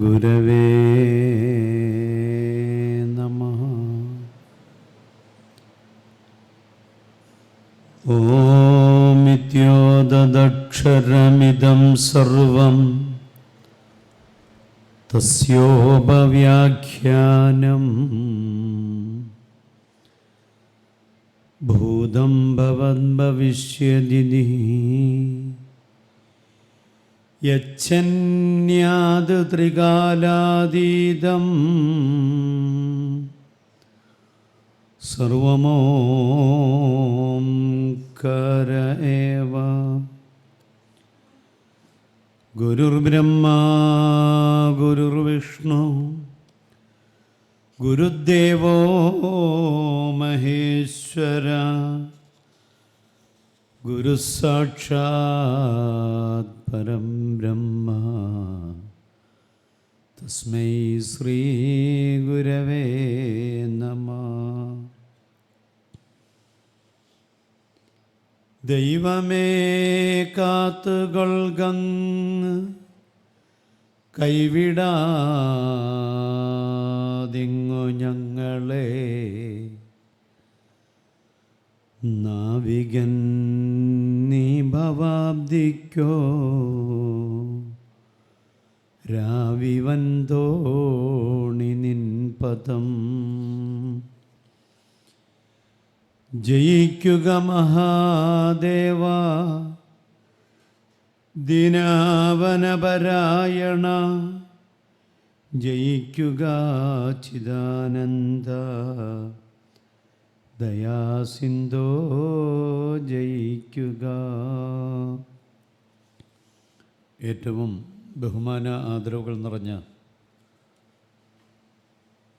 ഗുരവേ നമഃ. ഓമിത്യോദക്ഷരമിദം സർവം തസ്യോപവ്യാഖ്യാനം ഭൂതം ഭവദ്ഭവിഷ്യതി യച്ഛന്യാദ് ത്രികാലാതീതം സർവമോംകാര ഏവ. ഗുരുർബ്രഹ്മാ ഗുരുർവിഷ്ണു ഗുരുദേവോ മഹേശ്വര ഗുരുസാക്ഷാത് പരം ബ്രഹ്മ തസ്മൈ ശ്രീ ഗുരവേ നമഃ. ദൈവമേ കാത്തുകൊൾകങ്ങ് കൈവിടാതിങ്ങു ഞങ്ങളെ. നാവികൻ നീ ഭവാബ്ദിക്കോ രാവിവൻ തോണി നിൻ പദം. ജയിക്കുക മഹാദേവ ദിനാവനപരായണ. ജയിക്കുക ചിദാനന്ദ ദയാസിന്ധോ. ജയിക്കുക. ഏറ്റവും ബഹുമാന ആദരവുകൾ നിറഞ്ഞ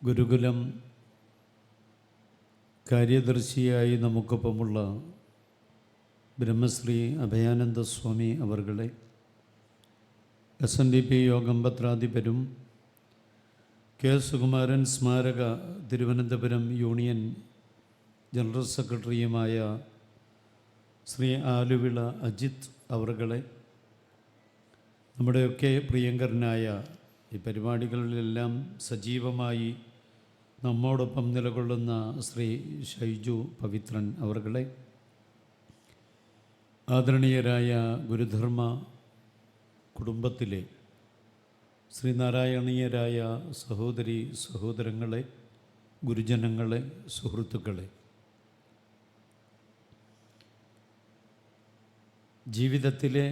ഗുരുകുലം കാര്യദർശിയായി നമുക്കൊപ്പമുള്ള ബ്രഹ്മശ്രീ അഭയാനന്ദ സ്വാമി അവർകളെ, SNDP യോഗം പത്രാധിപരും കെ സുകുമാരൻ സ്മാരക തിരുവനന്തപുരം യൂണിയൻ ജനറൽ സെക്രട്ടറിയുമായ ശ്രീ ആലുവിള അജിത് അവർകളെ, നമ്മുടെയൊക്കെ പ്രിയങ്കരനായ ഈ പരിപാടികളിലെല്ലാം സജീവമായി നമ്മോടൊപ്പം നിലകൊള്ളുന്ന ശ്രീ ഷൈജു പവിത്രൻ അവർകളെ, ആദരണീയരായ ഗുരുധർമ്മ കുടുംബത്തിലെ ശ്രീനാരായണീയരായ സഹോദരി സഹോദരങ്ങളെ, ഗുരുജനങ്ങളെ, സുഹൃത്തുക്കളെ, ജീവിതത്തിലെ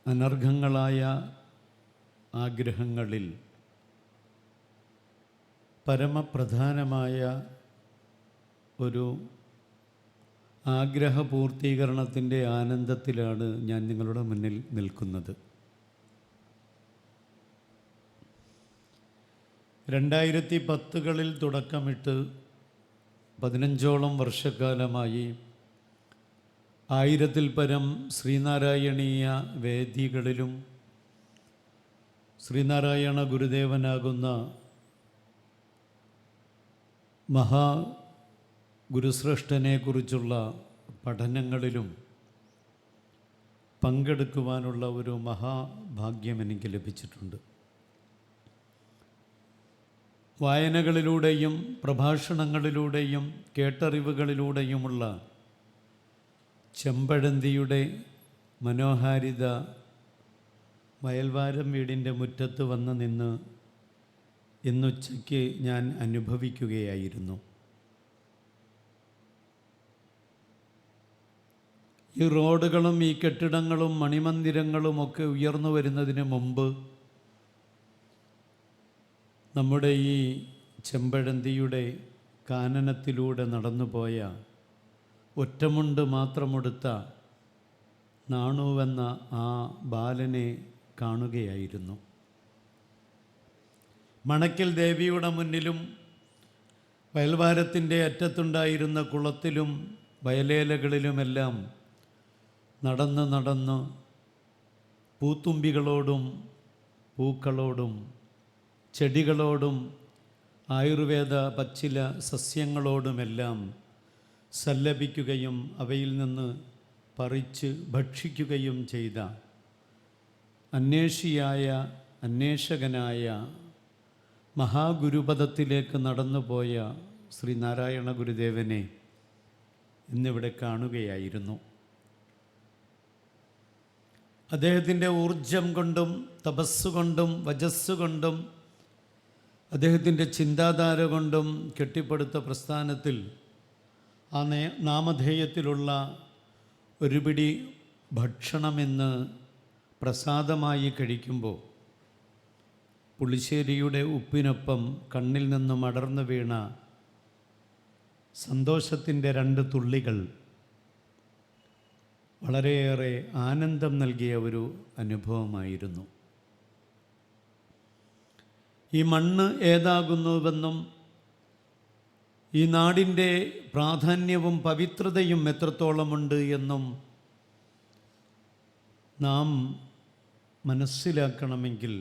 അനർഘങ്ങളായ ആഗ്രഹങ്ങളിൽ പരമപ്രധാനമായ ഒരു ആഗ്രഹപൂർത്തീകരണത്തിൻ്റെ ആനന്ദത്തിലാണ് ഞാൻ നിങ്ങളുടെ മുന്നിൽ നിൽക്കുന്നത്. 2010കളിൽ തുടക്കമിട്ട് 15ഓളം വർഷക്കാലമായി 1000-ൽ പരം ശ്രീനാരായണീയ വേദികളിലും ശ്രീനാരായണ ഗുരുദേവനാകുന്ന ഗുരുശ്രേഷ്ഠനെക്കുറിച്ചുള്ള പഠനങ്ങളിലും പങ്കെടുക്കുവാനുള്ള ഒരു മഹാഭാഗ്യം എനിക്ക് ലഭിച്ചിട്ടുണ്ട്. വായനകളിലൂടെയും പ്രഭാഷണങ്ങളിലൂടെയും കേട്ടറിവുകളിലൂടെയുമുള്ള ചെമ്പഴന്തിയുടെ മനോഹാരിത വയൽവാരം വീടിൻ്റെ മുറ്റത്ത് വന്ന് നിന്ന് ഇന്നുച്ചയ്ക്ക് ഞാൻ അനുഭവിക്കുകയായിരുന്നു. ഈ റോഡുകളും ഈ കെട്ടിടങ്ങളും മണിമന്ദിരങ്ങളുമൊക്കെ ഉയർന്നു വരുന്നതിന് മുമ്പ് നമ്മുടെ ഈ ചെമ്പഴന്തിയുടെ കാനനത്തിലൂടെ നടന്നുപോയ ഒറ്റമുണ്ട് മാത്രമെടുത്ത നാണുവെന്ന ആ ബാലനെ കാണുകയായിരുന്നു. മണക്കൽ ദേവിയുടെ മുന്നിലും വയൽവാരത്തിൻ്റെ അറ്റത്തുണ്ടായിരുന്ന കുളത്തിലും വയലേലകളിലുമെല്ലാം നടന്ന് നടന്ന് പൂത്തുമ്പികളോടും പൂക്കളോടും ചെടികളോടും ആയുർവേദ പച്ചില സസ്യങ്ങളോടുമെല്ലാം സല്ലപിക്കുകയും അവയിൽ നിന്ന് പറിച്ച് ഭക്ഷിക്കുകയും ചെയ്ത അന്വേഷിയായ അന്വേഷകനായ മഹാഗുരുപദത്തിലേക്ക് നടന്നുപോയ ശ്രീനാരായണ ഗുരുദേവനെ ഇന്നിവിടെ കാണുകയായിരുന്നു. അദ്ദേഹത്തിൻ്റെ ഊർജം കൊണ്ടും തപസ്സുകൊണ്ടും വജസ്സുകൊണ്ടും അദ്ദേഹത്തിൻ്റെ ചിന്താധാര കൊണ്ടും കെട്ടിപ്പടുത്ത പ്രസ്ഥാനത്തിൽ ആ നാമധേയത്തിലുള്ള ഒരു പിടി ഭക്ഷണമെന്ന് പ്രസാദമായി കഴിക്കുമ്പോൾ പുളിശ്ശേരിയുടെ ഉപ്പിനൊപ്പം കണ്ണിൽ നിന്നും അടർന്നു വീണ സന്തോഷത്തിൻ്റെ 2 തുള്ളികൾ വളരെയേറെ ആനന്ദം നൽകിയ ഒരു അനുഭവമായിരുന്നു. ഈ മണ്ണ് ഏതാകുന്നുവെന്നും ഈ നാടിൻ്റെ പ്രാധാന്യവും പവിത്രതയും എത്രത്തോളമുണ്ട് എന്നും നാം മനസ്സിലാക്കണമെങ്കിൽ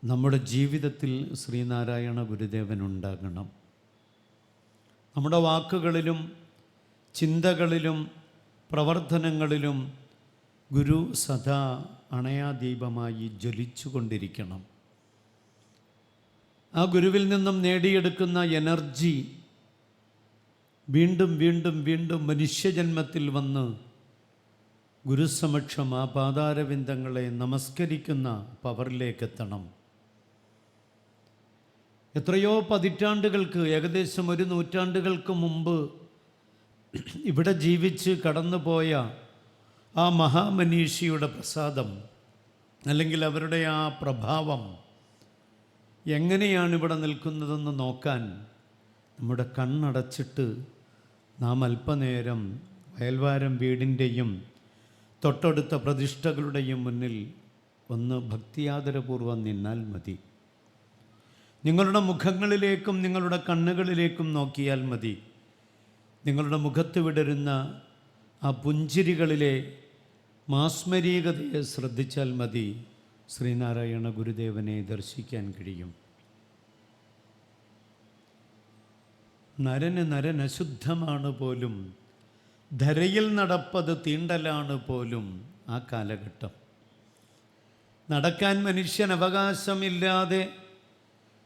നമ്മുടെ ജീവിതത്തിൽ ശ്രീനാരായണ ഗുരുദേവൻ ഉണ്ടാകണം. നമ്മുടെ വാക്കുകളിലും ചിന്തകളിലും പ്രവർത്തനങ്ങളിലും ഗുരു സദാ അണയാദീപമായി ജ്വലിച്ചു കൊണ്ടിരിക്കണം. ആ ഗുരുവിൽ നിന്നും നേടിയെടുക്കുന്ന എനർജി വീണ്ടും വീണ്ടും വീണ്ടും മനുഷ്യജന്മത്തിൽ വന്ന് ഗുരുസമക്ഷം ആ പാതാരവിന്ദങ്ങളെ നമസ്കരിക്കുന്ന പവറിലേക്കെത്തണം. എത്രയോ പതിറ്റാണ്ടുകൾക്ക്, ഏകദേശം 1 നൂറ്റാണ്ടുകൾക്ക് മുമ്പ് ഇവിടെ ജീവിച്ച് കടന്നുപോയ ആ മഹാമനീഷിയുടെ പ്രസാദം അല്ലെങ്കിൽ അവരുടെ ആ പ്രഭാവം എങ്ങനെയാണ് ഇവിടെ നിൽക്കുന്നതെന്ന് നോക്കാൻ നമ്മുടെ കണ്ണടച്ചിട്ട് നാം അല്പനേരം അയൽവാരം വീടിൻ്റെയും തൊട്ടടുത്ത പ്രതിഷ്ഠകളുടെയും മുന്നിൽ ഒന്ന് ഭക്തിയാദരപൂർവ്വം നിന്നാൽ മതി. നിങ്ങളുടെ മുഖങ്ങളിലേക്കും നിങ്ങളുടെ കണ്ണുകളിലേക്കും നോക്കിയാൽ മതി. നിങ്ങളുടെ മുഖത്ത് വിടരുന്ന ആ പുഞ്ചിരികളിലെ മാസ്മരീകതയെ ശ്രദ്ധിച്ചാൽ മതി. ശ്രീനാരായണ ഗുരുദേവനെ ദർശിക്കാൻ കഴിയും. നരന് നരനശുദ്ധമാണ് പോലും, ധരയിൽ നടപ്പത് തീണ്ടലാണ് പോലും. ആ കാലഘട്ടം നടക്കാൻ മനുഷ്യൻ അവകാശമില്ലാതെ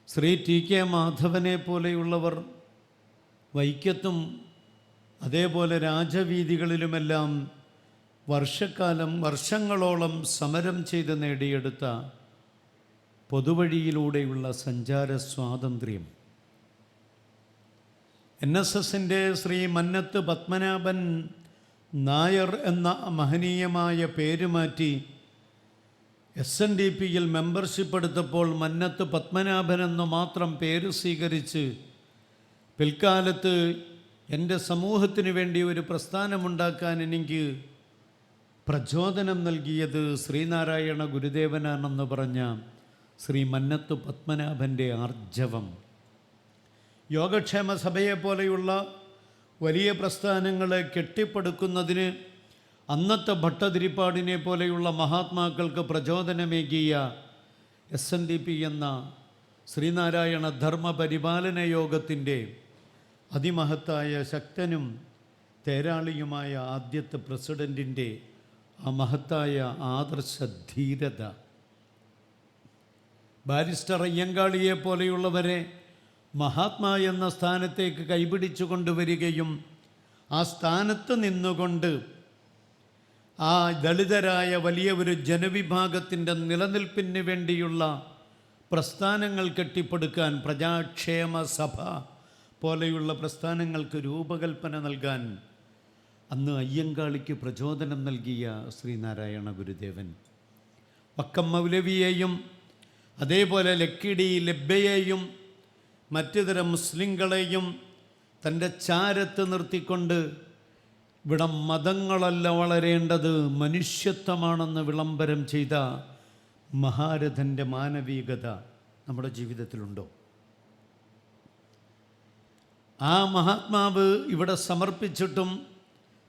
ശ്രീ ടി.കെ. മാധവനെ പോലെയുള്ളവർ വൈക്കത്തും അതേപോലെ രാജവീതികളിലുമെല്ലാം വർഷങ്ങളോളം സമരം ചെയ്ത് നേടിയെടുത്ത പൊതുവഴിയിലൂടെയുള്ള സഞ്ചാര സ്വാതന്ത്ര്യം NSSൻ്റെ ശ്രീ മന്നത്ത് പത്മനാഭൻ നായർ എന്ന മഹനീയമായ പേര് മാറ്റി SNDPയിൽ മെമ്പർഷിപ്പ് എടുത്തപ്പോൾ മന്നത്ത് പത്മനാഭൻ എന്ന് മാത്രം പേര് സ്വീകരിച്ച് പിൽക്കാലത്ത് എൻ്റെ സമൂഹത്തിന് വേണ്ടി ഒരു പ്രസ്ഥാനമുണ്ടാക്കാൻ എനിക്ക് പ്രചോദനം നൽകിയത് ശ്രീനാരായണ ഗുരുദേവനാണെന്ന് പറഞ്ഞ ശ്രീ മന്നത്ത് പത്മനാഭൻ്റെ ആർജവം, യോഗക്ഷേമ സഭയെപ്പോലെയുള്ള വലിയ പ്രസ്ഥാനങ്ങളെ കെട്ടിപ്പടുക്കുന്നതിന് അന്നത്തെ ഭട്ടതിരിപ്പാടിനെ പോലെയുള്ള മഹാത്മാക്കൾക്ക് പ്രചോദനമേകിയ SNDP എന്ന ശ്രീനാരായണ ധർമ്മ പരിപാലന യോഗത്തിൻ്റെ അതിമഹത്തായ ശക്തനും തേരാളിയുമായ ആദ്യത്തെ പ്രസിഡൻറ്റിൻ്റെ ആ മഹത്തായ ആദർശ ധീരത, ബാരിസ്റ്റർ അയ്യങ്കാളിയെ പോലെയുള്ളവരെ മഹാത്മാ എന്ന സ്ഥാനത്തേക്ക് കൈപിടിച്ചു കൊണ്ടുവരികയും ആ സ്ഥാനത്ത് നിന്നുകൊണ്ട് ആ ദളിതരായ വലിയ ഒരു ജനവിഭാഗത്തിൻ്റെ നിലനിൽപ്പിന് വേണ്ടിയുള്ള പ്രസ്ഥാനങ്ങൾ കെട്ടിപ്പടുക്കാൻ, പ്രജാക്ഷേമ സഭ പോലെയുള്ള പ്രസ്ഥാനങ്ങൾക്ക് രൂപകൽപ്പന നൽകാൻ അന്ന് അയ്യങ്കാളിക്ക് പ്രചോദനം നൽകിയ ശ്രീനാരായണ ഗുരുദേവൻ വക്കം മൗലവിയെയും അതേപോലെ ലക്കിടി ലബ്ബയെയും മറ്റു തരം മുസ്ലിങ്ങളെയും തൻ്റെ ചാരത്ത് നിർത്തിക്കൊണ്ട് ഇവിടെ മതങ്ങളല്ല വളരേണ്ടത് മനുഷ്യത്വമാണെന്ന് വിളംബരം ചെയ്ത മഹാരഥൻ്റെ മാനവികത നമ്മുടെ ജീവിതത്തിലുണ്ടോ? ആ മഹാത്മാവ് ഇവിടെ സമർപ്പിച്ചിട്ടും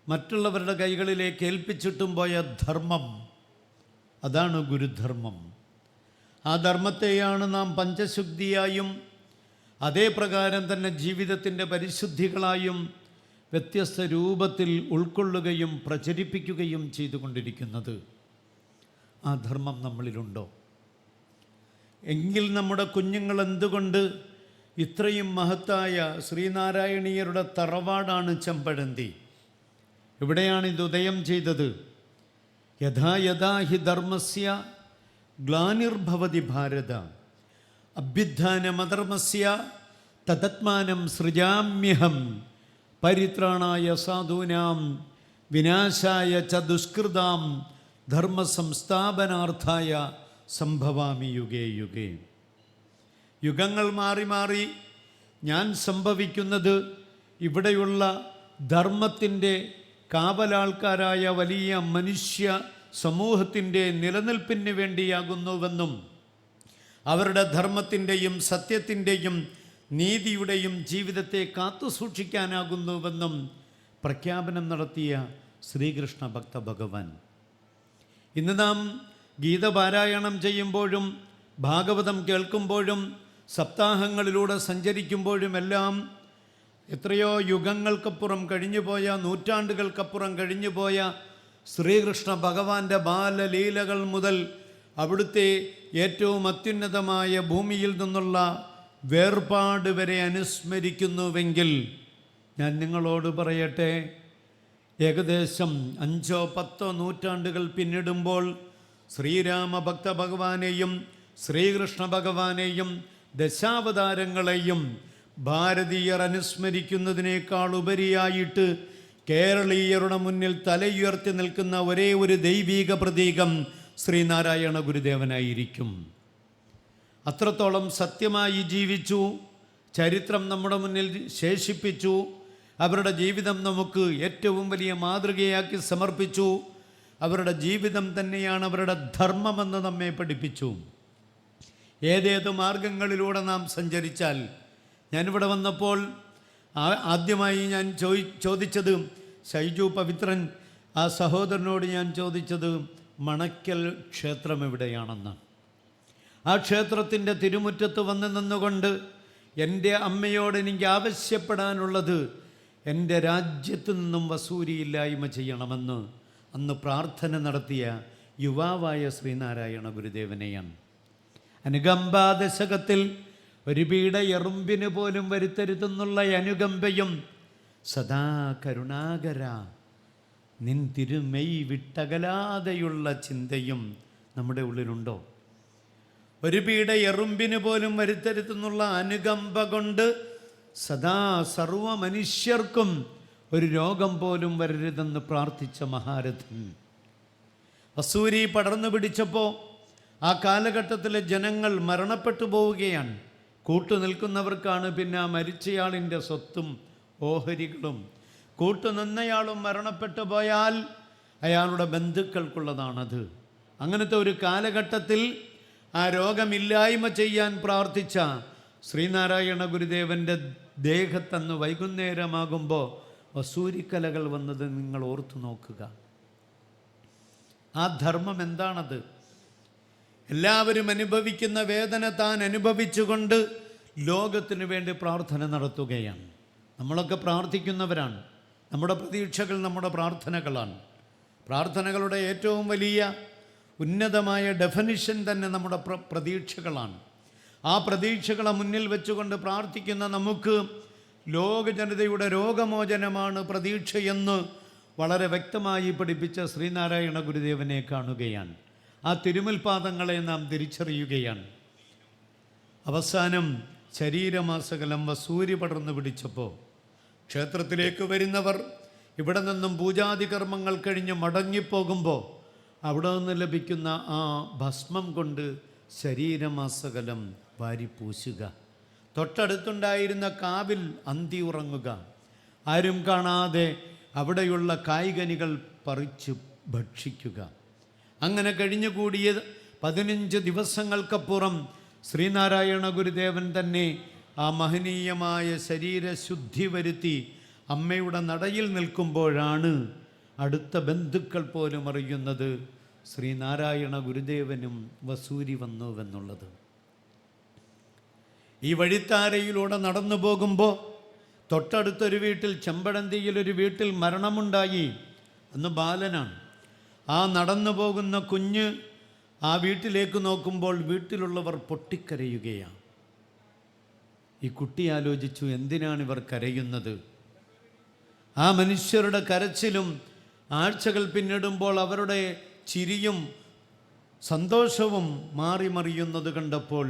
മറ്റുള്ളവരുടെ കൈകളിലേക്ക് ഏൽപ്പിച്ചിട്ടും പോയ ധർമ്മം, അതാണ് ഗുരുധർമ്മം. ആ ധർമ്മത്തെയാണ് നാം പഞ്ചശുദ്ധിയായും അതേ പ്രകാരം തന്നെ ജീവിതത്തിൻ്റെ പരിശുദ്ധികളായും വ്യത്യസ്ത രൂപത്തിൽ ഉൾക്കൊള്ളുകയും പ്രചരിപ്പിക്കുകയും ചെയ്തുകൊണ്ടിരിക്കുന്നത്. ആ ധർമ്മം നമ്മളിലുണ്ടോ? എങ്കിൽ നമ്മുടെ കുഞ്ഞുങ്ങൾ എന്തുകൊണ്ട് ഇത്രയും മഹത്തായ ശ്രീനാരായണീയരുടെ തറവാടാണ് ചെമ്പഴന്തി. ഇവിടെയാണ് ഇത് ഉദയം ചെയ്തത്. യഥാ യഥാ ഹി ധർമ്മസ്യ ഗ്ലാനിർഭവതി ഭാരത അഭ്യുത്ഥാനമധർമ്മസ്യ തദാത്മാനം സൃജാമ്യഹം പരിത്രാണായ സാധൂനാം വിനാശായ ച ദുഷ്കൃതാം ധർമ്മസംസ്ഥാപനാർത്ഥായ സംഭവാമി യുഗേ യുഗേ. യുഗങ്ങൾ മാറി മാറി ഞാൻ സംഭവിക്കുന്നത് ഇവിടെയുള്ള ധർമ്മത്തിൻ്റെ കാവലാൾക്കാരായ വലിയ മനുഷ്യ സമൂഹത്തിൻ്റെ നിലനിൽപ്പിന് വേണ്ടിയാകുന്നുവെന്നും അവരുടെ ധർമ്മത്തിൻ്റെയും സത്യത്തിൻ്റെയും നീതിയുടെയും ജീവിതത്തെ കാത്തുസൂക്ഷിക്കാനാകുന്നുവെന്നും പ്രഖ്യാപനം നടത്തിയ ശ്രീകൃഷ്ണ ഭക്ത ഭഗവാൻ. ഇന്ന് നാം ഗീതപാരായണം ചെയ്യുമ്പോഴും ഭാഗവതം കേൾക്കുമ്പോഴും സപ്താഹങ്ങളിലൂടെ സഞ്ചരിക്കുമ്പോഴുമെല്ലാം എത്രയോ യുഗങ്ങൾക്കപ്പുറം കഴിഞ്ഞുപോയ, നൂറ്റാണ്ടുകൾക്കപ്പുറം കഴിഞ്ഞുപോയ ശ്രീകൃഷ്ണ ഭഗവാന്റെ ബാലലീലകൾ മുതൽ അവിടുത്തെ ഏറ്റവും അത്യുന്നതമായ ഭൂമിയിൽ നിന്നുള്ള വേർപാട് വരെ അനുസ്മരിക്കുന്നുവെങ്കിൽ ഞാൻ നിങ്ങളോട് പറയട്ടെ, ഏകദേശം 5-10 നൂറ്റാണ്ടുകൾ പിന്നിടുമ്പോൾ ശ്രീരാമ ഭക്ത ഭഗവാനെയും ശ്രീകൃഷ്ണ ഭഗവാനെയും ദശാവതാരങ്ങളെയും ഭാരതീയർ അനുസ്മരിക്കുന്നതിനേക്കാൾ ഉപരിയായിട്ട് കേരളീയരുടെ മുന്നിൽ തലയുയർത്തി നിൽക്കുന്ന ഒരേ ഒരു ദൈവീക പ്രതീകം ശ്രീനാരായണ ഗുരുദേവനായിരിക്കും. അത്രത്തോളം സത്യമായി ജീവിച്ചു, ചരിത്രം നമ്മുടെ മുന്നിൽ ശേഷിപ്പിച്ചു. അവരുടെ ജീവിതം നമുക്ക് ഏറ്റവും വലിയ മാതൃകയാക്കി സമർപ്പിച്ചു. അവരുടെ ജീവിതം തന്നെയാണ് അവരുടെ ധർമ്മമെന്ന് നമ്മെ പഠിപ്പിച്ചു. ഏതേത് മാർഗങ്ങളിലൂടെ നാം സഞ്ചരിച്ചാൽ, ഞാനിവിടെ വന്നപ്പോൾ ആദ്യമായി ഞാൻ ചോദിച്ചത് ഷൈജു പവിത്രൻ ആ സഹോദരനോട് ഞാൻ ചോദിച്ചത് മണക്കൽ ക്ഷേത്രം എവിടെയാണെന്ന്. ആ ക്ഷേത്രത്തിൻ്റെ തിരുമുറ്റത്ത് വന്ന് നിന്നുകൊണ്ട് എൻ്റെ അമ്മയോട് എനിക്ക് ആവശ്യപ്പെടാനുള്ളത് എൻ്റെ രാജ്യത്ത് നിന്നും വസൂരിയില്ലായ്മ ചെയ്യണമെന്ന് അന്ന് പ്രാർത്ഥന നടത്തിയ യുവാവായ ശ്രീനാരായണ ഗുരുദേവനെയാണ്. അനുകമ്പാദശകത്തിൽ ഒരു പീഡ എറുമ്പിന് പോലും വരുത്തരുതെന്നുള്ള അനുകമ്പയും സദാ കരുണാകര നിൻ തിരുമെയ് വിട്ടകലാതെയുള്ള ചിന്തയും നമ്മുടെ ഉള്ളിലുണ്ടോ? ഒരു പീഡ എറുമ്പിന് പോലും വരുത്തരുതെന്നുള്ള അനുകമ്പ കൊണ്ട് സദാ സർവ മനുഷ്യർക്കും ഒരു രോഗം പോലും വരരുതെന്ന് പ്രാർത്ഥിച്ച മഹാരഥൻ. വസൂരി പടർന്നു പിടിച്ചപ്പോൾ ആ കാലഘട്ടത്തിലെ ജനങ്ങൾ മരണപ്പെട്ടു പോവുകയാണ്. കൂട്ടുനിൽക്കുന്നവർക്കാണ് പിന്നെ ആ മരിച്ചയാളിൻ്റെ സ്വത്തും ഓഹരികളും. കൂട്ടുനിന്നയാളും മരണപ്പെട്ടു പോയാൽ അയാളുടെ ബന്ധുക്കൾക്കുള്ളതാണത്. അങ്ങനത്തെ ഒരു കാലഘട്ടത്തിൽ ആ രോഗമില്ലായ്മ ചെയ്യാൻ പ്രാർത്ഥിച്ച ശ്രീനാരായണ ഗുരുദേവൻ്റെ ദേഹത്തന്ന് വൈകുന്നേരമാകുമ്പോൾ വസൂരിക്കലകൾ വന്നത് നിങ്ങൾ ഓർത്തു നോക്കുക. ആ ധർമ്മം എന്താണത്? എല്ലാവരും അനുഭവിക്കുന്ന വേദന താൻ അനുഭവിച്ചുകൊണ്ട് ലോകത്തിന് വേണ്ടി പ്രാർത്ഥന നടത്തുകയാണ്. നമ്മളൊക്കെ പ്രാർത്ഥിക്കുന്നവരാണ്. നമ്മുടെ പ്രതീക്ഷകൾ നമ്മുടെ പ്രാർത്ഥനകളാണ്. പ്രാർത്ഥനകളുടെ ഏറ്റവും വലിയ ഉന്നതമായ ഡെഫിനിഷൻ തന്നെ നമ്മുടെ പ്രതീക്ഷകളാണ്. ആ പ്രതീക്ഷകളെ മുന്നിൽ വെച്ചുകൊണ്ട് പ്രാർത്ഥിക്കുന്ന നമുക്ക് ലോക ജനതയുടെ രോഗമോചനമാണ് പ്രതീക്ഷയെന്ന് വളരെ വ്യക്തമായി പഠിപ്പിച്ച ശ്രീനാരായണ ഗുരുദേവനെ കാണുകയാണ്. ആ തിരുമുൽപാദങ്ങളെ നാം തിരിച്ചറിയുകയാണ്. അവസാനം ശരീരമാസകലം വസൂരി പടർന്നു പിടിച്ചപ്പോൾ ക്ഷേത്രത്തിലേക്ക് വരുന്നവർ ഇവിടെ നിന്നും പൂജാതി കർമ്മങ്ങൾ കഴിഞ്ഞ് മടങ്ങിപ്പോകുമ്പോൾ അവിടെ നിന്ന് ലഭിക്കുന്ന ആ ഭസ്മം കൊണ്ട് ശരീരമാസകലം വാരിപ്പൂശുക. തൊട്ടടുത്തുണ്ടായിരുന്ന കാവിൽ അന്തി ഉറങ്ങുക. ആരും കാണാതെ അവിടെയുള്ള കായ്കനികൾ പറിച്ച് ഭക്ഷിക്കുക. അങ്ങനെ കഴിഞ്ഞുകൂടിയ 15 ദിവസങ്ങൾക്കപ്പുറം ശ്രീനാരായണ ഗുരുദേവൻ തന്നെ ആ മഹനീയമായ ശരീരശുദ്ധി വരുത്തി അമ്മയുടെ നടയിൽ നിൽക്കുമ്പോഴാണ് അടുത്ത ബന്ധുക്കൾ പോലും അറിയുന്നത് ശ്രീനാരായണ ഗുരുദേവനും വസൂരി വന്നുവെന്നുള്ളത്. ഈ വഴിത്താരയിലൂടെ നടന്നു പോകുമ്പോൾ തൊട്ടടുത്തൊരു വീട്ടിൽ, ചെമ്പഴന്തിയിലൊരു വീട്ടിൽ മരണമുണ്ടായി. അന്ന് ബാലനാണ്. ആ നടന്നു പോകുന്ന കുഞ്ഞ് ആ വീട്ടിലേക്ക് നോക്കുമ്പോൾ വീട്ടിലുള്ളവർ പൊട്ടിക്കരയുകയാണ്. ഈ കുട്ടി ആലോചിച്ചു, എന്തിനാണ് ഇവർ കരയുന്നത്? ആ മനുഷ്യരുടെ കരച്ചിലും ആഴ്ചകൾ പിന്നിടുമ്പോൾ അവരുടെ ചിരിയും സന്തോഷവും മാറി മറിയുന്നത് കണ്ടപ്പോൾ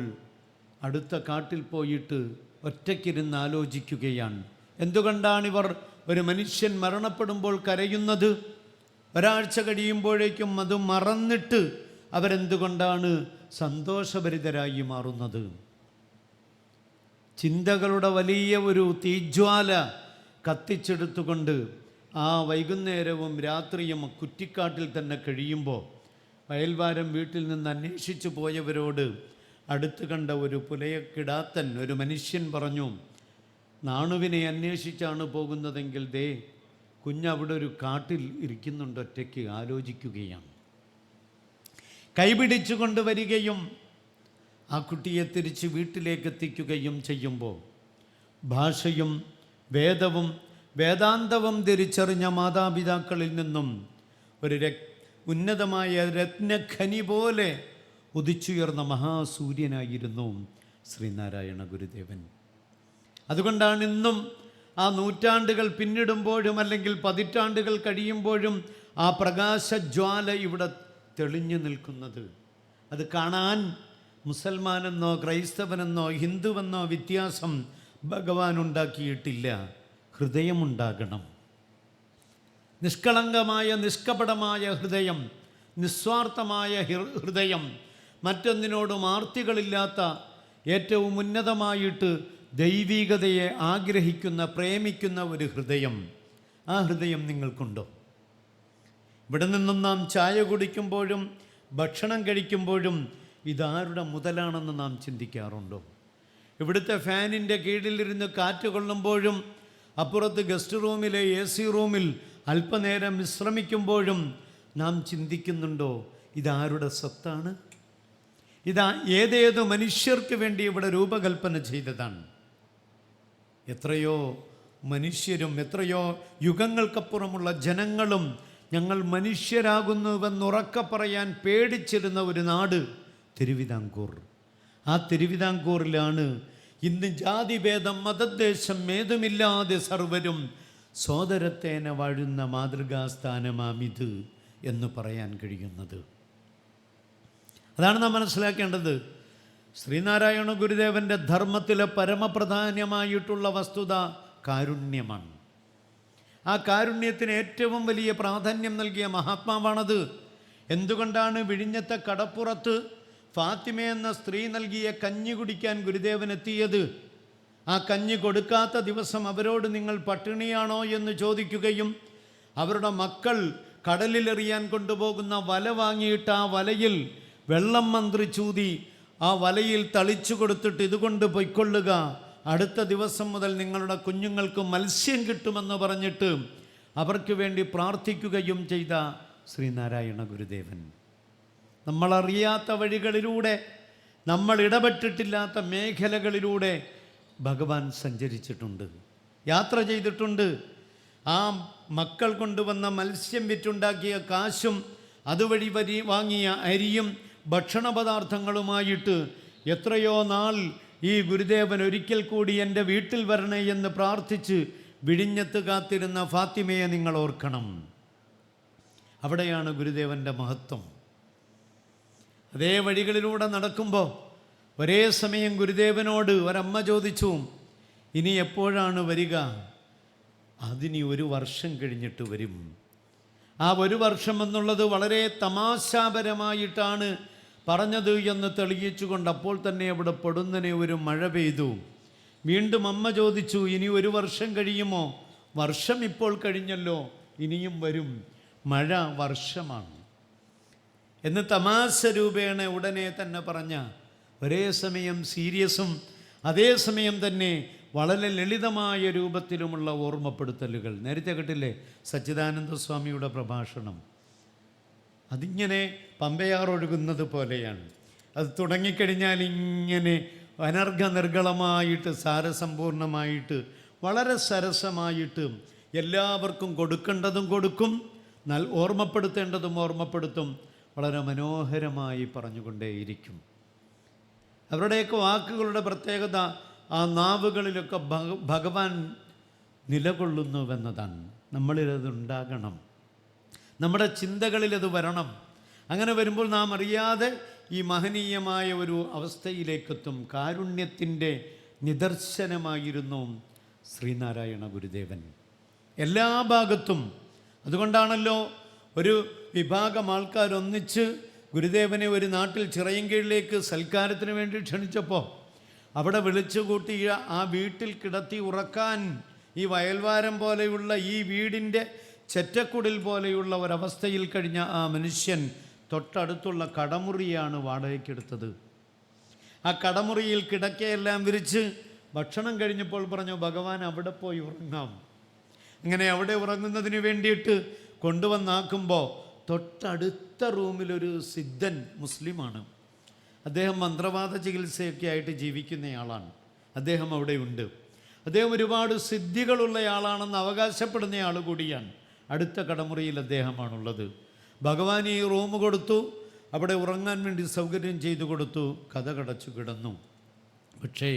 അടുത്ത കാട്ടിൽ പോയിട്ട് ഒറ്റയ്ക്കിരുന്ന് ആലോചിക്കുകയാണ്. എന്തുകൊണ്ടാണിവർ ഒരു മനുഷ്യൻ മരണപ്പെടുമ്പോൾ കരയുന്നത്? ഒരാഴ്ച കഴിയുമ്പോഴേക്കും അത് മറന്നിട്ട് അവരെന്തുകൊണ്ടാണ് സന്തോഷഭരിതരായി മാറുന്നത്? ചിന്തകളുടെ വലിയ ഒരു തീജ്വാല കത്തിച്ചെടുത്തുകൊണ്ട് ആ വൈകുന്നേരവും രാത്രിയും കുറ്റിക്കാട്ടിൽ തന്നെ കഴിയുമ്പോൾ അയൽവാരം വീട്ടിൽ നിന്ന് അന്വേഷിച്ചു പോയവരോട് അടുത്ത് കണ്ട ഒരു പുലയക്കിടാത്തൻ, ഒരു മനുഷ്യൻ പറഞ്ഞു, നാണുവിനെ അന്വേഷിച്ചാണ് പോകുന്നതെങ്കിൽ ദേ കുഞ്ഞവിടെ ഒരു കാട്ടിൽ ഇരിക്കുന്നുണ്ട്, ഒറ്റയ്ക്ക് ആലോചിക്കുകയാണ്. കൈപിടിച്ചു കൊണ്ടുവരികയും ആ കുട്ടിയെ തിരിച്ച് വീട്ടിലേക്ക് എത്തിക്കുകയും ചെയ്യുമ്പോൾ ഭാഷയും വേദവും വേദാന്തവും തിരിച്ചറിഞ്ഞ മാതാപിതാക്കളിൽ നിന്നും ഒരു ഉന്നതമായ രത്നഖനി പോലെ ഉദിച്ചുയർന്ന മഹാസൂര്യനായിരുന്നു ശ്രീനാരായണ ഗുരുദേവൻ. അതുകൊണ്ടാണ് ഇന്നും ആ നൂറ്റാണ്ടുകൾ പിന്നിടുമ്പോഴും അല്ലെങ്കിൽ പതിറ്റാണ്ടുകൾ കഴിയുമ്പോഴും ആ പ്രകാശജ്വാല ഇവിടെ തെളിഞ്ഞു നിൽക്കുന്നത്. അത് കാണാൻ മുസൽമാനെന്നോ ക്രൈസ്തവനെന്നോ ഹിന്ദുവെന്നോ വ്യത്യാസം ഭഗവാൻ ഉണ്ടാക്കിയിട്ടില്ല. ഹൃദയമുണ്ടാകണം. നിഷ്കളങ്കമായ നിഷ്കപടമായ ഹൃദയം, നിസ്വാർത്ഥമായ ഹൃദയം, മറ്റൊന്നിനോടും ആർത്തികളില്ലാത്ത ഏറ്റവും ഉന്നതമായിട്ട് ദൈവികതയെ ആഗ്രഹിക്കുന്ന പ്രേമിക്കുന്ന ഒരു ഹൃദയം. ആ ഹൃദയം നിങ്ങൾക്കുണ്ടോ? ഇവിടെ നിന്നും നാം ചായ കുടിക്കുമ്പോഴും ഭക്ഷണം കഴിക്കുമ്പോഴും ഇതാരുടെ മുതലാണെന്ന് നാം ചിന്തിക്കാറുണ്ടോ? ഇവിടുത്തെ ഫാനിൻ്റെ കീഴിലിരുന്ന് കാറ്റ് കൊള്ളുമ്പോഴും അപ്പുറത്ത് ഗസ്റ്റ് റൂമിലെ AC റൂമിൽ അല്പനേരം വിശ്രമിക്കുമ്പോഴും നാം ചിന്തിക്കുന്നുണ്ടോ ഇതാരുടെ സ്വത്താണ്? ഇതാ ഏതേത് മനുഷ്യർക്ക് വേണ്ടി ഇവിടെ രൂപകൽപ്പന ചെയ്തതാണ്. എത്രയോ മനുഷ്യരും എത്രയോ യുഗങ്ങൾക്കപ്പുറമുള്ള ജനങ്ങളും ഞങ്ങൾ മനുഷ്യരാകുന്നുവെന്നുറക്കെ പറയാൻ പേടിച്ചിരുന്ന ഒരു നാട് തിരുവിതാംകൂർ. ആ തിരുവിതാംകൂറിലാണ് ഇന്ന് ജാതിഭേദം മതദ്ദേശം ഏതുമില്ലാതെ സർവരും സോദരത്തേന വാഴുന്ന മാതൃകാസ്ഥാനമാമിത് എന്ന് പറയാൻ കഴിയുന്നത്. അതാണ് നാം മനസ്സിലാക്കേണ്ടത്. ശ്രീനാരായണ ഗുരുദേവൻ്റെ ധർമ്മത്തിലെ പരമപ്രധാനമായിട്ടുള്ള വസ്തുത കാരുണ്യമാണ്. ആ കാരുണ്യത്തിന് ഏറ്റവും വലിയ പ്രാധാന്യം നൽകിയ മഹാത്മാവാണത്. എന്തുകൊണ്ടാണ് വിഴിഞ്ഞത്തെ കടപ്പുറത്ത് ഫാത്തിമ എന്ന സ്ത്രീ നൽകിയ കഞ്ഞി കുടിക്കാൻ ഗുരുദേവൻ എത്തിയത്? ആ കഞ്ഞി കൊടുക്കാത്ത ദിവസം അവരോട് നിങ്ങൾ പട്ടിണിയാണോ എന്ന് ചോദിക്കുകയും അവരുടെ മക്കൾ കടലിലെറിയാൻ കൊണ്ടുപോകുന്ന വല വാങ്ങിയിട്ട് ആ വലയിൽ വെള്ളം മന്ത്രിച്ചൂതി ആ വലയിൽ തളിച്ചു കൊടുത്തിട്ട് ഇതുകൊണ്ട് പൊയ്ക്കൊള്ളുക, അടുത്ത ദിവസം മുതൽ നിങ്ങളുടെ കുഞ്ഞുങ്ങൾക്ക് മത്സ്യം കിട്ടുമെന്ന് പറഞ്ഞിട്ട് അവർക്ക് വേണ്ടി പ്രാർത്ഥിക്കുകയും ചെയ്ത ശ്രീനാരായണ ഗുരുദേവൻ നമ്മളറിയാത്ത വഴികളിലൂടെ, നമ്മൾ ഇടപെട്ടിട്ടില്ലാത്ത മേഖലകളിലൂടെ ഭഗവാൻ സഞ്ചരിച്ചിട്ടുണ്ട്, യാത്ര ചെയ്തിട്ടുണ്ട്. ആ മക്കൾ കൊണ്ടുവന്ന മത്സ്യം വിറ്റുണ്ടാക്കിയ കാശും അതുവഴി വാങ്ങിയ അരിയും ഭക്ഷണ പദാർത്ഥങ്ങളുമായിട്ട് എത്രയോ നാൾ ഈ ഗുരുദേവൻ ഒരിക്കൽ കൂടി എൻ്റെ വീട്ടിൽ വരണേ എന്ന് പ്രാർത്ഥിച്ച് വിഴിഞ്ഞത്ത് കാത്തിരുന്ന ഫാത്തിമയെ നിങ്ങൾ ഓർക്കണം. അവിടെയാണ് ഗുരുദേവൻ്റെ മഹത്വം. അതേ വഴികളിലൂടെ നടക്കുമ്പോൾ ഒരേ സമയം ഗുരുദേവനോട് ഒരമ്മ ചോദിച്ചു, ഇനി എപ്പോഴാണ് വരിക? അതിനി 1 വർഷം കഴിഞ്ഞിട്ട് വരും. ആ 1 വർഷം എന്നുള്ളത് വളരെ തമാശാപരമായിട്ടാണ് പറഞ്ഞത് എന്ന് തെളിയിച്ചുകൊണ്ട് അപ്പോൾ തന്നെ അവിടെ പൊടുന്നനെ ഒരു മഴ പെയ്തു. വീണ്ടും അമ്മ ചോദിച്ചു, ഇനി 1 വർഷം കഴിയുമോ? വർഷം ഇപ്പോൾ കഴിഞ്ഞല്ലോ, ഇനിയും വരും. മഴ വർഷമാണ് എന്ന് തമാശ രൂപേണ ഉടനെ തന്നെ പറഞ്ഞ ഒരേ സമയം സീരിയസും അതേസമയം തന്നെ വളരെ ലളിതമായ രൂപത്തിലുമുള്ള ഓർമ്മപ്പെടുത്തലുകൾ. നേരത്തെ കേട്ടില്ലേ സച്ചിദാനന്ദ സ്വാമിയുടെ പ്രഭാഷണം? അതിങ്ങനെ പമ്പയാറൊഴുകുന്നത് പോലെയാണ്. അത് തുടങ്ങിക്കഴിഞ്ഞാൽ ഇങ്ങനെ അനർഘനിർഗളമായിട്ട് സാരസമ്പൂർണമായിട്ട് വളരെ സരസമായിട്ട് എല്ലാവർക്കും കൊടുക്കേണ്ടതും കൊടുക്കും, ഓർമ്മപ്പെടുത്തേണ്ടതും ഓർമ്മപ്പെടുത്തും. വളരെ മനോഹരമായി പറഞ്ഞുകൊണ്ടേയിരിക്കും. അവരുടെയൊക്കെ വാക്കുകളുടെ പ്രത്യേകത ആ നാവുകളിലൊക്കെ ഭഗവാൻ നിലകൊള്ളുന്നുവെന്നതാണ്. നമ്മളിലത് ഉണ്ടാകണം, നമ്മുടെ ചിന്തകളിലത് വരണം. അങ്ങനെ വരുമ്പോൾ നാം അറിയാതെ ഈ മഹനീയമായ ഒരു അവസ്ഥയിലേക്കെത്തും. കാരുണ്യത്തിൻ്റെ നിദർശനമായിരുന്നു ശ്രീനാരായണ ഗുരുദേവൻ എല്ലാ ഭാഗത്തും. അതുകൊണ്ടാണല്ലോ ഒരു വിഭാഗം ആൾക്കാരൊന്നിച്ച് ഗുരുദേവനെ ഒരു നാട്ടിൽ ചിറയൻകീഴിലേക്ക് സൽക്കാരത്തിന് വേണ്ടി ക്ഷണിച്ചപ്പോൾ അവിടെ വിളിച്ചുകൂട്ടിയ ആ വീട്ടിൽ കിടത്തി ഉറക്കാൻ ഈ വയൽവാരം പോലെയുള്ള ഈ വീടിൻ്റെ ചെറ്റക്കുടിൽ പോലെയുള്ള ഒരവസ്ഥയിൽ കഴിഞ്ഞ ആ മനുഷ്യൻ തൊട്ടടുത്തുള്ള കടമുറിയാണ് വാടകയ്ക്കെടുത്തത്. ആ കടമുറിയിൽ കിടക്കയെല്ലാം വിരിച്ച് ഭക്ഷണം കഴിഞ്ഞപ്പോൾ പറഞ്ഞു, ഭഗവാൻ അവിടെ പോയി ഉറങ്ങാം. അങ്ങനെ അവിടെ ഉറങ്ങുന്നതിന് വേണ്ടിയിട്ട് കൊണ്ടുവന്നാക്കുമ്പോൾ തൊട്ടടുത്ത റൂമിലൊരു സിദ്ധൻ, മുസ്ലിമാണ്, അദ്ദേഹം മന്ത്രവാദ ചികിത്സയൊക്കെ ആയിട്ട് ജീവിക്കുന്നയാളാണ്. അദ്ദേഹം അവിടെയുണ്ട്. അദ്ദേഹം ഒരുപാട് സിദ്ധികളുള്ളയാളാണെന്ന് അവകാശപ്പെടുന്നയാൾ കൂടിയാണ്. അടുത്ത കടമുറിയിൽ അദ്ദേഹമാണുള്ളത്. ഭഗവാൻ ഈ റൂം കൊടുത്തു, അവിടെ ഉറങ്ങാൻ വേണ്ടി സൗകര്യം ചെയ്തു കൊടുത്തു. കഥ കടച്ചു കിടന്നു. പക്ഷേ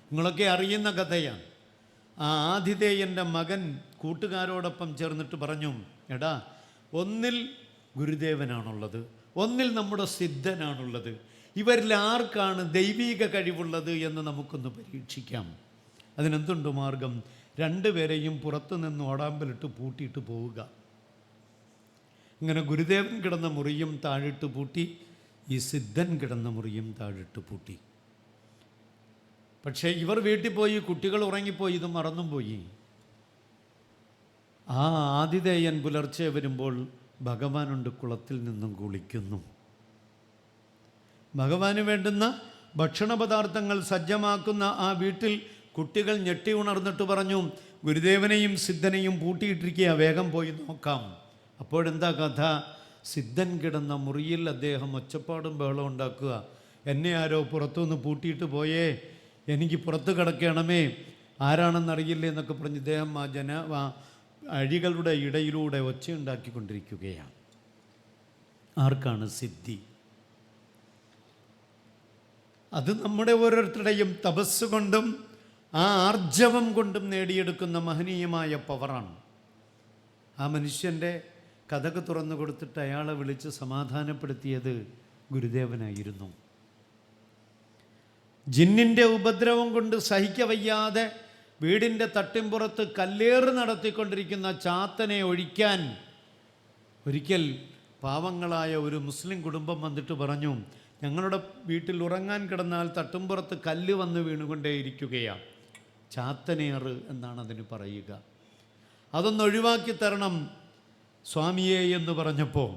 നിങ്ങളൊക്കെ അറിയുന്ന കഥയാണ്. ആ ആതിഥേയൻ്റെ മകൻ കൂട്ടുകാരോടൊപ്പം ചേർന്നിട്ട് പറഞ്ഞു, എടാ, ഒന്നിൽ ഗുരുദേവനാണുള്ളത്, ഒന്നിൽ നമ്മുടെ സിദ്ധനാണുള്ളത്. ഇവരിൽ ആർക്കാണ് ദൈവീക കഴിവുള്ളത് എന്ന് നമുക്കൊന്ന് പരീക്ഷിക്കാം. അതിനെന്തുണ്ട് മാർഗം? രണ്ടുപേരെയും പുറത്തു നിന്ന് ഓടാമ്പലിട്ട് പൂട്ടിയിട്ട് പോവുക. ഇങ്ങനെ ഗുരുദേവൻ കിടന്ന മുറിയും താഴിട്ട് പൂട്ടി, ഈ സിദ്ധൻ കിടന്ന മുറിയും താഴിട്ട് പൂട്ടി. പക്ഷേ ഇവർ വീട്ടിൽ പോയി, കുട്ടികൾ ഉറങ്ങിപ്പോയി, ഇത് മറന്നും പോയി. ആ ആതിഥേയൻ പുലർച്ചെ വരുമ്പോൾ ഭഗവാനുണ്ട് കുളത്തിൽ നിന്നും കുളിക്കുന്നു. ഭഗവാന് വേണ്ടുന്ന ഭക്ഷണ പദാർത്ഥങ്ങൾ സജ്ജമാക്കുന്ന ആ വീട്ടിൽ കുട്ടികൾ ഞെട്ടി ഉണർന്നിട്ട് പറഞ്ഞു, ഗുരുദേവനെയും സിദ്ധനെയും പൂട്ടിയിട്ടിരിക്കുക, വേഗം പോയി നോക്കാം. അപ്പോഴെന്താ കഥ? സിദ്ധൻ കിടന്ന മുറിയിൽ അദ്ദേഹം ഒച്ചപ്പാടും ബഹളം ഉണ്ടാക്കുക. എന്നെ ആരോ പുറത്തുനിന്ന് പൂട്ടിയിട്ട് പോയേ, എനിക്ക് പുറത്ത് കിടക്കണമേ, ആരാണെന്നറിയില്ല എന്നൊക്കെ പറഞ്ഞ് ഇദ്ദേഹം ആ അഴികളുടെ ഇടയിലൂടെ ഒച്ചയുണ്ടാക്കിക്കൊണ്ടിരിക്കുകയാണ്. ആർക്കാണ് സിദ്ധി? അത് നമ്മുടെ ഓരോരുത്തരുടെയും തപസ് കൊണ്ടും ആ ആർജവം കൊണ്ടും നേടിയെടുക്കുന്ന മഹനീയമായ പവറാണ്. ആ മനുഷ്യൻ്റെ കഥക് തുറന്നു കൊടുത്തിട്ട് അയാളെ വിളിച്ച് സമാധാനപ്പെടുത്തിയത് ഗുരുദേവനായിരുന്നു. ജിന്നിൻ്റെ ഉപദ്രവം കൊണ്ട് സഹിക്കവയ്യാതെ വീടിൻ്റെ തട്ടിമ്പുറത്ത് കല്ലേറ് നടത്തിക്കൊണ്ടിരിക്കുന്ന ചാത്തനെ ഒഴിക്കാൻ ഒരിക്കൽ പാവങ്ങളായ ഒരു മുസ്ലിം കുടുംബം വന്നിട്ട് പറഞ്ഞു, ഞങ്ങളുടെ വീട്ടിൽ ഉറങ്ങാൻ കിടന്നാൽ തട്ടുംപുറത്ത് കല്ല് വന്ന് വീണുകൊണ്ടേയിരിക്കുകയാണ്, ചാത്തനേറ് എന്നാണ് അതിന് പറയുക, അതൊന്ന് ഒഴിവാക്കി തരണം സ്വാമിയെ എന്ന് പറഞ്ഞപ്പോൾ,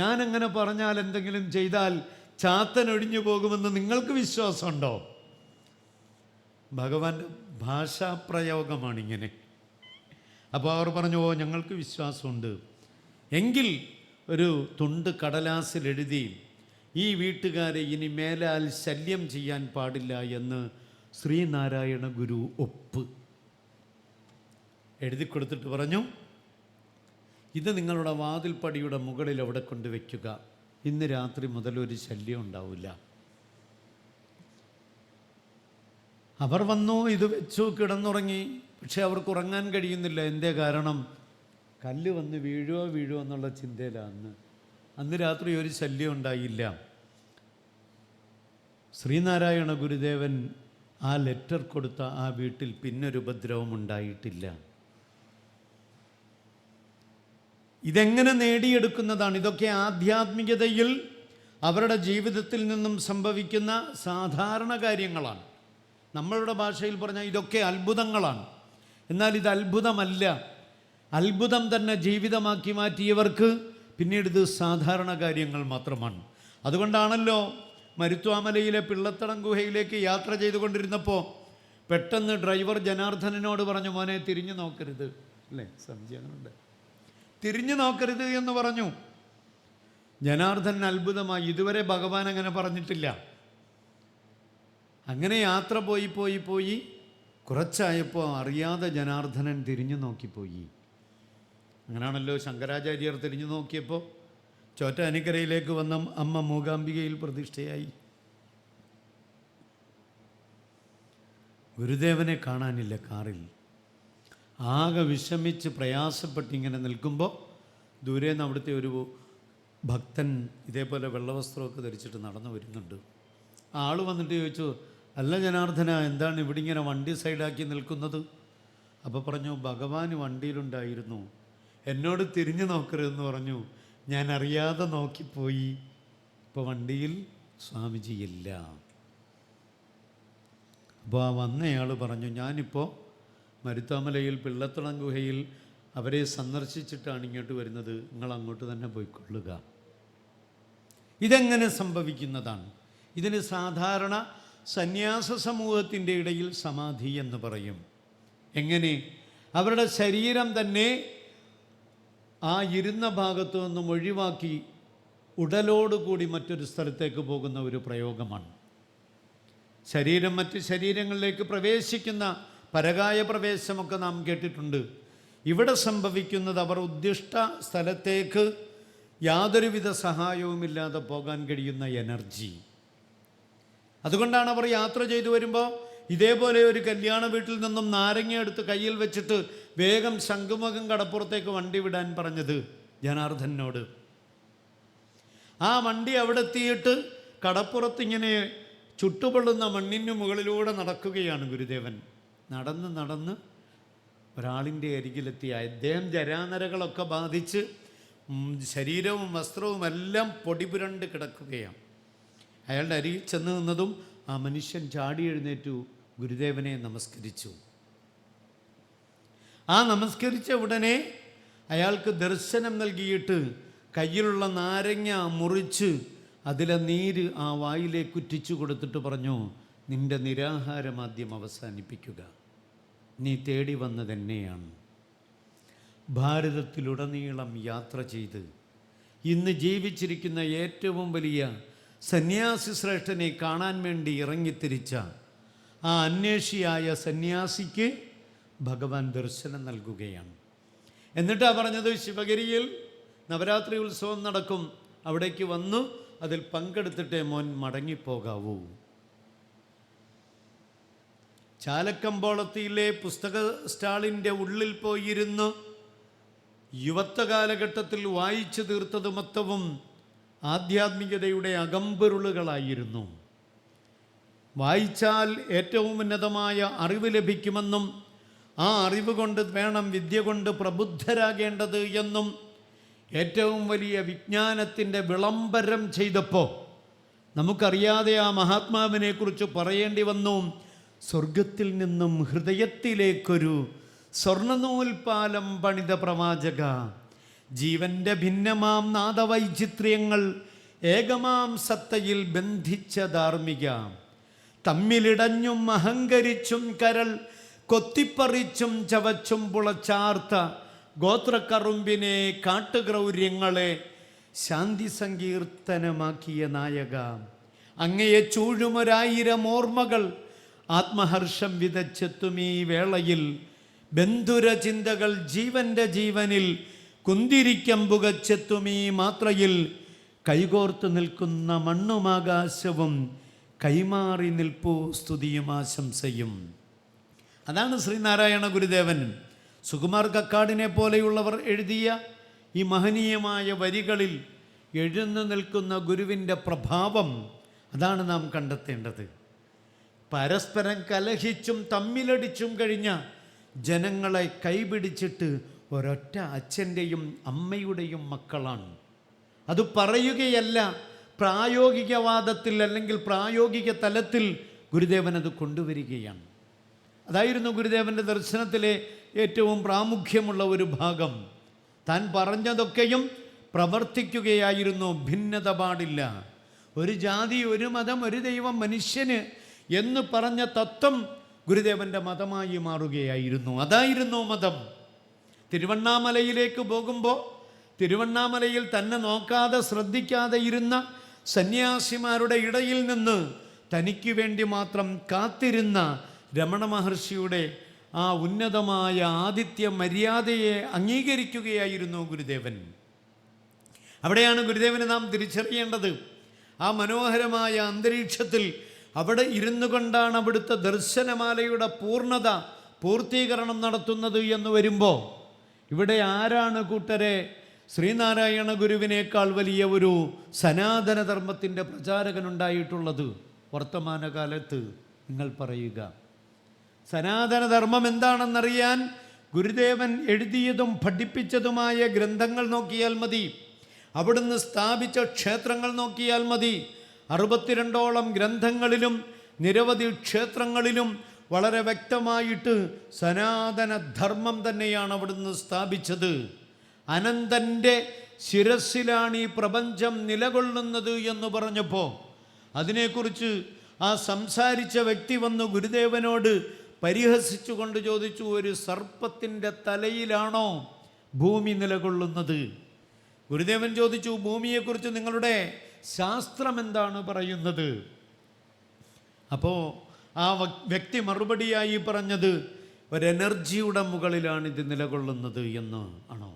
ഞാനങ്ങനെ പറഞ്ഞാൽ എന്തെങ്കിലും ചെയ്താൽ ചാത്തൻ ഒഴിഞ്ഞു പോകുമെന്ന് നിങ്ങൾക്ക് വിശ്വാസമുണ്ടോ? ഭഗവാന്റെ ഭാഷാപ്രയോഗമാണിങ്ങനെ. അപ്പോൾ അവർ പറഞ്ഞു, ഓ ഞങ്ങൾക്ക് വിശ്വാസമുണ്ട്. എങ്കിൽ ഒരു തുണ്ട് കടലാസിലെഴുതി, ഈ വീട്ടുകാരെ ഇനി മേലാൽ ശല്യം ചെയ്യാൻ പാടില്ല എന്ന് ശ്രീനാരായണ ഗുരു ഒപ്പ് എഴുതി കൊടുത്തിട്ട് പറഞ്ഞു, ഇത് നിങ്ങളുടെ വാതിൽപ്പടിയുടെ മുകളിൽ അവിടെ കൊണ്ടുവയ്ക്കുക, ഇന്ന് രാത്രി മുതൽ ഒരു ശല്യം ഉണ്ടാവില്ല. അവർ വന്നു, ഇത് വെച്ചു, കിടന്നുറങ്ങി. പക്ഷെ അവർക്ക് ഉറങ്ങാൻ കഴിയുന്നില്ല. എന്തേ കാരണം? കല്ല് വന്ന് വീഴുമോ എന്നുള്ള ചിന്തയിലാണ്. അന്ന് രാത്രി ഒരു ശല്യം ഉണ്ടായില്ല. ശ്രീനാരായണ ഗുരുദേവൻ ആ ലെറ്റർ കൊടുത്ത ആ വീട്ടിൽ പിന്നൊരു ഉപദ്രവം ഉണ്ടായിട്ടില്ല. ഇതെങ്ങനെ നേടിയെടുക്കുന്നതാണ്? ഇതൊക്കെ ആധ്യാത്മികതയിൽ അവരുടെ ജീവിതത്തിൽ നിന്നും സംഭവിക്കുന്ന സാധാരണ കാര്യങ്ങളാണ്. നമ്മളുടെ ഭാഷയിൽ പറഞ്ഞാൽ ഇതൊക്കെ അത്ഭുതങ്ങളാണ്. എന്നാൽ ഇത് അത്ഭുതമല്ല. അത്ഭുതം തന്നെ ജീവിതമാക്കി മാറ്റിയവർക്ക് പിന്നീട് ഇത് സാധാരണ കാര്യങ്ങൾ മാത്രമാണ്. അതുകൊണ്ടാണല്ലോ മരുത്വാമലയിലെ പിള്ളത്തടം ഗുഹയിലേക്ക് യാത്ര ചെയ്തുകൊണ്ടിരുന്നപ്പോൾ പെട്ടെന്ന് ഡ്രൈവർ ജനാർദ്ദനനോട് പറഞ്ഞു, മോനെ തിരിഞ്ഞു നോക്കരുത്, അല്ലേ? സംശയങ്ങളുണ്ട്, തിരിഞ്ഞു നോക്കരുത് എന്ന് പറഞ്ഞു. ജനാർദ്ദനൻ അത്ഭുതമായി, ഇതുവരെ ഭഗവാൻ അങ്ങനെ പറഞ്ഞിട്ടില്ല. അങ്ങനെ യാത്ര പോയി കുറച്ചായപ്പോൾ അറിയാതെ ജനാർദ്ദനൻ തിരിഞ്ഞു നോക്കിപ്പോയി. അങ്ങനെയാണല്ലോ ശങ്കരാചാര്യർ തിരിഞ്ഞു നോക്കിയപ്പോൾ ചോറ്റാനിക്കരയിലേക്ക് വന്ന അമ്മ മൂകാംബികയിൽ പ്രതിഷ്ഠയായി. ഗുരുദേവനെ കാണാനില്ല കാറിൽ. ആകെ വിഷമിച്ച് പ്രയാസപ്പെട്ട് ഇങ്ങനെ നിൽക്കുമ്പോൾ ദൂരെ നിന്ന് അവിടുത്തെ ഒരു ഭക്തൻ ഇതേപോലെ വെള്ളവസ്ത്രമൊക്കെ ധരിച്ചിട്ട് നടന്നു വരുന്നുണ്ട്. ആൾ വന്നിട്ട് ചോദിച്ചു, അല്ല ജനാർദ്ദന, എന്താണ് ഇവിടെ ഇങ്ങനെ വണ്ടി സൈഡാക്കി നിൽക്കുന്നത്? അപ്പോൾ പറഞ്ഞു, ഭഗവാൻ വണ്ടിയിലുണ്ടായിരുന്നു, എന്നോട് തിരിഞ്ഞു നോക്കരുതെന്ന് പറഞ്ഞു, ഞാൻ അറിയാതെ നോക്കിപ്പോയി, ഇപ്പോൾ വണ്ടിയിൽ സ്വാമിജിയില്ല. അപ്പോൾ ആ വന്നയാൾ പറഞ്ഞു, ഞാനിപ്പോൾ മരുത്താമലയിൽ പിള്ളത്തളം ഗുഹയിൽ അവരെ സന്ദർശിച്ചിട്ടാണ് ഇങ്ങോട്ട് വരുന്നത്, നിങ്ങൾ അങ്ങോട്ട് തന്നെ പോയിക്കൊള്ളുക. ഇതെങ്ങനെ സംഭവിക്കുന്നതാണ്? ഇതിന് സാധാരണ സന്യാസ സമൂഹത്തിൻ്റെ ഇടയിൽ സമാധി എന്ന് പറയും. എങ്ങനെ? അവരുടെ ശരീരം തന്നെ ആ ഇരുന്ന ഭാഗത്തു നിന്നും ഒഴിവാക്കി ഉടലോടുകൂടി മറ്റൊരു സ്ഥലത്തേക്ക് പോകുന്ന ഒരു പ്രയോഗമാണ്. ശരീരം മറ്റ് ശരീരങ്ങളിലേക്ക് പ്രവേശിക്കുന്ന പരകായ പ്രവേശമൊക്കെ നാം കേട്ടിട്ടുണ്ട്. ഇവിടെ സംഭവിക്കുന്നത് അവർ ഉദ്ദിഷ്ട സ്ഥലത്തേക്ക് യാതൊരുവിധ സഹായവുമില്ലാതെ പോകാൻ കഴിയുന്ന എനർജി. അതുകൊണ്ടാണ് അവർ യാത്ര ചെയ്തു വരുമ്പോൾ ഇതേപോലെ ഒരു കല്യാണ വീട്ടിൽ നിന്നും നാരങ്ങ എടുത്ത് കയ്യിൽ വെച്ചിട്ട് വേഗം ശംഖുമുഖം കടപ്പുറത്തേക്ക് വണ്ടി വിടാൻ പറഞ്ഞത് ജനാർദ്ദനോട്. ആ വണ്ടി അവിടെ എത്തിയിട്ട് കടപ്പുറത്തിങ്ങനെ ചുട്ടുപൊള്ളുന്ന മണ്ണിന് മുകളിലൂടെ നടക്കുകയാണ് ഗുരുദേവൻ. നടന്ന് ഒരാളിൻ്റെ അരികിലെത്തി. അദ്ദേഹം ജരാനരകളൊക്കെ ബാധിച്ച് ശരീരവും വസ്ത്രവും എല്ലാം പൊടിപുരണ്ട് കിടക്കുകയാണ്. അയാളുടെ അരികിൽ ചെന്ന് നിന്നതും ആ മനുഷ്യൻ ചാടി എഴുന്നേറ്റു ഗുരുദേവനെ നമസ്കരിച്ചു. ആ നമസ്കരിച്ച ഉടനെ അയാൾക്ക് ദർശനം നൽകിയിട്ട് കയ്യിലുള്ള നാരങ്ങ മുറിച്ച് അതിലെ നീര് ആ വായിലേക്ക് ഉറ്റിച്ചു കൊടുത്തിട്ട് പറഞ്ഞു, നിന്റെ നിരാഹാരം ആദ്യം അവസാനിപ്പിക്കുക, നീ തേടി വന്നതെന്നെയാണ്. ഭാരതത്തിലുടനീളം യാത്ര ചെയ്ത് ഇന്ന് ജീവിച്ചിരിക്കുന്ന ഏറ്റവും വലിയ സന്യാസി ശ്രേഷ്ഠനെ കാണാൻ വേണ്ടി ഇറങ്ങിത്തിരിച്ച ആ അന്വേഷിയായ സന്യാസിക്ക് ഭഗവാൻ ദർശനം നൽകുകയാണ്. എന്നിട്ടാണ് പറഞ്ഞത്, ശിവഗിരിയിൽ നവരാത്രി ഉത്സവം നടക്കും, അവിടേക്ക് വന്നു അതിൽ പങ്കെടുത്തിട്ടേ മോൻ മടങ്ങിപ്പോകാവൂ. ചാലക്കമ്പോളത്തിലെ പുസ്തക സ്റ്റാളിൻ്റെ ഉള്ളിൽ പോയിരുന്ന് യുവത്വ കാലഘട്ടത്തിൽ വായിച്ചു തീർത്തത് മൊത്തവും ആധ്യാത്മികതയുടെ അകമ്പൊരുളുകളായിരുന്നു. വായിച്ചാൽ ഏറ്റവും ഉന്നതമായ അറിവ് ലഭിക്കുമെന്നും ആ അറിവ് കൊണ്ട് വേണം വിദ്യ കൊണ്ട് പ്രബുദ്ധരാകേണ്ടത് എന്നും ഏറ്റവും വലിയ വിജ്ഞാനത്തിൻ്റെ വിളംബരം ചെയ്തപ്പോൾ നമുക്കറിയാതെ ആ മഹാത്മാവിനെക്കുറിച്ച് പറയേണ്ടി വന്നു, സ്വർഗത്തിൽ നിന്നും ഹൃദയത്തിലേക്കൊരു സ്വർണ്ണനൂൽപാലം പണിത പ്രവാചക, ജീവൻ്റെ ഭിന്നമാം നാദവൈചിത്ര്യങ്ങൾ ഏകമാം സത്തയിൽ ബന്ധിച്ച ധാർമ്മിക, തമ്മിലിടഞ്ഞും അഹങ്കരിച്ചും കരൾ കൊത്തിപ്പറിച്ചും ചവച്ചും പുളച്ചാർത്ത ഗോത്രക്കറുമ്പിനെ കാട്ടുഗ്രൗര്യങ്ങളെ ശാന്തി സങ്കീർത്തനമാക്കിയ നായക, അങ്ങയെ ചൂഴുമൊരായിരം ഓർമ്മകൾ ആത്മഹർഷം വിതച്ചെത്തുമീ വേളയിൽ ബന്ധുര ചിന്തകൾ ജീവൻ്റെ ജീവനിൽ കുന്തിരിക്കമ്പുകച്ചെത്തുമീ മാത്രയിൽ കൈകോർത്ത് നിൽക്കുന്ന മണ്ണുമാകാശവും കൈമാറി നിൽപ്പൂ സ്തുതിയും ആശംസയും. അതാണ് ശ്രീനാരായണ ഗുരുദേവൻ സുകുമാർ കക്കാടിനെ പോലെയുള്ളവർ എഴുതിയ ഈ മഹനീയമായ വരികളിൽ എഴുന്നു നിൽക്കുന്ന ഗുരുവിൻ്റെ പ്രഭാവം. അതാണ് നാം കണ്ടെത്തേണ്ടത്. പരസ്പരം കലഹിച്ചും തമ്മിലടിച്ചും കഴിഞ്ഞ ജനങ്ങളെ കൈപിടിച്ചിട്ട് ഒരൊറ്റ അച്ഛൻ്റെയും അമ്മയുടെയും മക്കളാണ്. അത് പറയുകയല്ല, പ്രായോഗികവാദത്തിൽ അല്ലെങ്കിൽ പ്രായോഗിക തലത്തിൽ ഗുരുദേവൻ അത് കൊണ്ടുവരികയാണ്. അതായിരുന്നു ഗുരുദേവൻ്റെ ദർശനത്തിലെ ഏറ്റവും പ്രാമുഖ്യമുള്ള ഒരു ഭാഗം. താൻ പറഞ്ഞതൊക്കെയും പ്രവർത്തിക്കുകയായിരുന്നു. ഭിന്നത പാടില്ല, ഒരു ജാതി, ഒരു മതം, ഒരു ദൈവം, മനുഷ്യന് എന്ന് പറഞ്ഞ തത്വം ഗുരുദേവൻ്റെ മതമായി മാറുകയായിരുന്നു. അതായിരുന്നു മതം. തിരുവണ്ണാമലയിലേക്ക് പോകുമ്പോൾ തിരുവണ്ണാമലയിൽ തന്നെ നോക്കാതെ ശ്രദ്ധിക്കാതെ ഇരുന്ന സന്യാസിമാരുടെ ഇടയിൽ നിന്ന് തനിക്ക് വേണ്ടി മാത്രം കാത്തിരുന്ന രമണ മഹർഷിയുടെ ആ ഉന്നതമായ ആതിഥ്യ മര്യാദയെ അംഗീകരിക്കുകയായിരുന്നു ഗുരുദേവൻ. അവിടെയാണ് ഗുരുദേവനെ നാം തിരിച്ചറിയേണ്ടത്. ആ മനോഹരമായ അന്തരീക്ഷത്തിൽ അവിടെ ഇരുന്നു കൊണ്ടാണ് അവിടുത്തെ ദർശനമാലയുടെ പൂർത്തീകരണം നടത്തുന്നത് എന്ന് വരുമ്പോൾ ഇവിടെ ആരാണ് കൂട്ടരെ ശ്രീനാരായണ ഗുരുവിനേക്കാൾ വലിയ ഒരു സനാതനധർമ്മത്തിൻ്റെ പ്രചാരകനുണ്ടായിട്ടുള്ളത്? വർത്തമാനകാലത്ത് നിങ്ങൾ പറയുക. സനാതനധർമ്മം എന്താണെന്നറിയാൻ ഗുരുദേവൻ എഴുതിയതും പഠിപ്പിച്ചതുമായ ഗ്രന്ഥങ്ങൾ നോക്കിയാൽ മതി. അവിടുന്ന് സ്ഥാപിച്ച ക്ഷേത്രങ്ങൾ നോക്കിയാൽ മതി. 62ഓളം ഗ്രന്ഥങ്ങളിലും നിരവധി ക്ഷേത്രങ്ങളിലും വളരെ വ്യക്തമായിട്ട് സനാതനധർമ്മം തന്നെയാണ് അവിടുന്ന് സ്ഥാപിച്ചത്. അനന്തൻ്റെ ശിരസ്സിലാണ് ഈ പ്രപഞ്ചം നിലകൊള്ളുന്നത് എന്ന് പറഞ്ഞപ്പോൾ അതിനെക്കുറിച്ച് ആ സംസാരിച്ച വ്യക്തി വന്ന് ഗുരുദേവനോട് പരിഹസിച്ചുകൊണ്ട് ചോദിച്ചു, ഒരു സർപ്പത്തിൻ്റെ തലയിലാണോ ഭൂമി നിലകൊള്ളുന്നത്? ഗുരുദേവൻ ചോദിച്ചു, ഭൂമിയെക്കുറിച്ച് നിങ്ങളുടെ ശാസ്ത്രം എന്താണ് പറയുന്നത്? അപ്പോൾ ആ വ്യക്തി മറുപടിയായി പറഞ്ഞത്, ഒരു എനർജിയുടെ മുകളിലാണ് ഇത് നിലകൊള്ളുന്നത് എന്ന് ആണോ?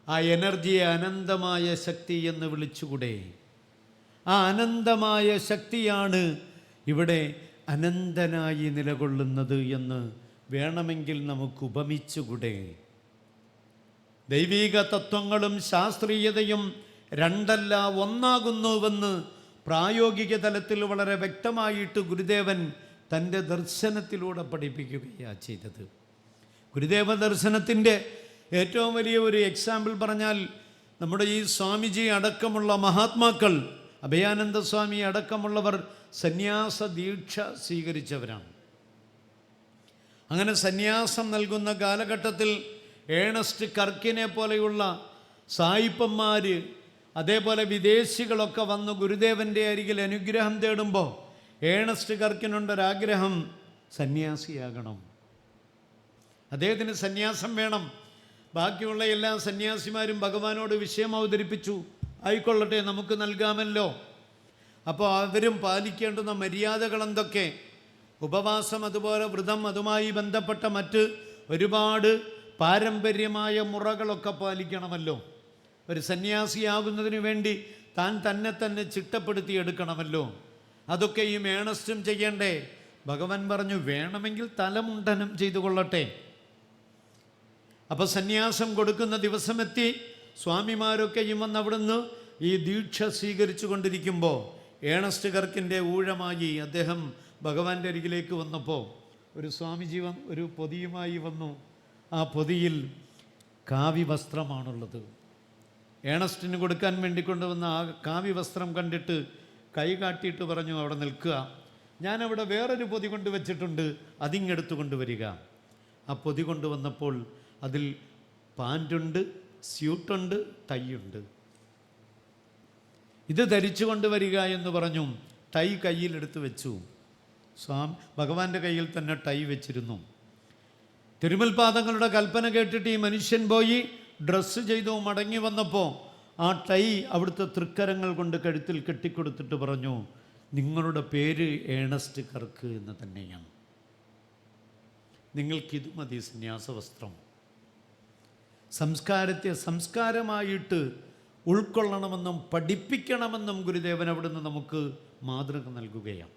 ആ എനർജിയെ അനന്തമായ ശക്തി എന്ന് വിളിച്ചുകൂടെ? ആ അനന്തമായ ശക്തിയാണ് ഇവിടെ അനന്തനായി നിലകൊള്ളുന്നത് എന്ന് വേണമെങ്കിൽ നമുക്ക് ഉപമിച്ചുകൂടെ? ദൈവീക തത്വങ്ങളും ശാസ്ത്രീയതയും രണ്ടല്ല ഒന്നാകുന്നുവെന്ന് പ്രായോഗിക തലത്തിൽ വളരെ വ്യക്തമായിട്ട് ഗുരുദേവൻ തൻ്റെ ദർശനത്തിലൂടെ പഠിപ്പിക്കുകയാണ് ചെയ്തത്. ഗുരുദേവ ദർശനത്തിൻ്റെ ഏറ്റവും വലിയ ഒരു എക്സാമ്പിൾ പറഞ്ഞാൽ നമ്മുടെ ഈ സ്വാമിജി അടക്കമുള്ള മഹാത്മാക്കൾ, അഭയാനന്ദ സ്വാമി അടക്കമുള്ളവർ സന്യാസ ദീക്ഷ സ്വീകരിച്ചവരാണ്. അങ്ങനെ സന്യാസം നൽകുന്ന കാലഘട്ടത്തിൽ ഏണസ്റ്റ് കർക്കിനെ പോലെയുള്ള സായിപ്പന്മാർ, അതേപോലെ വിദേശികളൊക്കെ വന്ന് ഗുരുദേവൻ്റെ അരികിൽ അനുഗ്രഹം തേടുമ്പോൾ ഏണസ്റ്റ് കർക്കിനുണ്ടൊരാഗ്രഹം, സന്യാസിയാകണം. അദ്ദേഹത്തിന് സന്യാസം വേണം. ബാക്കിയുള്ള എല്ലാ സന്യാസിമാരും ഭഗവാനോട് വിഷയം അവതരിപ്പിച്ചു, ആയിക്കൊള്ളട്ടെ നമുക്ക് നൽകാമല്ലോ. അപ്പോൾ അവരും പാലിക്കേണ്ടുന്ന മര്യാദകൾ എന്തൊക്കെ? ഉപവാസം, അതുപോലെ വ്രതം, അതുമായി ബന്ധപ്പെട്ട മറ്റ് ഒരുപാട് പാരമ്പര്യമായ മുറകളൊക്കെ പാലിക്കണമല്ലോ. ഒരു സന്യാസിയാകുന്നതിന് വേണ്ടി താൻ തന്നെ ചിട്ടപ്പെടുത്തി എടുക്കണമല്ലോ. അതൊക്കെ ഈ ഏണസ്റ്റും ചെയ്യണ്ടേ? ഭഗവാൻ പറഞ്ഞു, വേണമെങ്കിൽ തലമുണ്ടനം ചെയ്തു കൊള്ളട്ടെ. അപ്പോൾ സന്യാസം കൊടുക്കുന്ന ദിവസമെത്തി. സ്വാമിമാരൊക്കെയും വന്ന് അവിടുന്ന് ഈ ദീക്ഷ സ്വീകരിച്ചു കൊണ്ടിരിക്കുമ്പോൾ ഏണസ്റ്റ് കർക്കിൻ്റെ ഊഴമായി അദ്ദേഹം ഭഗവാന്റെ അരികിലേക്ക് വന്നപ്പോൾ ഒരു സ്വാമിജി ഒരു പൊതിയുമായി വന്നു. ആ പൊതിയിൽ കാവി വസ്ത്രമാണുള്ളത്. ഏണസ്റ്റിന് കൊടുക്കാൻ വേണ്ടി കൊണ്ടുവന്ന ആ കാവി വസ്ത്രം കണ്ടിട്ട് കൈ കാട്ടിയിട്ട് പറഞ്ഞു, അവിടെ നിൽക്കുക, ഞാനവിടെ വേറൊരു പൊതി കൊണ്ടുവച്ചിട്ടുണ്ട്, അതിങ്ങെടുത്തു കൊണ്ടുവരിക. ആ പൊതി കൊണ്ടുവന്നപ്പോൾ അതിൽ പാൻറ്റുണ്ട്, സ്യൂട്ടുണ്ട്, ടൈയുണ്ട്. ഇത് ധരിച്ചു കൊണ്ടുവരിക എന്ന് പറഞ്ഞു. ടൈ കയ്യിലെടുത്ത് വെച്ചു. ഭഗവാന്റെ കയ്യിൽ തന്നെ ടൈ വെച്ചിരുന്നു. തിരുമുൽപാദങ്ങളുടെ കൽപ്പന കേട്ടിട്ട് ഈ മനുഷ്യൻ പോയി ഡ്രസ്സ് ചെയ്തു മടങ്ങി വന്നപ്പോൾ ആ ടൈ അവിടുത്തെ തൃക്കരങ്ങൾ കൊണ്ട് കഴുത്തിൽ കെട്ടിക്കൊടുത്തിട്ട് പറഞ്ഞു, നിങ്ങളുടെ പേര് ഏണസ്റ്റ് കർക്ക് എന്ന് തന്നെയാണ്, നിങ്ങൾക്കിത് മതി സന്യാസവസ്ത്രം. സംസ്കാരത്തെ സംസ്കാരമായിട്ട് ഉൾക്കൊള്ളണമെന്നും പഠിപ്പിക്കണമെന്നും ഗുരുദേവൻ അവിടുന്ന് നമുക്ക് മാതൃക നൽകുകയാണ്.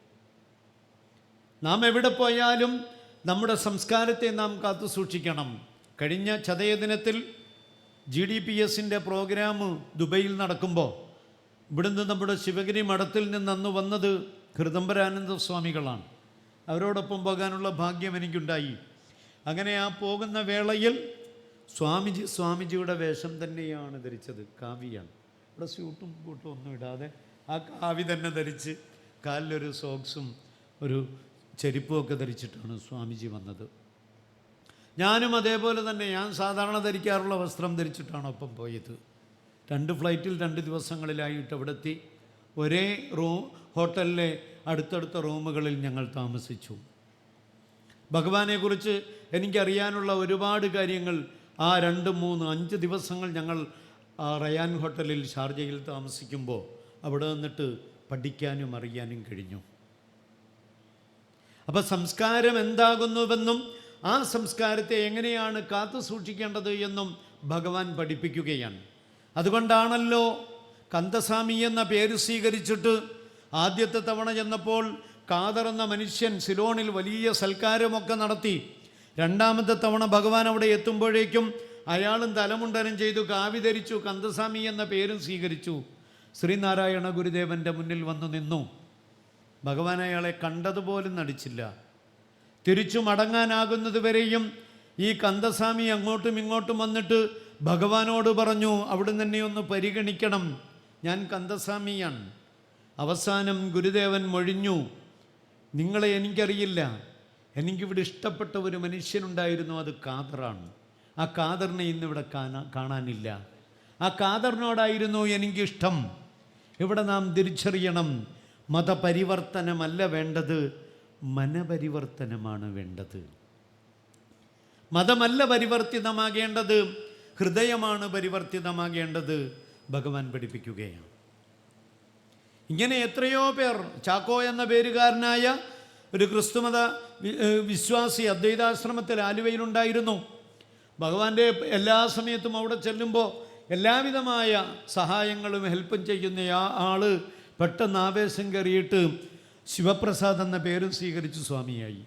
നാം എവിടെ പോയാലും നമ്മുടെ സംസ്കാരത്തെ നാം കാത്തു സൂക്ഷിക്കണം. കഴിഞ്ഞ ചതയദിനത്തിൽ GDPS പ്രോഗ്രാം ദുബൈയിൽ നടക്കുമ്പോൾ ഇവിടുന്ന് നമ്മുടെ ശിവഗിരി മഠത്തിൽ നിന്ന് അന്ന് വന്നത് ഹൃദംബരാനന്ദ സ്വാമികളാണ്. അവരോടൊപ്പം പോകാനുള്ള ഭാഗ്യം എനിക്കുണ്ടായി. അങ്ങനെ ആ പോകുന്ന വേളയിൽ സ്വാമിജിയുടെ വേഷം തന്നെയാണ് ധരിച്ചത്, കാവിയാണ്. ഇവിടെ സ്യൂട്ടും ബൂട്ടും ഒന്നും ഇടാതെ ആ കാവി തന്നെ ധരിച്ച് കാലിലൊരു സോക്സും ഒരു ചെരുപ്പുമൊക്കെ ധരിച്ചിട്ടാണ് സ്വാമിജി വന്നത്. ഞാനും അതേപോലെ തന്നെ, ഞാൻ സാധാരണ ധരിക്കാറുള്ള വസ്ത്രം ധരിച്ചിട്ടാണ് ഒപ്പം പോയത്. 2 ഫ്ലൈറ്റിൽ 2 ദിവസങ്ങളിലായിട്ട് അവിടെ എത്തി. ഒരേ ഹോട്ടലിലെ അടുത്തടുത്ത റൂമുകളിൽ ഞങ്ങൾ താമസിച്ചു. ഭഗവാനെക്കുറിച്ച് എനിക്കറിയാനുള്ള ഒരുപാട് കാര്യങ്ങൾ ആ 2, 3, 5 ദിവസങ്ങൾ ഞങ്ങൾ റയാൻ ഹോട്ടലിൽ ഷാർജയിൽ താമസിക്കുമ്പോൾ അവിടെ നിന്നിട്ട് പഠിക്കാനും അറിയാനും കഴിഞ്ഞു. അപ്പോൾ സംസ്കാരം എന്താകുന്നുവെന്നും ആ സംസ്കാരത്തെ എങ്ങനെയാണ് കാത്തു സൂക്ഷിക്കേണ്ടത് എന്നും ഭഗവാൻ പഠിപ്പിക്കുകയാണ്. അതുകൊണ്ടാണല്ലോ കന്ദസ്വാമി എന്ന പേര് സ്വീകരിച്ചിട്ട് ആദ്യത്തെ തവണ ചെന്നപ്പോൾ ഖാദർ എന്ന മനുഷ്യൻ സിലോണിൽ വലിയ സൽക്കാരമൊക്കെ നടത്തി. രണ്ടാമത്തെ തവണ ഭഗവാൻ അവിടെ എത്തുമ്പോഴേക്കും അയാളും തലമുണ്ടനം ചെയ്തു, കാവി ധരിച്ചു, കന്ദസ്വാമി എന്ന പേരും സ്വീകരിച്ചു. ശ്രീനാരായണ ഗുരുദേവൻ്റെ മുന്നിൽ വന്നു നിന്നു. ഭഗവാൻ അയാളെ കണ്ടതുപോലും നടിച്ചില്ല. തിരിച്ചു മടങ്ങാനാകുന്നത് വരെയും ഈ കന്ദസ്വാമി അങ്ങോട്ടും ഇങ്ങോട്ടും വന്നിട്ട് ഭഗവാനോട് പറഞ്ഞു, അവിടുന്ന് എന്നെ ഒന്ന് പരിഗണിക്കണം, ഞാൻ കന്ദസ്വാമിയാണ്. അവസാനം ഗുരുദേവൻ മൊഴിഞ്ഞു, നിങ്ങളെ എനിക്കറിയില്ല, എനിക്കിവിടെ ഇഷ്ടപ്പെട്ട ഒരു മനുഷ്യനുണ്ടായിരുന്നു, അത് ഖാദറാണ്. ആ ഖാദറിനെ ഇന്നിവിടെ കാണാനില്ല. ആ ഖാദറിനോടായിരുന്നു എനിക്കിഷ്ടം. ഇവിടെ നാം തിരിച്ചറിയണം, മതപരിവർത്തനമല്ല വേണ്ടത്, മനപരിവർത്തനമാണ് വേണ്ടത്. മതമല്ല പരിവർത്തിതമാകേണ്ടത്, ഹൃദയമാണ് പരിവർത്തിതമാകേണ്ടത്. ഭഗവാൻ പഠിപ്പിക്കുകയാണ്. ഇങ്ങനെ എത്രയോ പേർ, ചാക്കോ എന്ന പേരുകാരനായ ഒരു ക്രിസ്തുമത വിശ്വാസി അദ്വൈതാശ്രമത്തിൽ ആലുവയിലുണ്ടായിരുന്നു. ഭഗവാന്റെ എല്ലാ സമയത്തും അവിടെ ചെല്ലുമ്പോൾ എല്ലാവിധമായ സഹായങ്ങളും ഹെൽപ്പും ചെയ്യുന്ന ആ ആള് പെട്ടെന്ന് ആവേശം കയറിയിട്ട് ശിവപ്രസാദ് എന്ന പേരും സ്വീകരിച്ചു സ്വാമിയായി.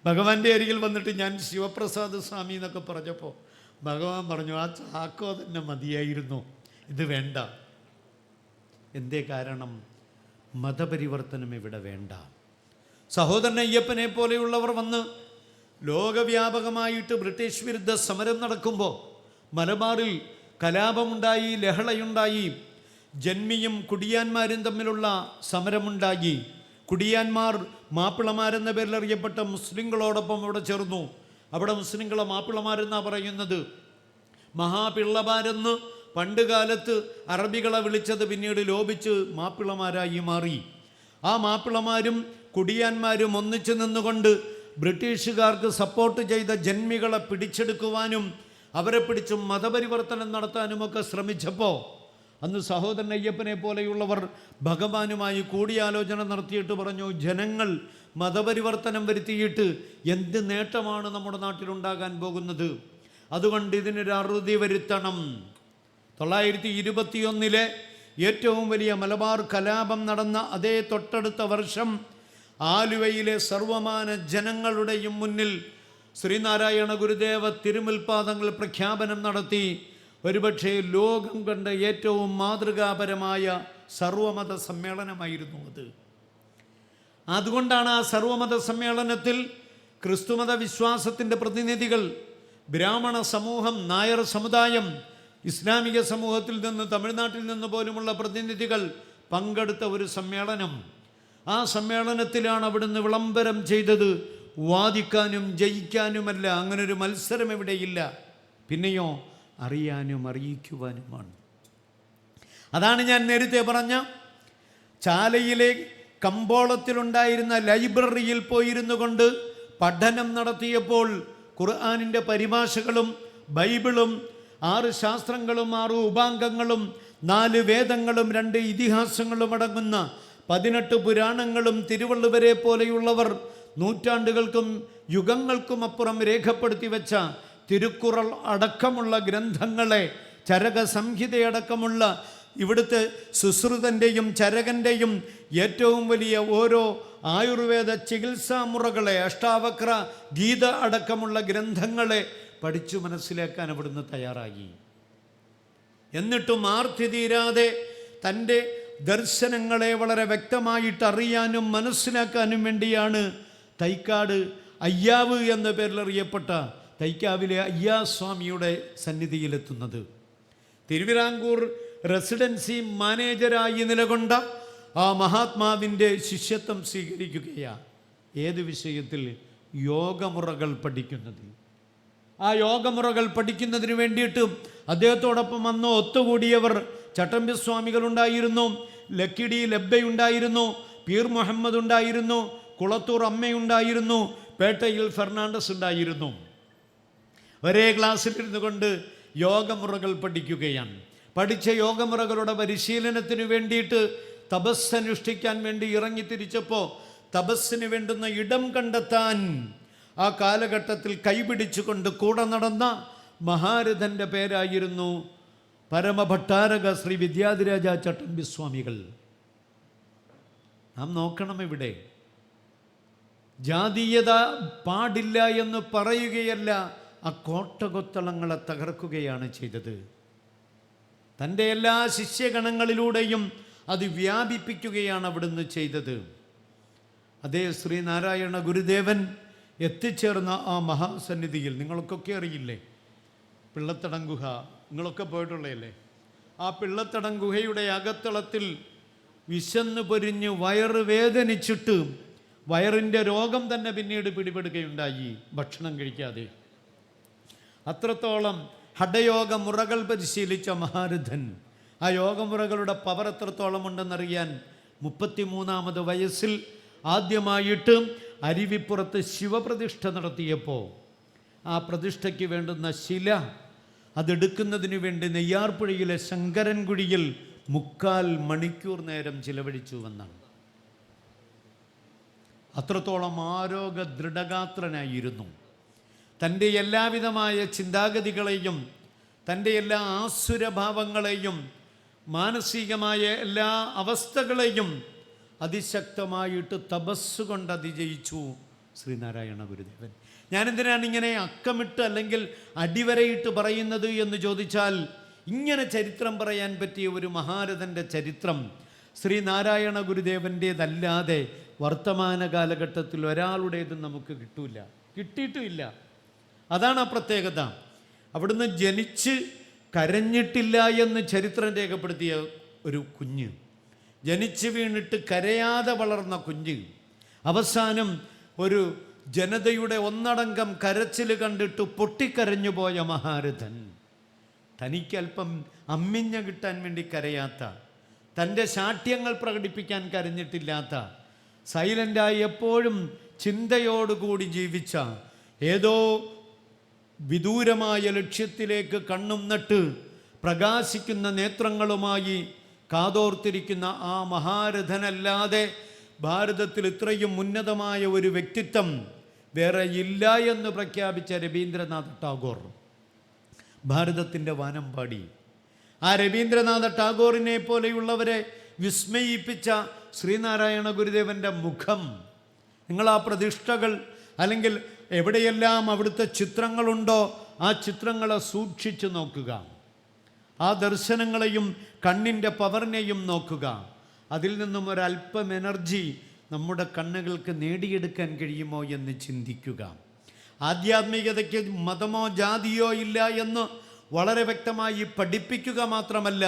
ഭഗവാന്റെ അരികിൽ വന്നിട്ട് ഞാൻ ശിവപ്രസാദ് സ്വാമി എന്നൊക്കെ പറഞ്ഞപ്പോൾ ഭഗവാൻ പറഞ്ഞു, ആ ചാക്കോ തന്നെ മതിയായിരുന്നു, ഇത് വേണ്ട. എന്തേ കാരണം? മതപരിവർത്തനം ഇവിടെ വേണ്ട. സഹോദരൻ അയ്യപ്പനെ പോലെയുള്ളവർ വന്ന് ലോകവ്യാപകമായിട്ട് ബ്രിട്ടീഷ് വിരുദ്ധ സമരം നടക്കുമ്പോൾ മലബാറിൽ കലാപമുണ്ടായി, ലഹളയുണ്ടായി, ജന്മിയും കുടിയാന്മാരും തമ്മിലുള്ള സമരമുണ്ടായി. കുടിയാന്മാർ മാപ്പിളമാരെന്ന പേരിൽ അറിയപ്പെട്ട മുസ്ലിങ്ങളോടൊപ്പം അവിടെ ചേർന്നു. അവിടെ മുസ്ലിങ്ങളെ മാപ്പിളമാരെന്നാണ് പറയുന്നത്. മഹാപിള്ളമാരെന്ന് പണ്ട് കാലത്ത് അറബികളെ വിളിച്ചത് പിന്നീട് ലോപിച്ച് മാപ്പിളമാരായി മാറി. ആ മാപ്പിളമാരും കുടിയാന്മാരും ഒന്നിച്ചു നിന്നുകൊണ്ട് ബ്രിട്ടീഷുകാർക്ക് സപ്പോർട്ട് ചെയ്ത ജന്മികളെ പിടിച്ചെടുക്കുവാനും അവരെ പിടിച്ച് മതപരിവർത്തനം നടത്താനുമൊക്കെ ശ്രമിച്ചപ്പോൾ അന്ന് സഹോദരൻ അയ്യപ്പനെ പോലെയുള്ളവർ ഭഗവാനുമായി കൂടിയാലോചന നടത്തിയിട്ട് പറഞ്ഞു, ജനങ്ങൾ മതപരിവർത്തനം വരുത്തിയിട്ട് എന്ത് നേട്ടമാണ് നമ്മുടെ നാട്ടിലുണ്ടാകാൻ പോകുന്നത്? അതുകൊണ്ട് ഇതിനൊരു അറുതി വരുത്തണം. 921 ഏറ്റവും വലിയ മലബാർ കലാപം നടന്ന അതേ തൊട്ടടുത്ത വർഷം ആലുവയിലെ സർവമാന ജനങ്ങളുടെയും മുന്നിൽ ശ്രീനാരായണ ഗുരുദേവ തിരുമുൽപാദങ്ങൾ പ്രഖ്യാപനം നടത്തി. ഒരുപക്ഷെ ലോകം കണ്ട ഏറ്റവും മാതൃകാപരമായ സർവമത സമ്മേളനമായിരുന്നു അത്. അതുകൊണ്ടാണ് ആ സർവമത സമ്മേളനത്തിൽ ക്രിസ്തുമത വിശ്വാസത്തിൻ്റെ പ്രതിനിധികൾ, ബ്രാഹ്മണ സമൂഹം, നായർ സമുദായം, ഇസ്ലാമിക സമൂഹത്തിൽ നിന്ന്, തമിഴ്നാട്ടിൽ നിന്ന് പോലുമുള്ള പ്രതിനിധികൾ പങ്കെടുത്ത ഒരു സമ്മേളനം. ആ സമ്മേളനത്തിലാണ് അവിടുന്ന് വിളംബരം ചെയ്തത്, വാദിക്കാനും ജയിക്കാനുമല്ല, അങ്ങനൊരു മത്സരം എവിടെയില്ല, പിന്നെയോ അറിയാനും അറിയിക്കുവാനുമാണ്. അതാണ് ഞാൻ നേരത്തെ പറഞ്ഞ ചാലയിലെ കമ്പോളത്തിലുണ്ടായിരുന്ന ലൈബ്രറിയിൽ പോയിരുന്നു കൊണ്ട് പഠനം നടത്തിയപ്പോൾ ഖുർആനിൻ്റെ പരിഭാഷകളും ബൈബിളും 6 ശാസ്ത്രങ്ങളും 6 ഉപാംഗങ്ങളും 4 വേദങ്ങളും 2 ഇതിഹാസങ്ങളും അടങ്ങുന്ന 18 പുരാണങ്ങളും തിരുവള്ളുവരെ പോലെയുള്ളവർ നൂറ്റാണ്ടുകൾക്കും യുഗങ്ങൾക്കും അപ്പുറം രേഖപ്പെടുത്തി വെച്ച തിരുക്കുറൾ അടക്കമുള്ള ഗ്രന്ഥങ്ങളെ, ചരക സംഹിതയടക്കമുള്ള ഇവിടുത്തെ സുശ്രുതൻ്റെയും ചരകൻ്റെയും ഏറ്റവും വലിയ ഓരോ ആയുർവേദ ചികിത്സാ മുറകളെ, അഷ്ടാവക്ര ഗീത അടക്കമുള്ള ഗ്രന്ഥങ്ങളെ പഠിച്ചു മനസ്സിലാക്കാൻ അവിടുന്ന് തയ്യാറായി. എന്നിട്ടും ആർത്തി തീരാതെ തൻ്റെ ദർശനങ്ങളെ വളരെ വ്യക്തമായിട്ട് അറിയാനും മനസ്സിലാക്കാനും വേണ്ടിയാണ് തൈക്കാട് അയ്യാവ് എന്ന പേരിലറിയപ്പെട്ട തൈക്കാവിലെ അയ്യാസ്വാമിയുടെ സന്നിധിയിലെത്തുന്നത്. തിരുവിതാംകൂർ റെസിഡൻസി മാനേജരായി നിലകൊണ്ട ആ മഹാത്മാവിൻ്റെ ശിഷ്യത്വം സ്വീകരിക്കുകയാണ്. ഏത് വിഷയത്തിൽ? യോഗമുറകൾ പഠിക്കുന്നതിൽ. ആ യോഗമുറകൾ പഠിക്കുന്നതിന് വേണ്ടിയിട്ട് അദ്ദേഹത്തോടൊപ്പം വന്ന് ഒത്തുകൂടിയവർ ചട്ടമ്പി സ്വാമികളുണ്ടായിരുന്നു, ലക്കിടി ലബ്ബയുണ്ടായിരുന്നു, പീർ മുഹമ്മദ് ഉണ്ടായിരുന്നു, കുളത്തൂർ അമ്മയുണ്ടായിരുന്നു, പേട്ടയിൽ ഫെർണാണ്ടസ് ഉണ്ടായിരുന്നു. ഒരേ ക്ലാസ്സിലിരുന്നു കൊണ്ട് യോഗമുറകൾ പഠിക്കുകയാണ്. പഠിച്ച യോഗമുറകളുടെ പരിശീലനത്തിന് വേണ്ടിയിട്ട് തപസ്സനുഷ്ഠിക്കാൻ വേണ്ടി ഇറങ്ങിത്തിരിച്ചപ്പോൾ തപസ്സിന് വേണ്ടുന്ന ഇടം കണ്ടെത്താൻ ആ കാലഘട്ടത്തിൽ കൈപിടിച്ചുകൊണ്ട് കൂടെ നടന്ന മഹാരഥൻ്റെ പേരായിരുന്നു പരമഭട്ടാരക ശ്രീ വിദ്യാധിരാജ ചട്ടമ്പിസ്വാമികൾ. നാം നോക്കണം, ഇവിടെ ജാതീയത പാടില്ല എന്ന് പറയുകയല്ല, ആ കോട്ടകൊത്തളങ്ങളെ തകർക്കുകയാണ് ചെയ്തത്. തൻ്റെ എല്ലാ ശിഷ്യഗണങ്ങളിലൂടെയും അത് വ്യാപിപ്പിക്കുകയാണ് അവിടുന്ന് ചെയ്തത്. അതേ ശ്രീനാരായണ ഗുരുദേവൻ എത്തിച്ചേർന്ന ആ മഹാസന്നിധിയിൽ നിങ്ങൾക്കൊക്കെ അറിയില്ലേ, പിള്ളത്തടം ഗുഹ, നിങ്ങളൊക്കെ പോയിട്ടുള്ളതല്ലേ? ആ പിള്ളത്തടം ഗുഹയുടെ അകത്തളത്തിൽ വിശന്ന് പൊരിഞ്ഞ് വയറ് വേദനിച്ചിട്ട് വയറിൻ്റെ രോഗം തന്നെ പിന്നീട് പിടിപെടുകയുണ്ടായി, ഭക്ഷണം കഴിക്കാതെ. അത്രത്തോളം ഹഠയോഗ മുറകൾ പരിശീലിച്ച മഹാരഥൻ. ആ യോഗമുറകളുടെ പവർ എത്രത്തോളം ഉണ്ടെന്നറിയാൻ 33ാമത് വയസ്സിൽ ആദ്യമായിട്ട് അരുവിപ്പുറത്ത് ശിവപ്രതിഷ്ഠ നടത്തിയപ്പോൾ ആ പ്രതിഷ്ഠയ്ക്ക് വേണ്ടുന്ന ശില അതെടുക്കുന്നതിന് വേണ്ടി നെയ്യാർപ്പുഴയിലെ ശങ്കരൻകുഴിയിൽ 3/4 മണിക്കൂർ നേരം ചിലവഴിച്ചുവെന്നാണ്. അത്രത്തോളം ആരോഗ്യ ദൃഢഗാത്രനായിരുന്നു. തൻ്റെ എല്ലാവിധമായ ചിന്താഗതികളെയും തൻ്റെ എല്ലാ ആസുരഭാവങ്ങളെയും മാനസികമായ എല്ലാ അവസ്ഥകളെയും അതിശക്തമായിട്ട് തപസ്സുകൊണ്ട് അതിജയിച്ചു ശ്രീനാരായണ ഗുരുദേവൻ. ഞാനെന്തിനാണ് ഇങ്ങനെ അക്കമിട്ട് അല്ലെങ്കിൽ അടിവരയിട്ട് പറയുന്നത് എന്ന് ചോദിച്ചാൽ, ഇങ്ങനെ ചരിത്രം പറയാൻ പറ്റിയ ഒരു മഹാരഥൻ്റെ ചരിത്രം ശ്രീനാരായണ ഗുരുദേവൻ്റേതല്ലാതെ വർത്തമാന കാലഘട്ടത്തിൽ ഒരാളുടേതും നമുക്ക് കിട്ടിയിട്ടുമില്ല. അതാണ് ആ പ്രത്യേകത. അവിടുന്ന് ജനിച്ച് കരഞ്ഞിട്ടില്ല എന്ന് ചരിത്രം രേഖപ്പെടുത്തിയ ഒരു കുഞ്ഞ്, ജനിച്ച് വീണിട്ട് കരയാതെ വളർന്ന കുഞ്ഞ്, അവസാനം ഒരു ജനതയുടെ ഒന്നടങ്കം കരച്ചിൽ കണ്ടിട്ട് പൊട്ടിക്കരഞ്ഞു പോയ മഹാരഥൻ, തനിക്കല്പം അമ്മിഞ്ഞ കിട്ടാൻ വേണ്ടി കരയാത്ത, തൻ്റെ ശാഠ്യങ്ങൾ പ്രകടിപ്പിക്കാൻ കരഞ്ഞിട്ടില്ലാത്ത, സൈലൻ്റായി എപ്പോഴും ചിന്തയോടുകൂടി ജീവിച്ച, ഏതോ വിദൂരമായ ലക്ഷ്യത്തിലേക്ക് കണ്ണും നട്ട് പ്രകാശിക്കുന്ന നേത്രങ്ങളുമായി കാതോർത്തിരിക്കുന്ന ആ മഹാരഥനല്ലാതെ ഭാരതത്തിൽ ഇത്രയും ഉന്നതമായ ഒരു വ്യക്തിത്വം വേറെ ഇല്ല എന്ന് പ്രഖ്യാപിച്ച രവീന്ദ്രനാഥ ടാഗോർ, ഭാരതത്തിൻ്റെ വാനമ്പാടി. ആ രവീന്ദ്രനാഥ ടാഗോറിനെ പോലെയുള്ളവരെ വിസ്മയിപ്പിച്ച ശ്രീനാരായണ ഗുരുദേവൻ്റെ മുഖം, നിങ്ങൾ ആ പ്രതിഷ്ഠകൾ അല്ലെങ്കിൽ എവിടെയെല്ലാം അവിടുത്തെ ചിത്രങ്ങളുണ്ടോ ആ ചിത്രങ്ങളെ സൂക്ഷിച്ചു നോക്കുക, ആ ദർശനങ്ങളെയും കണ്ണിൻ്റെ പവറിനെയും നോക്കുക. അതിൽ നിന്നും ഒരല്പം എനർജി നമ്മുടെ കണ്ണുകൾക്ക് നേടിയെടുക്കാൻ കഴിയുമോ എന്ന് ചിന്തിക്കുക. ആധ്യാത്മികതയ്ക്ക് മതമോ ജാതിയോ ഇല്ല എന്ന് വളരെ വ്യക്തമായി പഠിപ്പിക്കുക മാത്രമല്ല,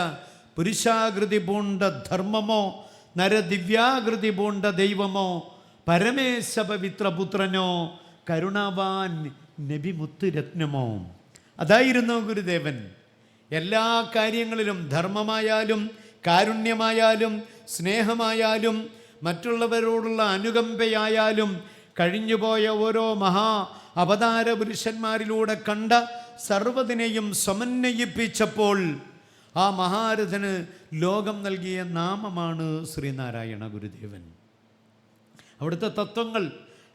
പുരുഷാകൃതി പൂണ്ട ധർമ്മമോ നരദിവ്യാകൃതി പൂണ്ട ദൈവമോ പരമേശ പവിത്രപുത്രനോ കരുണാവാൻ നബിമുത്തുരത്നമോ. അതായിരുന്നു ഗുരുദേവൻ. എല്ലാ കാര്യങ്ങളിലും, ധർമ്മമായാലും കാരുണ്യമായാലും സ്നേഹമായാലും മറ്റുള്ളവരോടുള്ള അനുകമ്പയായാലും കഴിഞ്ഞുപോയ ഓരോ മഹാ അവതാര പുരുഷന്മാരിലൂടെ കണ്ട സർവ്വതിനെയും സമന്വയിപ്പിച്ചപ്പോൾ ആ മഹാരഥന് ലോകം നൽകിയ നാമമാണ് ശ്രീനാരായണ ഗുരുദേവൻ. അവിടുത്തെ തത്വങ്ങൾ,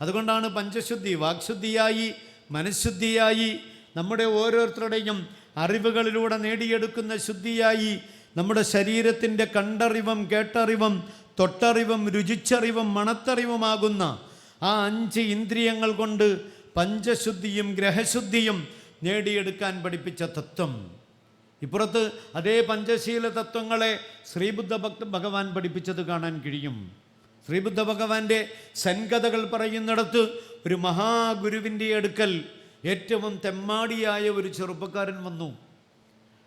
അതുകൊണ്ടാണ് പഞ്ചശുദ്ധി, വാക്ശുദ്ധിയായി മനഃശുദ്ധിയായി, നമ്മുടെ ഓരോരുത്തരുടെയും അറിവുകളിലൂടെ നേടിയെടുക്കുന്ന ശുദ്ധിയായി, നമ്മുടെ ശരീരത്തിൻ്റെ കണ്ടറിവും കേട്ടറിവും തൊട്ടറിവും രുചിച്ചറിവും മണത്തറിവുമാകുന്ന ആ 5 ഇന്ദ്രിയങ്ങൾ കൊണ്ട് പഞ്ചശുദ്ധിയും ഗ്രഹശുദ്ധിയും നേടിയെടുക്കാൻ പഠിപ്പിച്ച തത്വം. ഇപ്പുറത്ത് അതേ പഞ്ചശീല തത്വങ്ങളെ ശ്രീബുദ്ധ ഭഗവാൻ പഠിപ്പിച്ചത് കാണാൻ കഴിയും. ശ്രീബുദ്ധ ഭഗവാന്റെ സൻകഥകൾ പറയുന്നിടത്ത് ഒരു മഹാഗുരുവിൻ്റെ അടുക്കൽ ഏറ്റവും തെമ്മാടിയായ ഒരു ചെറുപ്പക്കാരൻ വന്നു.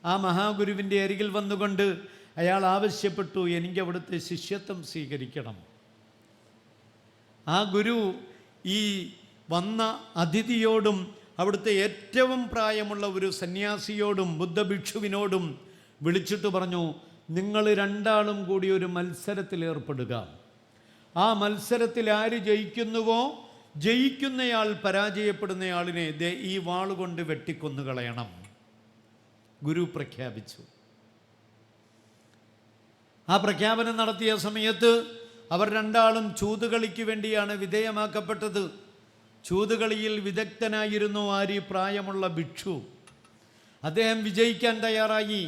ആ മഹാഗുരുവിൻ്റെ അരികിൽ വന്നുകൊണ്ട് അയാൾ ആവശ്യപ്പെട്ടു, എനിക്ക് അവിടുത്തെ ശിഷ്യത്വം സ്വീകരിക്കണം. ആ ഗുരു ഈ വന്ന അതിഥിയോടും അവിടുത്തെ ഏറ്റവും പ്രായമുള്ള ഒരു സന്യാസിയോടും ബുദ്ധഭിക്ഷുവിനോടും വിളിച്ചിട്ട് പറഞ്ഞു, നിങ്ങൾ 2 ആളും കൂടി ഒരു മത്സരത്തിൽ ഏർപ്പെടുക. ആ മത്സരത്തിൽ ആര് ജയിക്കുന്നുവോ ജയിക്കുന്നയാൾ പരാജയപ്പെടുന്നയാളിനെ ഈ വാളുകൊണ്ട് വെട്ടിക്കൊന്നു കളയണം. ഗുരു പ്രഖ്യാപിച്ചു. ആ പ്രഖ്യാപനം നടത്തിയ സമയത്ത് അവർ 2 ആളും ചൂതുകളിക്ക് വേണ്ടിയാണ് വിധേയമാക്കപ്പെട്ടത്. ചൂതുകളിയിൽ വിദഗ്ധനായിരുന്നു ആര്? പ്രായമുള്ള ഭിക്ഷു. അദ്ദേഹം വിജയിക്കാൻ തയ്യാറായി.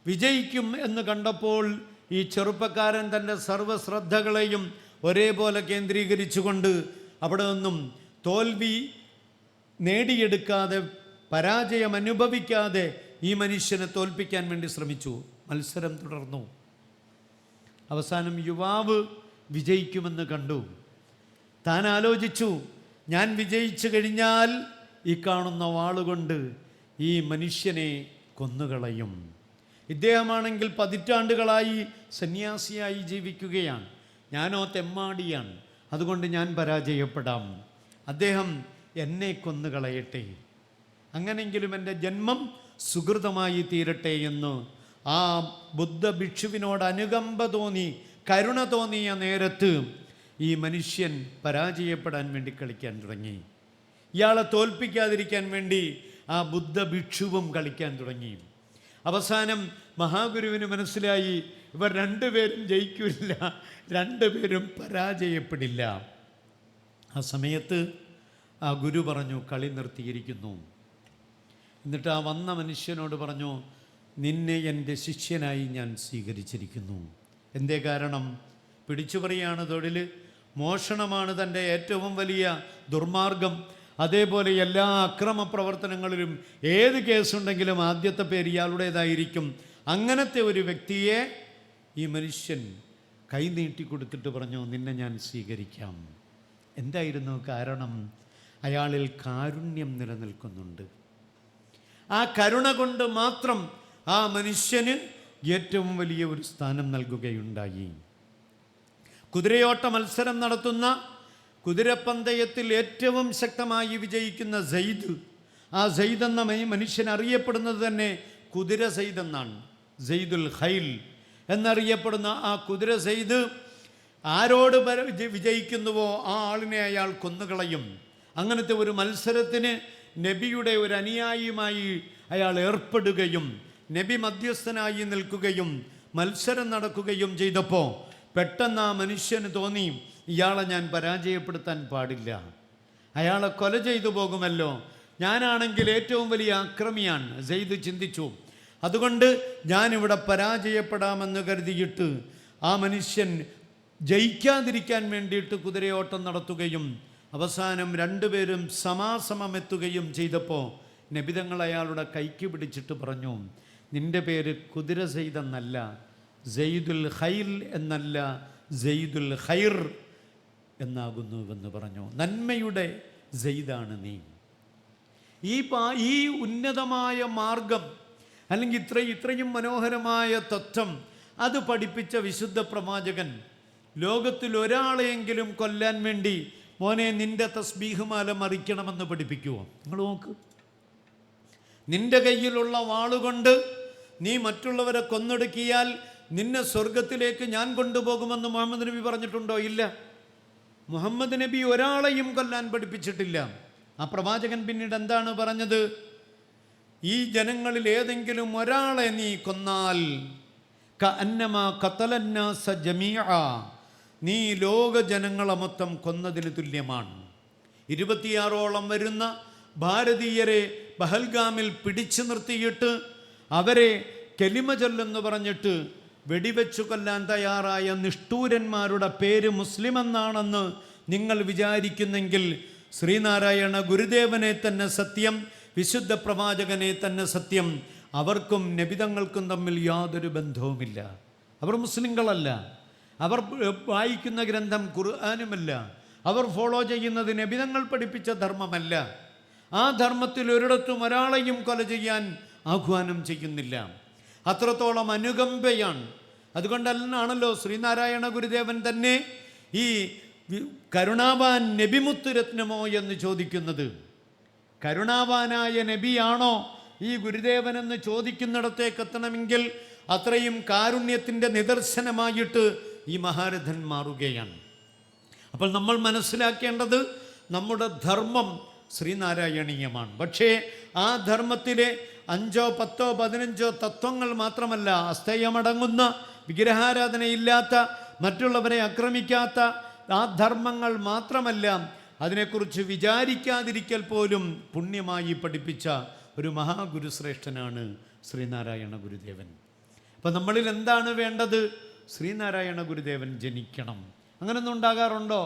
വിജയിക്കും എന്ന് കണ്ടപ്പോൾ ഈ ചെറുപ്പക്കാരൻ തൻ്റെ സർവ്വശ്രദ്ധകളെയും ഒരേപോലെ കേന്ദ്രീകരിച്ചുകൊണ്ട് അവിടെ നിന്നും തോൽവി നേടിയെടുക്കാതെ, പരാജയം അനുഭവിക്കാതെ ഈ മനുഷ്യനെ തോൽപ്പിക്കാൻ വേണ്ടി ശ്രമിച്ചു. മത്സരം തുടർന്നു. അവസാനം യുവാവ് വിജയിക്കുമെന്ന് കണ്ടു. താൻ ആലോചിച്ചു, ഞാൻ വിജയിച്ചു കഴിഞ്ഞാൽ ഈ കാണുന്ന വാളുകൊണ്ട് ഈ മനുഷ്യനെ കൊന്നുകളയും. ഇദ്ദേഹമാണെങ്കിൽ പതിറ്റാണ്ടുകളായി സന്യാസിയായി ജീവിക്കുകയാണ്, ഞാനോ തെമ്മാടിയാണ്, അതുകൊണ്ട് ഞാൻ പരാജയപ്പെടാം. അദ്ദേഹം എന്നെ കൊന്നുകളയട്ടെ, അങ്ങനെങ്കിലും എൻ്റെ ജന്മം സുഹൃതമായി തീരട്ടെ എന്ന് ആ ബുദ്ധ ഭിക്ഷുവിനോട് അനുകമ്പ തോന്നി, കരുണ തോന്നിയ നേരത്ത് ഈ മനുഷ്യൻ പരാജയപ്പെടാൻ വേണ്ടി കളിക്കാൻ തുടങ്ങി. ഇയാളെ തോൽപ്പിക്കാതിരിക്കാൻ വേണ്ടി ആ ബുദ്ധ ഭിക്ഷുവും കളിക്കാൻ തുടങ്ങി. അവസാനം മഹാഗുരുവിന് മനസ്സിലായി, ഇവർ രണ്ടുപേരും ജയിക്കില്ല, രണ്ടുപേരും പരാജയപ്പെടില്ല. ആ സമയത്ത് ആ ഗുരു പറഞ്ഞു, കളി നിർത്തിയിരിക്കുന്നു. എന്നിട്ട് ആ വന്ന മനുഷ്യനോട് പറഞ്ഞു, നിന്നെ എൻ്റെ ശിഷ്യനായി ഞാൻ സ്വീകരിച്ചിരിക്കുന്നു. എന്തേ കാരണം? പിടിച്ചുപറിയാണ് തൊഴിൽ, മോഷണമാണ് തൻ്റെ ഏറ്റവും വലിയ ദുർമാർഗം. അതേപോലെ എല്ലാ അക്രമ പ്രവർത്തനങ്ങളിലും ഏത് കേസുണ്ടെങ്കിലും ആദ്യത്തെ പേര് ഇയാളുടേതായിരിക്കും. അങ്ങനത്തെ ഒരു വ്യക്തിയെ ഈ മനുഷ്യൻ കൈനീട്ടി കൊടുത്തിട്ട് പറഞ്ഞു, നിന്നെ ഞാൻ സ്വീകരിക്കാം. എന്തായിരുന്നു കാരണം? അയാളിൽ കാരുണ്യം നിലനിൽക്കുന്നുണ്ട്. ആ കരുണ കൊണ്ട് മാത്രം ആ മനുഷ്യന് ഏറ്റവും വലിയ ഒരു സ്ഥാനം നൽകുകയുണ്ടായി. കുതിരയോട്ട മത്സരം നടത്തുന്ന, കുതിരപ്പന്തയത്തിൽ ഏറ്റവും ശക്തമായി വിജയിക്കുന്ന സെയ്ദ്, ആ സെയ്ദ് എന്ന മനുഷ്യൻ അറിയപ്പെടുന്നത് തന്നെ കുതിര സെയ്ദ് എന്നാണ്. സെയ്ദുൽ ഖൈൽ എന്നറിയപ്പെടുന്ന ആ കുതിര സെയ്ദ് ആരോട് വിജയിക്കുന്നുവോ ആ ആളിനെ അയാൾ കൊന്നുകളയും. അങ്ങനത്തെ ഒരു മത്സരത്തിന് നബിയുടെ ഒരു അനുയായിയുമായി അയാൾ ഏർപ്പെടുകയും നബി മധ്യസ്ഥനായി നിൽക്കുകയും മത്സരം നടക്കുകയും ചെയ്തപ്പോൾ പെട്ടെന്ന് ആ മനുഷ്യന് തോന്നി, ഇയാളെ ഞാൻ പരാജയപ്പെടുത്താൻ പാടില്ല, അയാളെ കൊല ചെയ്തു പോകുമല്ലോ, ഞാനാണെങ്കിൽ ഏറ്റവും വലിയ അക്രമിയാണ് സെയ്ദ് ചിന്തിച്ചു. അതുകൊണ്ട് ഞാനിവിടെ പരാജയപ്പെടാമെന്ന് കരുതിയിട്ട് ആ മനുഷ്യൻ ജയിക്കാതിരിക്കാൻ വേണ്ടിയിട്ട് കുതിരയോട്ടം നടത്തുകയും അവസാനം രണ്ടുപേരും സമാസമമെത്തുകയും ചെയ്തപ്പോൾ നബിതങ്ങൾ അയാളുടെ കൈക്ക് പിടിച്ചിട്ട് പറഞ്ഞു, നിൻ്റെ പേര് കുതിര സെയ്ദ് എന്നല്ല, സെയ്ദുൽ ഖൈൽ എന്നല്ല, സെയ്ദുൽ ഖൈർ എന്നാകുന്നുവെന്ന് പറഞ്ഞു. നന്മയുടെ സെയ്ദാണ് നീ. ഈ ഉന്നതമായ മാർഗം അല്ലെങ്കിൽ ഇത്രയും മനോഹരമായ തത്വം അത് പഠിപ്പിച്ച വിശുദ്ധ പ്രവാചകൻ ലോകത്തിൽ ഒരാളെയെങ്കിലും കൊല്ലാൻ വേണ്ടി, മോനെ നിന്റെ തസ്ബീഹ് മാല മറിക്കണമെന്ന് പഠിപ്പിക്കുമോ? നിങ്ങൾ നോക്ക്, നിന്റെ കയ്യിലുള്ള വാളുകൊണ്ട് നീ മറ്റുള്ളവരെ കൊന്നൊടുക്കിയാൽ നിന്നെ സ്വർഗത്തിലേക്ക് ഞാൻ കൊണ്ടുപോകുമെന്ന് മുഹമ്മദ് നബി പറഞ്ഞിട്ടുണ്ടോ? ഇല്ല. മുഹമ്മദ് നബി ഒരാളെയും കൊല്ലാൻ പഠിപ്പിച്ചിട്ടില്ല. ആ പ്രവാചകൻ പിന്നീട് എന്താണ് പറഞ്ഞത്? ഈ ജനങ്ങളിൽ ഏതെങ്കിലും ഒരാളെ നീ കൊന്നാൽ കഅന്നമാ ഖതലന്നാസ ജമീഅ, നീ ലോക ജനങ്ങളെ മൊത്തം കൊന്നതിന് തുല്യമാണ്. 26ഓളം വരുന്ന ഭാരതീയരെ പഹൽഗാമിൽ പിടിച്ചു നിർത്തിയിട്ട് അവരെ കലിമ ചൊല്ലെന്ന് പറഞ്ഞിട്ട് വെടിവെച്ചു കൊല്ലാൻ തയ്യാറായ നിഷ്ഠൂരന്മാരുടെ പേര് മുസ്ലിം എന്നാണെന്ന് നിങ്ങൾ വിചാരിക്കുന്നെങ്കിൽ ശ്രീനാരായണ ഗുരുദേവനെ തന്നെ സത്യം, വിശുദ്ധ പ്രവാചകനെ തന്നെ സത്യം, അവർക്കും നബിതങ്ങൾക്കും തമ്മിൽ യാതൊരു ബന്ധവുമില്ല. അവർ മുസ്ലിങ്ങളല്ല, അവർ വായിക്കുന്ന ഗ്രന്ഥം ഖുർആനുമല്ല, അവർ ഫോളോ ചെയ്യുന്നത് നബിതങ്ങൾ പഠിപ്പിച്ച ധർമ്മമല്ല. ആ ധർമ്മത്തിൽ ഒരിടത്തും ഒരാളെയും കൊല ചെയ്യാൻ ആഹ്വാനം ചെയ്യുന്നില്ല. അത്രത്തോളം അനുകമ്പയാണ്. അതുകൊണ്ടാണല്ലോ ശ്രീനാരായണ ഗുരുദേവൻ തന്നെ ഈ കരുണാവാൻ നബിമുത്ത് രത്നമോ എന്ന് ചോദിക്കുന്നത്. കരുണാവാനായ നബിയാണോ ഈ ഗുരുദേവനെന്ന് ചോദിക്കുന്നിടത്തേക്ക് എത്തണമെങ്കിൽ അത്രയും കാരുണ്യത്തിൻ്റെ നിദർശനമായിട്ട് ഈ മഹാരഥൻ മാറുകയാണ്. അപ്പോൾ നമ്മൾ മനസ്സിലാക്കേണ്ടത് നമ്മുടെ ധർമ്മം ശ്രീനാരായണീയമാണ്. പക്ഷേ ആ ധർമ്മത്തിലെ 5, 10, 15 തത്വങ്ങൾ മാത്രമല്ല, അസ്തയമടങ്ങുന്ന, വിഗ്രഹാരാധനയില്ലാത്ത, മറ്റുള്ളവരെ ആക്രമിക്കാത്ത ആ ധർമ്മങ്ങൾ മാത്രമല്ല, അതിനെക്കുറിച്ച് വിചാരിക്കാതിരിക്കൽ പോലും പുണ്യമായി പഠിപ്പിച്ച ഒരു മഹാഗുരുശ്രേഷ്ഠനാണ് ശ്രീനാരായണ ഗുരുദേവൻ. അപ്പം നമ്മളിൽ എന്താണ് വേണ്ടത്? ശ്രീനാരായണ ഗുരുദേവൻ ജനിക്കണം. അങ്ങനെയൊന്നും ഉണ്ടാകാറുണ്ടോ?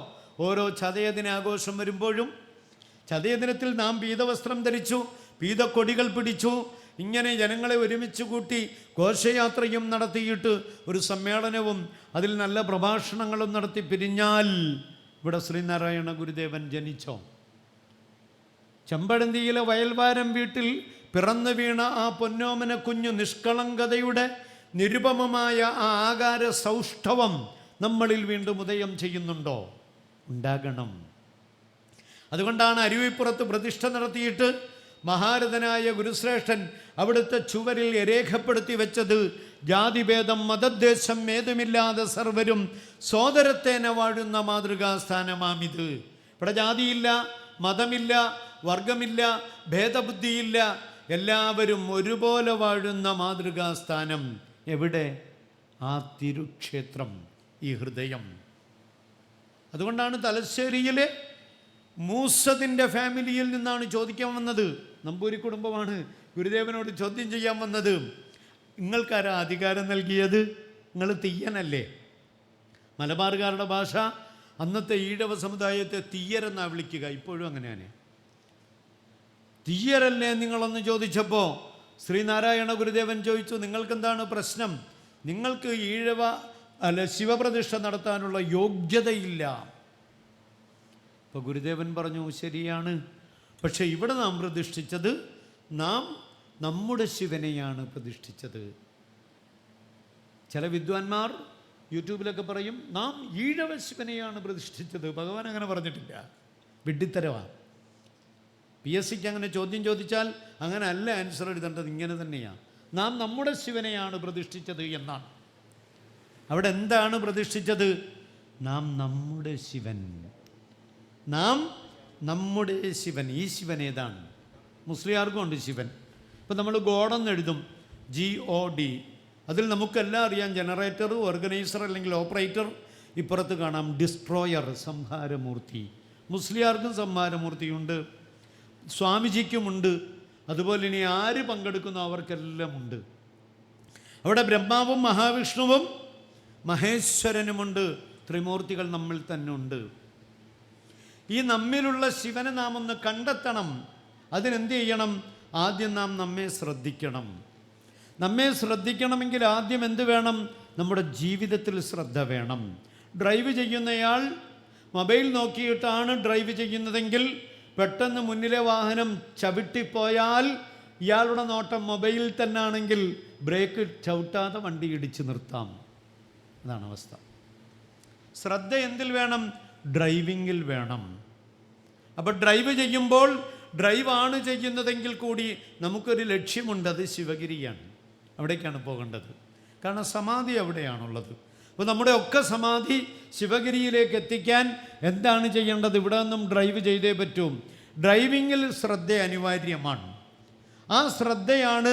ഓരോ ചതയദിനാഘോഷം വരുമ്പോഴും, ചതയദിനത്തിൽ നാം പീതവസ്ത്രം ധരിച്ചു, പീതക്കൊടികൾ പിടിച്ചു, ഇങ്ങനെ ജനങ്ങളെ ഒരുമിച്ച് കൂട്ടി ഘോഷയാത്രയും നടത്തിയിട്ട് ഒരു സമ്മേളനവും അതിൽ നല്ല പ്രഭാഷണങ്ങളും നടത്തി പിരിഞ്ഞാൽ ഇവിടെ ശ്രീനാരായണ ഗുരുദേവൻ ജനിച്ചോ? ചെമ്പഴന്തിയിലെ വയൽവാരം വീട്ടിൽ പിറന്നു വീണ ആ പൊന്നോമന കുഞ്ഞു നിഷ്കളങ്കതയുടെ നിരുപമമായ ആ ആകാര സൗഷ്ഠവം നമ്മളിൽ വീണ്ടും ഉദയം ചെയ്യുന്നുണ്ടോ? ഉണ്ടാകണം. അതുകൊണ്ടാണ് അരുവിപ്പുറത്ത് പ്രതിഷ്ഠ നടത്തിയിട്ട് മഹാരഥനായ ഗുരുശ്രേഷ്ഠൻ അവിടുത്തെ ചുവരിൽ രേഖപ്പെടുത്തി വെച്ചത്, ജാതിഭേദം മതദ്ദേശം ഏതുമില്ലാതെ സർവരും സോദരത്തേന വാഴുന്ന മാതൃകാസ്ഥാനമാമിത്. ഇവിടെ ജാതിയില്ല, മതമില്ല, വർഗമില്ല, ഭേദബുദ്ധിയില്ല, എല്ലാവരും ഒരുപോലെ വാഴുന്ന മാതൃകാസ്ഥാനം. എവിടെ? ആ തിരുക്ഷേത്രം, ഈ ഹൃദയം. അതുകൊണ്ടാണ് തലശ്ശേരിയിലെ മൂസദിൻ്റെ ഫാമിലിയിൽ നിന്നാണ് ചോദിക്കാൻ വന്നത്. നമ്പൂരി കുടുംബമാണ് ഗുരുദേവനോട് ചോദ്യം ചെയ്യാൻ വന്നത്. നിങ്ങൾക്കാരാ അധികാരം നൽകിയത്? നിങ്ങൾ തീയനല്ലേ? മലബാറുകാരുടെ ഭാഷ അന്നത്തെ ഈഴവ സമുദായത്തെ തീയരെന്നാണ് വിളിക്കുക. ഇപ്പോഴും അങ്ങനെയാണ്. തീയരല്ലേ നിങ്ങളൊന്ന് ചോദിച്ചപ്പോൾ ശ്രീനാരായണ ഗുരുദേവൻ ചോദിച്ചു, നിങ്ങൾക്കെന്താണ് പ്രശ്നം? നിങ്ങൾക്ക് ശിവപ്രതിഷ്ഠ നടത്താനുള്ള യോഗ്യതയില്ല. അപ്പോൾ ഗുരുദേവൻ പറഞ്ഞു, ശരിയാണ്, പക്ഷേ ഇവിടെ നാം പ്രതിഷ്ഠിച്ചത്, നാം നമ്മുടെ ശിവനെയാണ് പ്രതിഷ്ഠിച്ചത്. ചില വിദ്വാൻമാർ യൂട്യൂബിലൊക്കെ പറയും, നാം ഈഴവ ശിവനെയാണ് പ്രതിഷ്ഠിച്ചത്. ഭഗവാൻ അങ്ങനെ പറഞ്ഞിട്ടില്ല, വിഡ്ഢിത്തരവാ. PSCക്ക് അങ്ങനെ ചോദ്യം ചോദിച്ചാൽ അങ്ങനെ അല്ല ആൻസർ എഴുതേണ്ടത്, ഇങ്ങനെ തന്നെയാണ്. നാം നമ്മുടെ ശിവനെയാണ് പ്രതിഷ്ഠിച്ചത് എന്നാണ്. അവിടെ എന്താണ് പ്രതിഷ്ഠിച്ചത്? നാം നമ്മുടെ ശിവൻ, നാം നമ്മുടെ ശിവൻ. ഈ ശിവൻ ഏതാണ്? മുസ്ലിയാർക്കും ഉണ്ട് ശിവൻ. ഇപ്പം നമ്മൾ ഗോഡെന്ന് എഴുതും, GOD. അതിൽ നമുക്കെല്ലാം അറിയാം, ജനറേറ്റർ, ഓർഗനൈസർ അല്ലെങ്കിൽ ഓപ്പറേറ്റർ. ഇപ്പുറത്ത് കാണാം ഡിസ്ട്രോയർ, സംഹാരമൂർത്തി. മുസ്ലിയാർക്കും സംഹാരമൂർത്തിയുണ്ട്, സ്വാമിജിക്കുമുണ്ട്. അതുപോലെ ഇനി ആര് പങ്കെടുക്കുന്നോ അവർക്കെല്ലാം ഉണ്ട്. അവിടെ ബ്രഹ്മാവും മഹാവിഷ്ണുവും മഹേശ്വരനുമുണ്ട്. ത്രിമൂർത്തികൾ നമ്മിൽ തന്നെ ഉണ്ട്. ഈ നമ്മിലുള്ള ശിവനെ നാം ഒന്ന് കണ്ടെത്തണം. അതിനെന്ത് ചെയ്യണം? ആദ്യം നാം നമ്മെ ശ്രദ്ധിക്കണം. നമ്മെ ശ്രദ്ധിക്കണമെങ്കിൽ ആദ്യം എന്ത് വേണം? നമ്മുടെ ജീവിതത്തിൽ ശ്രദ്ധ വേണം. ഡ്രൈവ് ചെയ്യുന്നയാൾ മൊബൈൽ നോക്കിയിട്ടാണ് ഡ്രൈവ് ചെയ്യുന്നതെങ്കിൽ പെട്ടെന്ന് മുന്നിലെ വാഹനം ചവിട്ടിപ്പോയാൽ ഇയാളുടെ നോട്ടം മൊബൈലിൽ തന്നെ ആണെങ്കിൽ ബ്രേക്ക് ചവിട്ടാതെ വണ്ടി ഇടിച്ച് നിർത്താം. അതാണ് അവസ്ഥ. ശ്രദ്ധ എന്തിൽ വേണം? ഡ്രൈവിങ്ങിൽ വേണം. അപ്പോൾ ഡ്രൈവ് ചെയ്യുമ്പോൾ ഡ്രൈവാണ് ചെയ്യുന്നതെങ്കിൽ കൂടി നമുക്കൊരു ലക്ഷ്യമുണ്ട്, അത് ശിവഗിരിയാണ്. അവിടേക്കാണ് പോകേണ്ടത്. കാരണം സമാധി അവിടെയാണുള്ളത്. അപ്പോൾ നമ്മുടെ ഒക്കെ സമാധി ശിവഗിരിയിലേക്ക് എത്തിക്കാൻ എന്താണ് ചെയ്യേണ്ടത്? ഇവിടെ നിന്നും ഡ്രൈവ് ചെയ്തേ പറ്റൂ. ഡ്രൈവിങ്ങിൽ ശ്രദ്ധ അനിവാര്യമാണ്. ആ ശ്രദ്ധയാണ്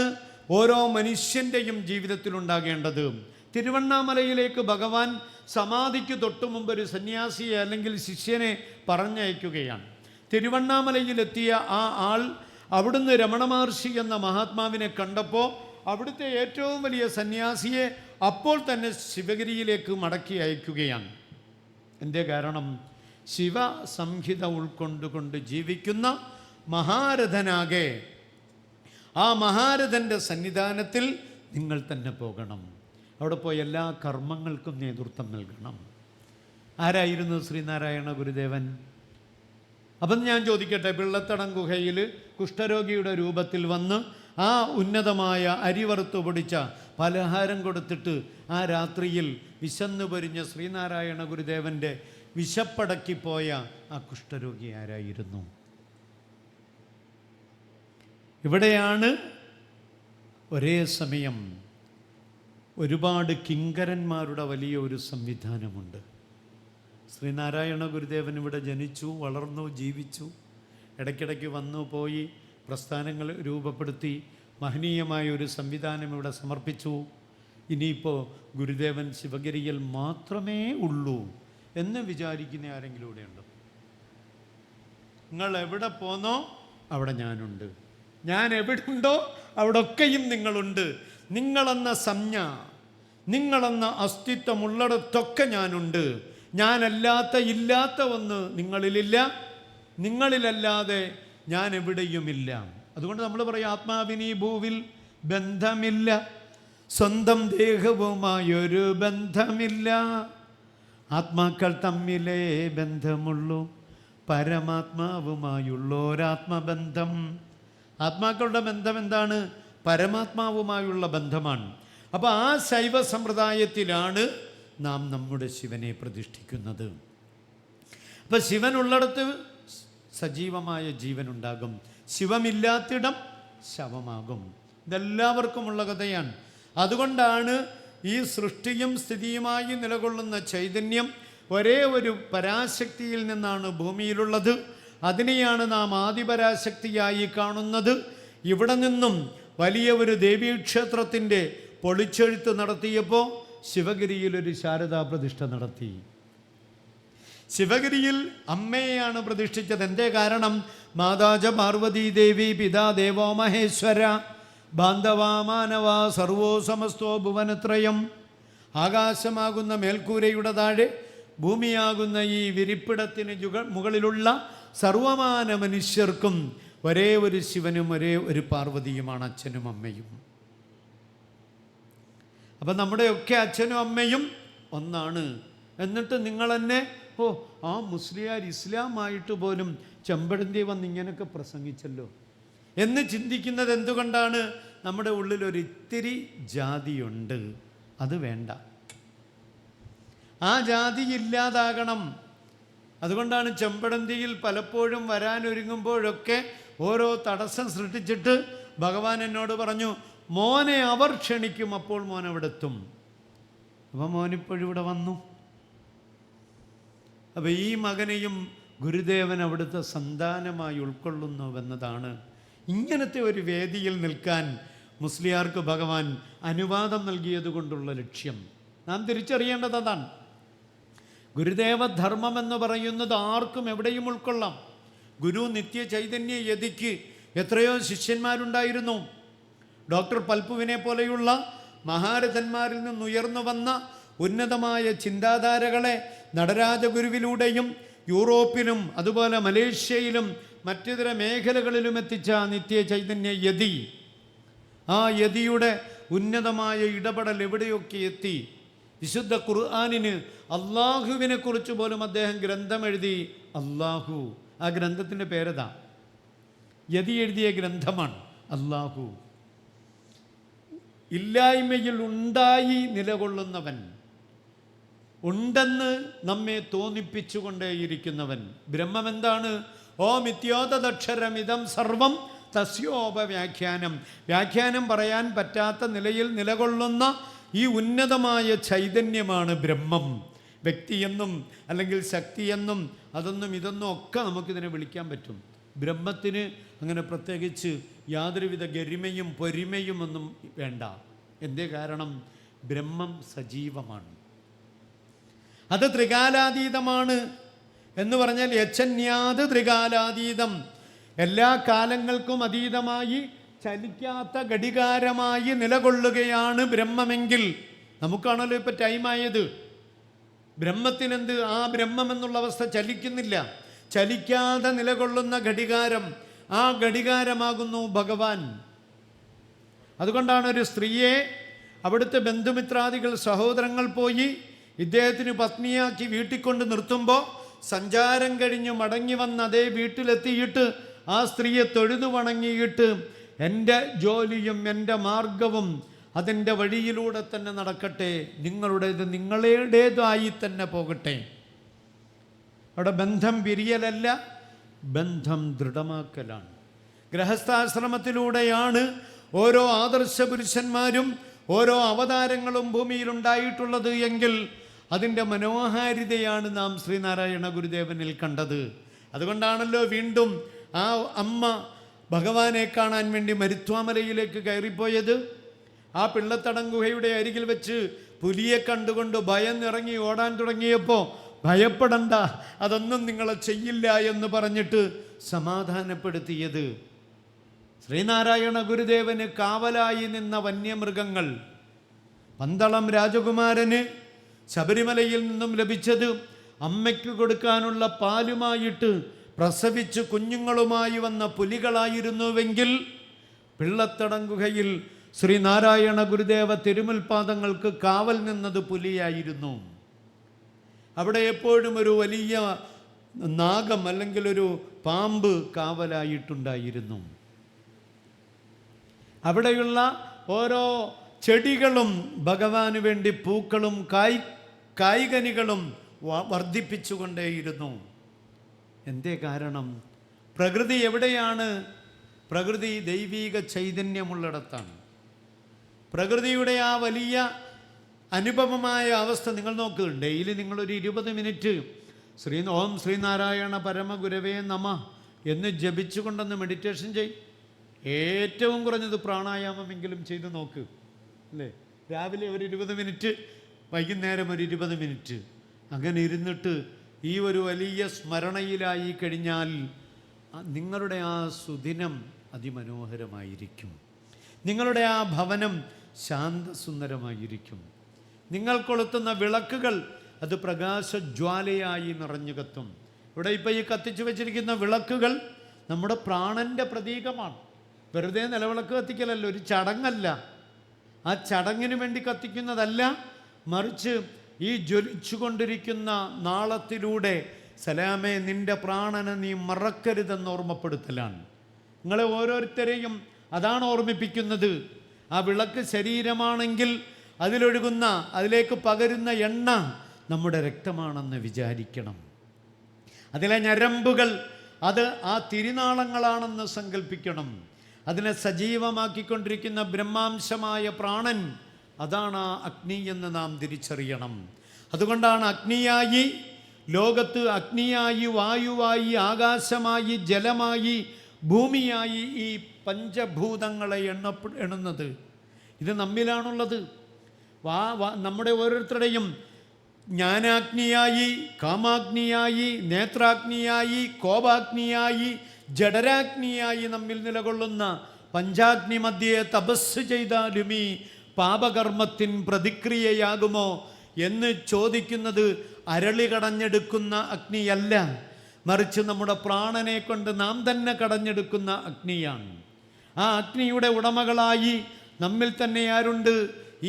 ഓരോ മനുഷ്യൻ്റെയും ജീവിതത്തിലുണ്ടാകേണ്ടത്. തിരുവണ്ണാമലയിലേക്ക് ഭഗവാൻ സമാധിക്ക് തൊട്ടു മുമ്പ് ഒരു സന്യാസിയെ അല്ലെങ്കിൽ ശിഷ്യനെ പറഞ്ഞയക്കുകയാണ്. തിരുവണ്ണാമലയിലെത്തിയ ആ ആൾ അവിടുന്ന് രമണ മഹർഷി എന്ന മഹാത്മാവിനെ കണ്ടപ്പോൾ അവിടുത്തെ ഏറ്റവും വലിയ സന്യാസിയെ അപ്പോൾ തന്നെ ശിവഗിരിയിലേക്ക് മടക്കി അയക്കുകയാണ്. എന്തേ കാരണം? ശിവസംഹിത ഉൾക്കൊണ്ടുകൊണ്ട് ജീവിക്കുന്ന മഹാരഥനാകെ ആ മഹാരഥൻ്റെ സന്നിധാനത്തിൽ നിങ്ങൾ തന്നെ പോകണം. അവിടെ പോയി എല്ലാ കർമ്മങ്ങൾക്കും നേതൃത്വം നൽകണം. ആരായിരുന്നു ശ്രീനാരായണ ഗുരുദേവൻ? അപ്പം ഞാൻ ചോദിക്കട്ടെ, പിള്ളത്തടം ഗുഹയിൽ കുഷ്ഠരോഗിയുടെ രൂപത്തിൽ വന്ന് ആ ഉന്നതമായ അരിവറുത്ത് പൊടിച്ച പലഹാരം കൊടുത്തിട്ട് ആ രാത്രിയിൽ വിശന്നു പൊരിഞ്ഞ ശ്രീനാരായണ ഗുരുദേവൻ്റെ വിശപ്പടക്കിപ്പോയ ആ കുഷ്ഠരോഗി ആരായിരുന്നു? ഇവിടെയാണ് ഒരേ സമയം ഒരുപാട് കിങ്കരന്മാരുടെ വലിയ ഒരു സംവിധാനമുണ്ട്. ശ്രീനാരായണ ഗുരുദേവൻ ഇവിടെ ജനിച്ചു, വളർന്നു, ജീവിച്ചു. ഇടയ്ക്കിടയ്ക്ക് വന്നു പോയി, പ്രസ്ഥാനങ്ങൾ രൂപപ്പെടുത്തി, മഹനീയമായ ഒരു സംവിധാനം ഇവിടെ സമർപ്പിച്ചു. ഇനിയിപ്പോൾ ഗുരുദേവൻ ശിവഗിരിയിൽ മാത്രമേ ഉള്ളൂ എന്ന് വിചാരിക്കുന്ന ആരെങ്കിലും ഇവിടെയുണ്ടോ? നിങ്ങൾ എവിടെ പോന്നോ അവിടെ ഞാനുണ്ട്. ഞാൻ എവിടുണ്ടോ അവിടൊക്കെയും നിങ്ങളുണ്ട്. നിങ്ങളെന്ന സംജ്ഞ, നിങ്ങളെന്ന അസ്തിത്വമുള്ളിടത്തൊക്കെ ഞാനുണ്ട്. ഞാനല്ലാത്ത ഇല്ലാത്ത ഒന്ന് നിങ്ങളിലില്ല, നിങ്ങളിലല്ലാതെ ഞാൻ എവിടെയുമില്ല. അതുകൊണ്ട് നമ്മൾ പറയും ആത്മാവിനീ ഭൂവിൽ ബന്ധമില്ല, സ്വന്തം ദേഹവുമായൊരു ബന്ധമില്ല. ആത്മാക്കൾ തമ്മിലേ ബന്ധമുള്ളൂ, പരമാത്മാവുമായുള്ളൊരാത്മബന്ധം. ആത്മാക്കളുടെ ബന്ധം എന്താണ്? പരമാത്മാവുമായുള്ള ബന്ധമാണ്. അപ്പോൾ ആ ശൈവ സമ്പ്രദായത്തിലാണ് നാം നമ്മുടെ ശിവനെ പ്രതിഷ്ഠിക്കുന്നത്. അപ്പം ശിവനുള്ളിടത്ത് സജീവമായ ജീവനുണ്ടാകും, ശിവമില്ലാത്തിടം ശവമാകും. ഇതെല്ലാവർക്കുമുള്ള കഥയാണ്. അതുകൊണ്ടാണ് ഈ സൃഷ്ടിയും സ്ഥിതിയുമായി നിലകൊള്ളുന്ന ചൈതന്യം ഒരേ ഒരു പരാശക്തിയിൽ നിന്നാണ് ഭൂമിയിലുള്ളത്. അതിനെയാണ് നാം ആദിപരാശക്തിയായി കാണുന്നത്. ഇവിടെ നിന്നും വലിയ ഒരു ദേവീക്ഷേത്രത്തിൻ്റെ പൊളിച്ചെഴുത്ത് നടത്തിയപ്പോൾ ശിവഗിരിയിൽ ഒരു ശാരദാ പ്രതിഷ്ഠ നടത്തി. ശിവഗിരിയിൽ അമ്മയെയാണ് പ്രതിഷ്ഠിച്ചത്. എന്തേ കാരണം? മാതാജ പാർവതീ ദേവി പിതാ ദേവോ മഹേശ്വര ബാന്ധവാ മാനവ സർവോ സമസ്തോ ഭുവനത്രയം. ആകാശമാകുന്ന മേൽക്കൂരയുടെ താഴെ ഭൂമിയാകുന്ന ഈ വിരിപ്പിടത്തിന് മുകളിലുള്ള സർവമാന മനുഷ്യർക്കും ഒരേ ഒരു ശിവനും ഒരേ ഒരു പാർവതിയുമാണ്, അച്ഛനും അമ്മയും. അപ്പം നമ്മുടെയൊക്കെ അച്ഛനും അമ്മയും ഒന്നാണ്. എന്നിട്ട് നിങ്ങൾ തന്നെ ആ മുസ്ലിയാർ ഇസ്ലാമായിട്ട് പോലും ചെമ്പഴന്തി വന്ന് ഇങ്ങനെയൊക്കെ പ്രസംഗിച്ചല്ലോ എന്ന് ചിന്തിക്കുന്നത് എന്തുകൊണ്ടാണ്? നമ്മുടെ ഉള്ളിലൊരിത്തിരി ജാതിയുണ്ട്, അത് വേണ്ട, ആ ജാതി ഇല്ലാതാകണം. അതുകൊണ്ടാണ് ചെമ്പഴന്തിയിൽ പലപ്പോഴും വരാനൊരുങ്ങുമ്പോഴൊക്കെ ഓരോ തടസ്സം സൃഷ്ടിച്ചിട്ട് ഭഗവാൻ എന്നോട് പറഞ്ഞു, മോനെ അവർ ക്ഷണിക്കും, അപ്പോൾ മോൻ അവിടെ എത്തും. അപ്പം മോനിപ്പോഴും ഇവിടെ വന്നു. അപ്പം ഈ മകനെയും ഗുരുദേവൻ അവിടുത്തെ സന്താനമായി ഉൾക്കൊള്ളുന്നുവെന്നതാണ് ഇങ്ങനത്തെ ഒരു വേദിയിൽ നിൽക്കാൻ മുസ്ലിയാർക്ക് ഭഗവാൻ അനുവാദം നൽകിയത് കൊണ്ടുള്ള ലക്ഷ്യം. നാം തിരിച്ചറിയേണ്ടത് അതാണ്. ഗുരുദേവധർമ്മം എന്ന് പറയുന്നത് ആർക്കും എവിടെയും ഉൾക്കൊള്ളാം. ഗുരു നിത്യ ചൈതന്യ യതിക്ക് എത്രയോ ശിഷ്യന്മാരുണ്ടായിരുന്നു. ഡോക്ടർ പൽപ്പുവിനെ പോലെയുള്ള മഹാരഥന്മാരിൽ നിന്നുയർന്നു വന്ന ഉന്നതമായ ചിന്താധാരകളെ നടരാജഗുരുവിലൂടെയും യൂറോപ്പിലും അതുപോലെ മലേഷ്യയിലും മറ്റിതര മേഖലകളിലും എത്തിച്ച നിത്യ ചൈതന്യ യതി, ആ യതിയുടെ ഉന്നതമായ ഇടപെടൽ എവിടെയൊക്കെ എത്തി. വിശുദ്ധ ഖുർആനിന് അള്ളാഹുവിനെ കുറിച്ച് പോലും അദ്ദേഹം ഗ്രന്ഥം എഴുതി. അള്ളാഹു, ആ ഗ്രന്ഥത്തിൻ്റെ പേരതാ, യതി എഴുതിയ ഗ്രന്ഥമാണ് അള്ളാഹു. ഇല്ലായ്മയിൽ ഉണ്ടായി നിലകൊള്ളുന്നവൻ, ഉണ്ടെന്ന് നമ്മെ തോന്നിപ്പിച്ചുകൊണ്ടേയിരിക്കുന്നവൻ. ബ്രഹ്മം എന്താണ്? ഓം ഇത്യോതദക്ഷരമിതം സർവം തസ്യോപവ്യാഖ്യാനം. വ്യാഖ്യാനം പറയാൻ പറ്റാത്ത നിലയിൽ നിലകൊള്ളുന്ന ഈ ഉന്നതമായ ചൈതന്യമാണ് ബ്രഹ്മം. വ്യക്തിയെന്നും അല്ലെങ്കിൽ ശക്തിയെന്നും അതൊന്നും ഇതൊന്നും ഒക്കെ നമുക്കിതിനെ വിളിക്കാൻ പറ്റും. ബ്രഹ്മത്തിന് അങ്ങനെ പ്രത്യേകിച്ച് യാതൊരുവിധ ഗരിമയും പൊരിമയും ഒന്നും വേണ്ട. എന്തേ കാരണം? ബ്രഹ്മം സജീവമാണ്, അത് ത്രികാലാതീതമാണ്. എന്ന് പറഞ്ഞാൽ യച്ഛന്യാത് ത്രികാലാതീതം, എല്ലാ കാലങ്ങൾക്കും അതീതമായി ചലിക്കാത്ത ഘടികാരമായി നിലകൊള്ളുകയാണ് ബ്രഹ്മമെങ്കിൽ, നമുക്കാണല്ലോ ഇപ്പം ടൈമായത്. ബ്രഹ്മത്തിനെന്ത്? ആ ബ്രഹ്മം എന്നുള്ള അവസ്ഥ ചലിക്കുന്നില്ല. ചലിക്കാതെ നിലകൊള്ളുന്ന ഘടികാരം, ആ ഘടികാരമാകുന്നു ഭഗവാൻ. അതുകൊണ്ടാണ് ഒരു സ്ത്രീയെ അവിടുത്തെ ബന്ധുമിത്രാദികൾ സഹോദരങ്ങൾ പോയി ഇദ്ദേഹത്തിന് പത്നിയാക്കി വീട്ടിൽ കൊണ്ട് നിർത്തുമ്പോൾ സഞ്ചാരം കഴിഞ്ഞ് മടങ്ങി വന്ന് അതേ വീട്ടിലെത്തിയിട്ട് ആ സ്ത്രീയെ തൊഴുതു വണങ്ങിയിട്ട് എൻ്റെ ജോലിയും എൻ്റെ മാർഗവും അതിൻ്റെ വഴിയിലൂടെ തന്നെ നടക്കട്ടെ, നിങ്ങളുടേത് നിങ്ങളുടേതായി തന്നെ പോകട്ടെ. അവിടെ ബന്ധം പിരിയലല്ല, ബന്ധം ദൃഢമാക്കലാണ്. ഗൃഹസ്ഥാശ്രമത്തിലൂടെയാണ് ഓരോ ആദർശ പുരുഷന്മാരും ഓരോ അവതാരങ്ങളും ഭൂമിയിലുണ്ടായിട്ടുള്ളത് എങ്കിൽ അതിൻ്റെ മനോഹാരിതയാണ് നാം ശ്രീനാരായണ ഗുരുദേവനിൽ കണ്ടത്. അതുകൊണ്ടാണല്ലോ വീണ്ടും ആ അമ്മ ഭഗവാനെ കാണാൻ വേണ്ടി മരുത്വാമലയിലേക്ക് കയറിപ്പോയത്. ആ പിള്ളത്തടം ഗുഹയുടെ അരികിൽ വെച്ച് പുലിയെ കണ്ടുകൊണ്ട് ഭയന്നിറങ്ങി ഓടാൻ തുടങ്ങിയപ്പോൾ ഭയപ്പെടണ്ട, അതൊന്നും നിങ്ങളെ ചെയ്യില്ല എന്ന് പറഞ്ഞിട്ട് സമാധാനപ്പെടുത്തിയത്. ശ്രീനാരായണ ഗുരുദേവന് കാവലായി നിന്ന വന്യമൃഗങ്ങൾ, പന്തളം രാജകുമാരന് ശബരിമലയിൽ നിന്നും ലഭിച്ചത് അമ്മയ്ക്ക് കൊടുക്കാനുള്ള പാലുമായിട്ട് പ്രസവിച്ച് കുഞ്ഞുങ്ങളുമായി വന്ന പുലികളായിരുന്നുവെങ്കിൽ പിള്ളത്തടം ഗുഹയിൽ ശ്രീനാരായണ ഗുരുദേവ തിരുമുൽപാദങ്ങൾക്ക് കാവൽ നിന്നത് പുലിയായിരുന്നു. അവിടെ എപ്പോഴും ഒരു വലിയ നാഗം അല്ലെങ്കിൽ ഒരു പാമ്പ് കാവലായിട്ടുണ്ടായിരുന്നു. അവിടെയുള്ള ഓരോ ചെടികളും ഭഗവാന് വേണ്ടി പൂക്കളും കായ്കനികളും വർദ്ധിപ്പിച്ചുകൊണ്ടേയിരുന്നു. എന്തേ കാരണം? പ്രകൃതി എവിടെയാണ്? പ്രകൃതി ദൈവീക ചൈതന്യമുള്ളിടത്താണ്. പ്രകൃതിയുടെ ആ വലിയ അനുപമമായ അവസ്ഥ നിങ്ങൾ നോക്ക്. ഡെയിലി നിങ്ങളൊരു 20 മിനിറ്റ് ഓം ശ്രീനാരായണ പരമഗുരവേ നമ എന്ന് ജപിച്ചുകൊണ്ടെന്ന് മെഡിറ്റേഷൻ ചെയ്യും. ഏറ്റവും കുറഞ്ഞത് പ്രാണായാമമെങ്കിലും ചെയ്ത് നോക്ക്, അല്ലേ? രാവിലെ ഒരു 20 മിനിറ്റ്, വൈകുന്നേരം ഒരു 20 മിനിറ്റ്, അങ്ങനെ ഇരുന്നിട്ട് ഈ ഒരു വലിയ സ്മരണയിലായി കഴിഞ്ഞാൽ നിങ്ങളുടെ ആ സുദിനം അതിമനോഹരമായിരിക്കും. നിങ്ങളുടെ ആ ഭവനം ശാന്തസുന്ദരമായിരിക്കും. നിങ്ങൾ കൊളുത്തുന്ന വിളക്കുകൾ അത് പ്രകാശജ്വാലയായി നിറഞ്ഞു കത്തും. ഇവിടെ ഇപ്പോൾ ഈ കത്തിച്ചു വെച്ചിരിക്കുന്ന വിളക്കുകൾ നമ്മുടെ പ്രാണൻ്റെ പ്രതീകമാണ്. വെറുതെ നിലവിളക്ക് കത്തിക്കലല്ല, ഒരു ചടങ്ങല്ല. ആ ചടങ്ങിന് വേണ്ടി കത്തിക്കുന്നതല്ല, മറിച്ച് ഈ ജ്വലിച്ചുകൊണ്ടിരിക്കുന്ന നാളത്തിലൂടെ സലാമേ നിൻ്റെ പ്രാണനെ നീ മറക്കരുതെന്ന് ഓർമ്മപ്പെടുത്തലാണ്. നിങ്ങളെ ഓരോരുത്തരെയും അതാണ് ഓർമ്മിപ്പിക്കുന്നത്. ആ വിളക്ക് ശരീരമാണെങ്കിൽ അതിലേക്ക് പകരുന്ന എണ്ണ നമ്മുടെ രക്തമാണെന്ന് വിചാരിക്കണം. അതിലെ ഞരമ്പുകൾ അത് ആ തിരുനാളങ്ങളാണെന്ന് സങ്കല്പിക്കണം. അതിനെ സജീവമാക്കിക്കൊണ്ടിരിക്കുന്ന ബ്രഹ്മാംശമായ പ്രാണൻ, അതാണ് ആ അഗ്നി എന്ന് നാം തിരിച്ചറിയണം. അതുകൊണ്ടാണ് അഗ്നിയായി ലോകത്ത്, അഗ്നിയായി വായുവായി ആകാശമായി ജലമായി ഭൂമിയായി ഈ പഞ്ചഭൂതങ്ങളെ എണ്ണുന്നത്. ഇത് നമ്മിലാണുള്ളത്. നമ്മുടെ ഓരോരുത്തരുടെയും ജ്ഞാനാഗ്നിയായി, കാമാഗ്നിയായി, നേത്രാഗ്നിയായി, കോപാഗ്നിയായി, ജഡരാഗ്നിയായി നമ്മിൽ നിലകൊള്ളുന്ന പഞ്ചാഗ്നി മധ്യേ തപസ് ചെയ്താലും ഈ പാപകർമ്മത്തിൻ പ്രതിക്രിയയാകുമോ എന്ന് ചോദിക്കുന്നത് അരളി കടഞ്ഞെടുക്കുന്ന അഗ്നിയല്ല, മറിച്ച് നമ്മുടെ പ്രാണനെ കൊണ്ട് നാം തന്നെ കടഞ്ഞെടുക്കുന്ന അഗ്നിയാണ്. ആ അഗ്നിയുടെ ഉടമകളായി നമ്മിൽ തന്നെ ആരുണ്ട്?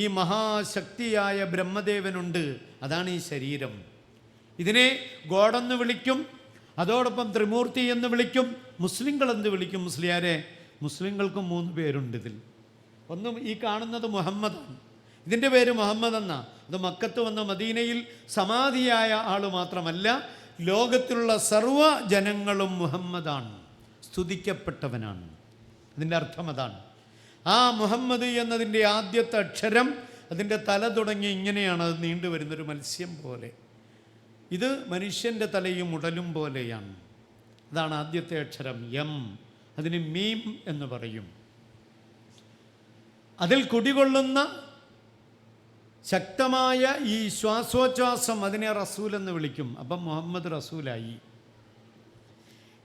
ഈ മഹാശക്തിയായ ബ്രഹ്മദേവനുണ്ട്. അതാണ് ഈ ശരീരം. ഇതിനെ ഗോഡെന്ന് വിളിക്കും, അതോടൊപ്പം ത്രിമൂർത്തി എന്ന് വിളിക്കും. മുസ്ലിങ്ങൾ എന്ത് വിളിക്കും? മുസ്ലിയാരെ, മുസ്ലിങ്ങൾക്ക് 3 പേരുണ്ട് ഇതിൽ. ഒന്നും ഈ കാണുന്നത് മുഹമ്മദാണ്. ഇതിൻ്റെ പേര് മുഹമ്മദ് എന്നാ. അത് മക്കത്ത് വന്ന മദീനയിൽ സമാധിയായ ആൾ മാത്രമല്ല, ലോകത്തിലുള്ള സർവ്വ ജനങ്ങളും മുഹമ്മദാണ്, സ്തുതിക്കപ്പെട്ടവനാണ്. അതിൻ്റെ അർത്ഥം അതാണ്. ആ മുഹമ്മദ് എന്നതിൻ്റെ ആദ്യത്തെ അക്ഷരം, അതിൻ്റെ തല തുടങ്ങി ഇങ്ങനെയാണ്, അത് നീണ്ടുവരുന്നൊരു മത്സ്യം പോലെ. ഇത് മനുഷ്യൻ്റെ തലയും ഉടലും പോലെയാണ്. അതാണ് ആദ്യത്തെ അക്ഷരം എം. അതിന് മീം എന്ന് പറയും. അതിൽ കുടികൊള്ളുന്ന ശക്തമായ ഈ ശ്വാസോച്ഛ്വാസം, അതിനെ റസൂൽ എന്ന് വിളിക്കും. അപ്പം മുഹമ്മദ് റസൂലായി.